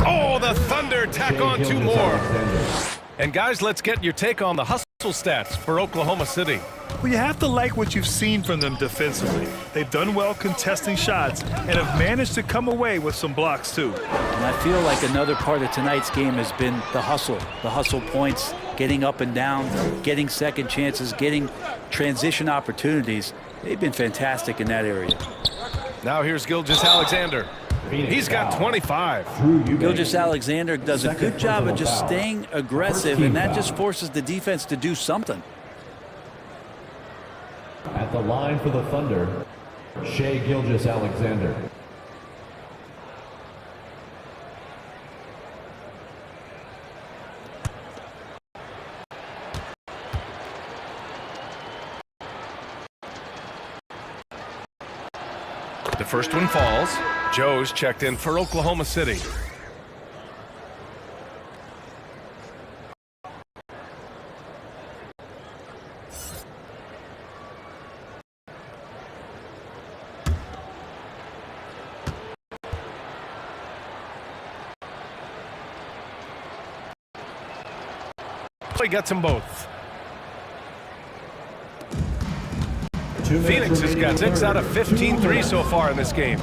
Oh, the Thunder tack on 2 more. And guys, let's get your take on the hustle stats for Oklahoma City. Well, you have to like what you've seen from them defensively. They've done well contesting shots and have managed to come away with some blocks too. And I feel like another part of tonight's game has been the hustle points, getting up and down, getting second chances, getting transition opportunities. They've been fantastic in that area. Now here's Gilgeous Alexander. He's got 25. Gilgeous Alexander does a good job of just staying aggressive, and that just forces the defense to do something. At the line for the Thunder, Shai Gilgeous-Alexander. The first one falls. Joe's checked in for Oklahoma City. He gets them both. Phoenix has got 6 out of 15 threes so far in this game.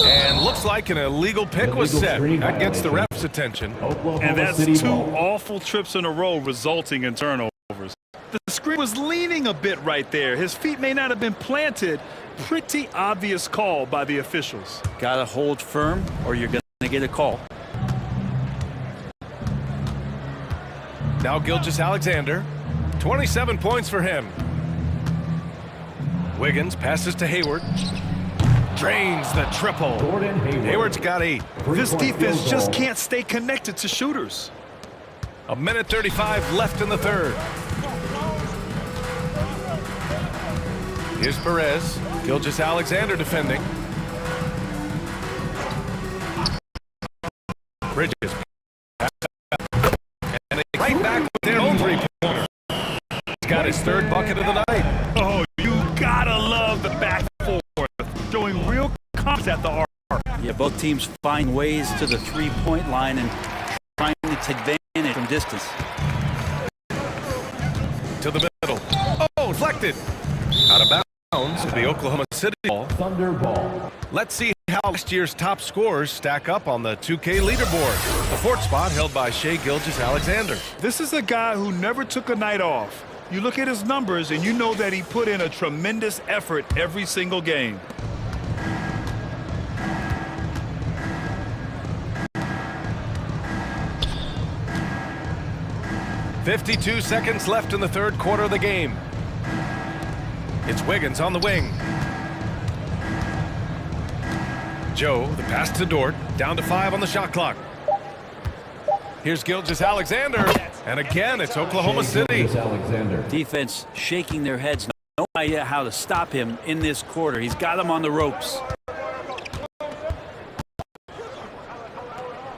And looks like an illegal pick was set. That gets the ref's attention. And that's 2 awful trips in a row resulting in turnovers. The screen was leaning a bit right there. His feet may not have been planted. Pretty obvious call by the officials. Got to hold firm or you're going to get a call. Now Gilgeous Alexander, 27 points for him. Wiggins passes to Hayward. Drains the triple. Hayward's got 8. This defense just can't stay connected to shooters. A minute 35 left in the third. Here's Perez. Gilgeous Alexander defending. Bridges. And they right back with their own three-pointer. He's got his 3rd bucket of the night. Oh, you gotta love the back and forth. Showing real confidence at the arc. Yeah, both teams find ways to the three-point line and trying to take advantage from distance. To the middle. Oh, deflected. Out of bounds to the Oklahoma City ball. Thunder ball. Let's see how last year's top scorers stack up on the 2K leaderboard. The 4th spot held by Shai Gilgeous-Alexander. This is a guy who never took a night off. You look at his numbers and you know that he put in a tremendous effort every single game. .52 seconds left in the 3rd quarter of the game. It's Wiggins on the wing. Joe, the pass to Dort, down to 5 on the shot clock. Here's Gilgeous-Alexander, and again it's Oklahoma City. Defense shaking their heads. No idea how to stop him in this quarter. He's got him on the ropes.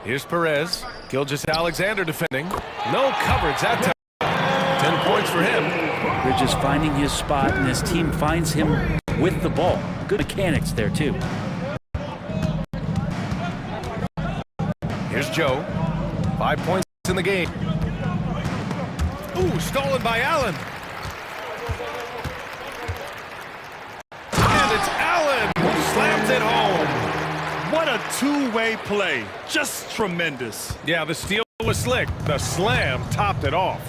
Here's Perez. Gilgeous-Alexander defending. No coverage that time. 10 points for him. Bridges finding his spot, and his team finds him with the ball. Good mechanics there, too. Here's Joe. 5 points in the game. Ooh, stolen by Allen. And it's Allen who slams it home. What a two-way play. Just tremendous. Yeah, the steal was slick. The slam topped it off.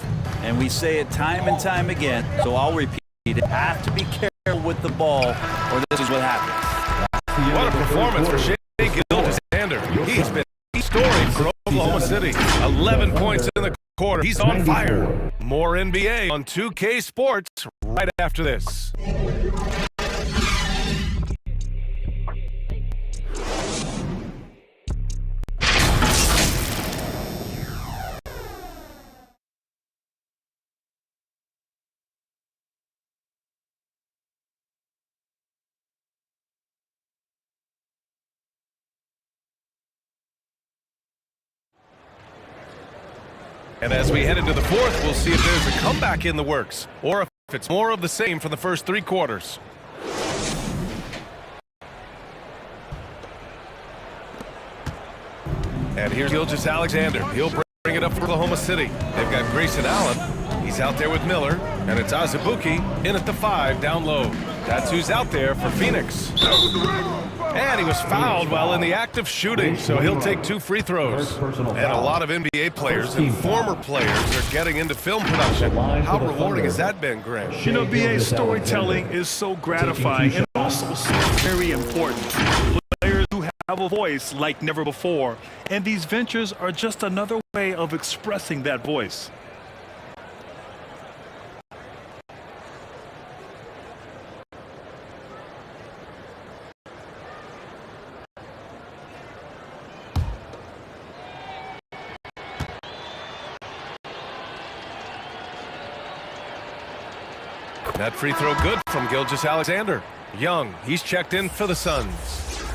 And we say it time and time again, so I'll repeat it. Have to be careful with the ball, or this is what happens. What a performance for Shai Gilgeous-Alexander. He's been storied for Oklahoma City. 11 points in the quarter. He's on fire. More NBA on 2K Sports right after this. And as we head into the 4th, we'll see if there's a comeback in the works, or if it's more of the same for the first 3 quarters. And here's Gilgeous-Alexander. He'll bring it up for Oklahoma City. They've got Grayson Allen. He's out there with Miller. And it's Azubuike in at the 5 down low. That's who's out there for Phoenix. And he was fouled while in the act of shooting, so he'll take 2 free throws. And a lot of NBA players and former players are getting into film production. How rewarding has that been, Grant? You know, BA, storytelling is so gratifying and also so very important. Players who have a voice like never before, and these ventures are just another way of expressing that voice. That free throw good from Gilgeous-Alexander. Young, he's checked in for the Suns.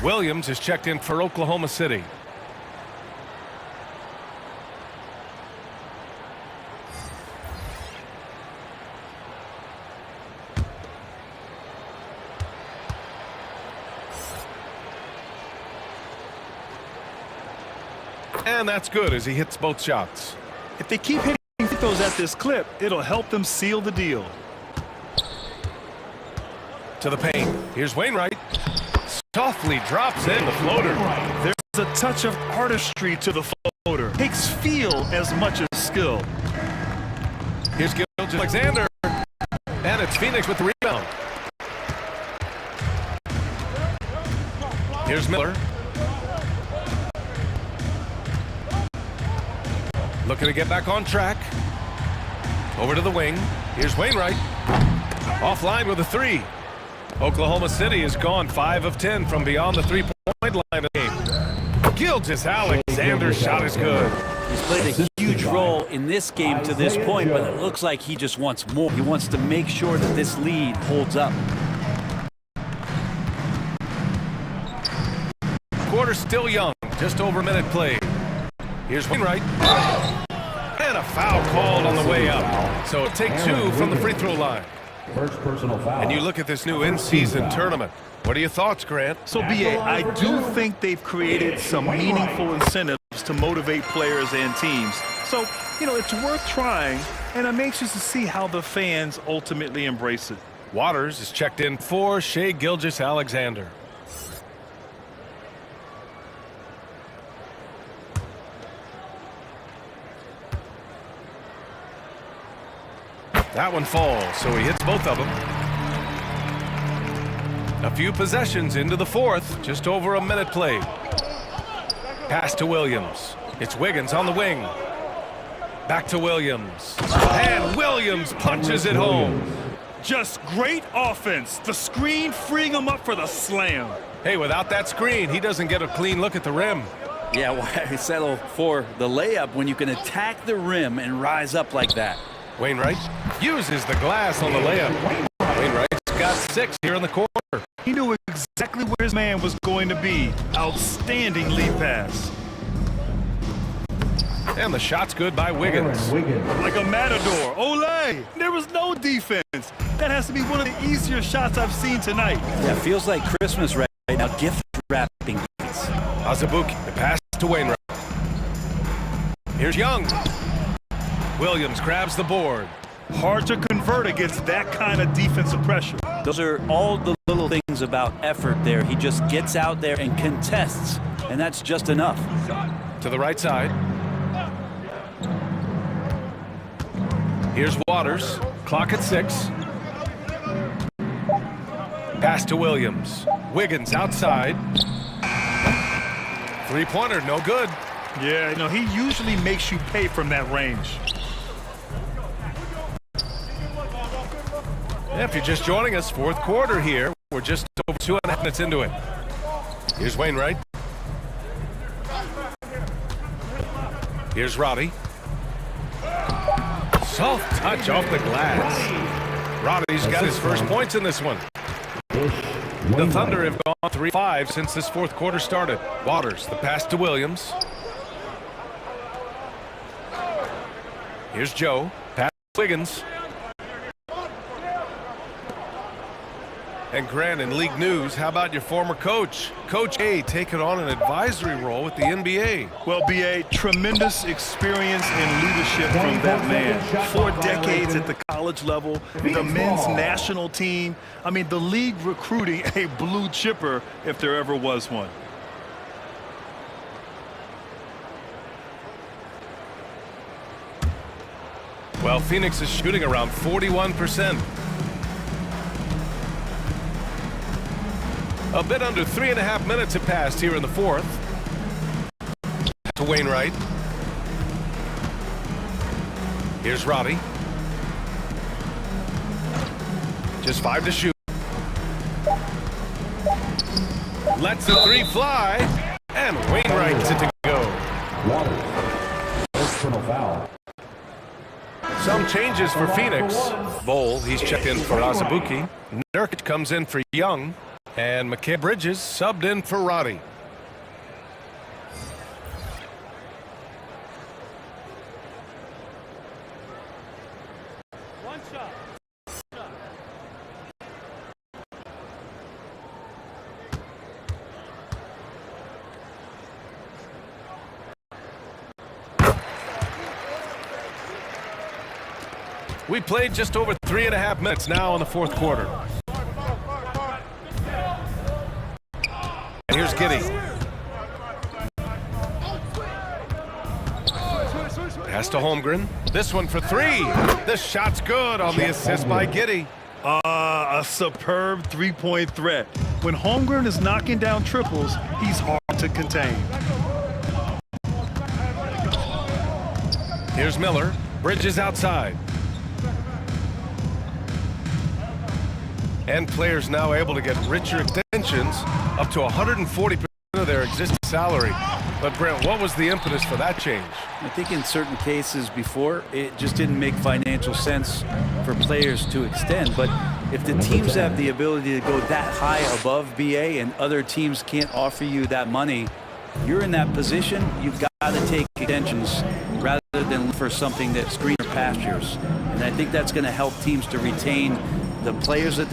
Williams is checked in for Oklahoma City. And that's good as he hits both shots. If they keep hitting free throws at this clip, it'll help them seal the deal. To the paint. Here's Wainwright. Softly drops in the floater. There's a touch of artistry to the floater. Takes feel as much as skill. Here's Gilgeous-Alexander. And it's Phoenix with the rebound. Here's Miller. Looking to get back on track. Over to the wing. Here's Wainwright. Offline with a 3. Oklahoma City has gone 5 of 10 from beyond the 3-point line of the game. Gilgeous-Alexander's shot is good. He's played a huge role in this game to this point, but it looks like he just wants more. He wants to make sure that this lead holds up. Quarter still young, just over a minute played. Here's Wainwright. And a foul called on the way up. So take 2 from the free throw line. First personal foul. And you look at this new in-season tournament. What are your thoughts, Grant? So, BA, I do think they've created some meaningful incentives to motivate players and teams. So, you know, it's worth trying, and I'm anxious to see how the fans ultimately embrace it. Waters is checked in for Shai Gilgeous-Alexander. That one falls, so he hits both of them. A few possessions into the fourth, just over a minute played. Pass to Williams. It's Wiggins on the wing. Back to Williams. And Williams punches it home. Just great offense. The screen freeing him up for the slam. Hey, without that screen, he doesn't get a clean look at the rim. Yeah, why settle for the layup when you can attack the rim and rise up like that? Wainwright uses the glass on the layup. Wainwright's got 6 here in the quarter. He knew exactly where his man was going to be. Outstanding lead pass. And the shot's good by Wiggins. Like a matador. Olay! There was no defense. That has to be one of the easier shots I've seen tonight. Yeah, feels like Christmas right now. Gift wrapping. Azubuike, the pass to Wainwright. Here's Young. Williams grabs the board. Hard to convert against that kind of defensive pressure. Those are all the little things about effort there. He just gets out there and contests, and that's just enough. To the right side. Here's Waters. Clock at 6. Pass to Williams. Wiggins outside. 3-pointer, no good. Yeah, you know, he usually makes you pay from that range. If you're just joining us, fourth quarter here. We're just over 2.5 minutes into it. Here's Wainwright. Here's Roddy. Soft touch off the glass. Roddy's got his first points in this one. The Thunder have gone 3-5 since this fourth quarter started. Waters, the pass to Williams. Here's Joe. Pass to Wiggins. And Grant, in league news, how about your former coach? Coach A taking on an advisory role with the NBA. Well, B.A., tremendous experience and leadership from that man. 4 decades at the college level, the men's national team. I mean, the league recruiting a blue chipper if there ever was one. Well, Phoenix is shooting around 41%. A bit under 3.5 minutes have passed here in the fourth. To Wainwright. Here's Roddy. Just 5 to shoot. Lets the 3 fly. And Wainwright's it to go. Personal foul. Some changes for Phoenix. Bowl, he's checked in for Azubuike. Nurkic comes in for Young. And Mikal Bridges subbed in for Roddy. One shot. We played just over 3.5 minutes now in the fourth quarter. And here's Giddey. Pass to Holmgren. This one for 3. The shot's good on the assist by Giddey. A superb three-point threat. When Holmgren is knocking down triples, he's hard to contain. Here's Miller. Bridges outside. And players now able to get richer extensions up to 140% of their existing salary. But Brent, what was the impetus for that change? I think in certain cases before, it just didn't make financial sense for players to extend. But if the teams have the ability to go that high above BA and other teams can't offer you that money, you're in that position, you've got to take extensions rather than look for something that's greener pastures. And I think that's going to help teams to retain the players that they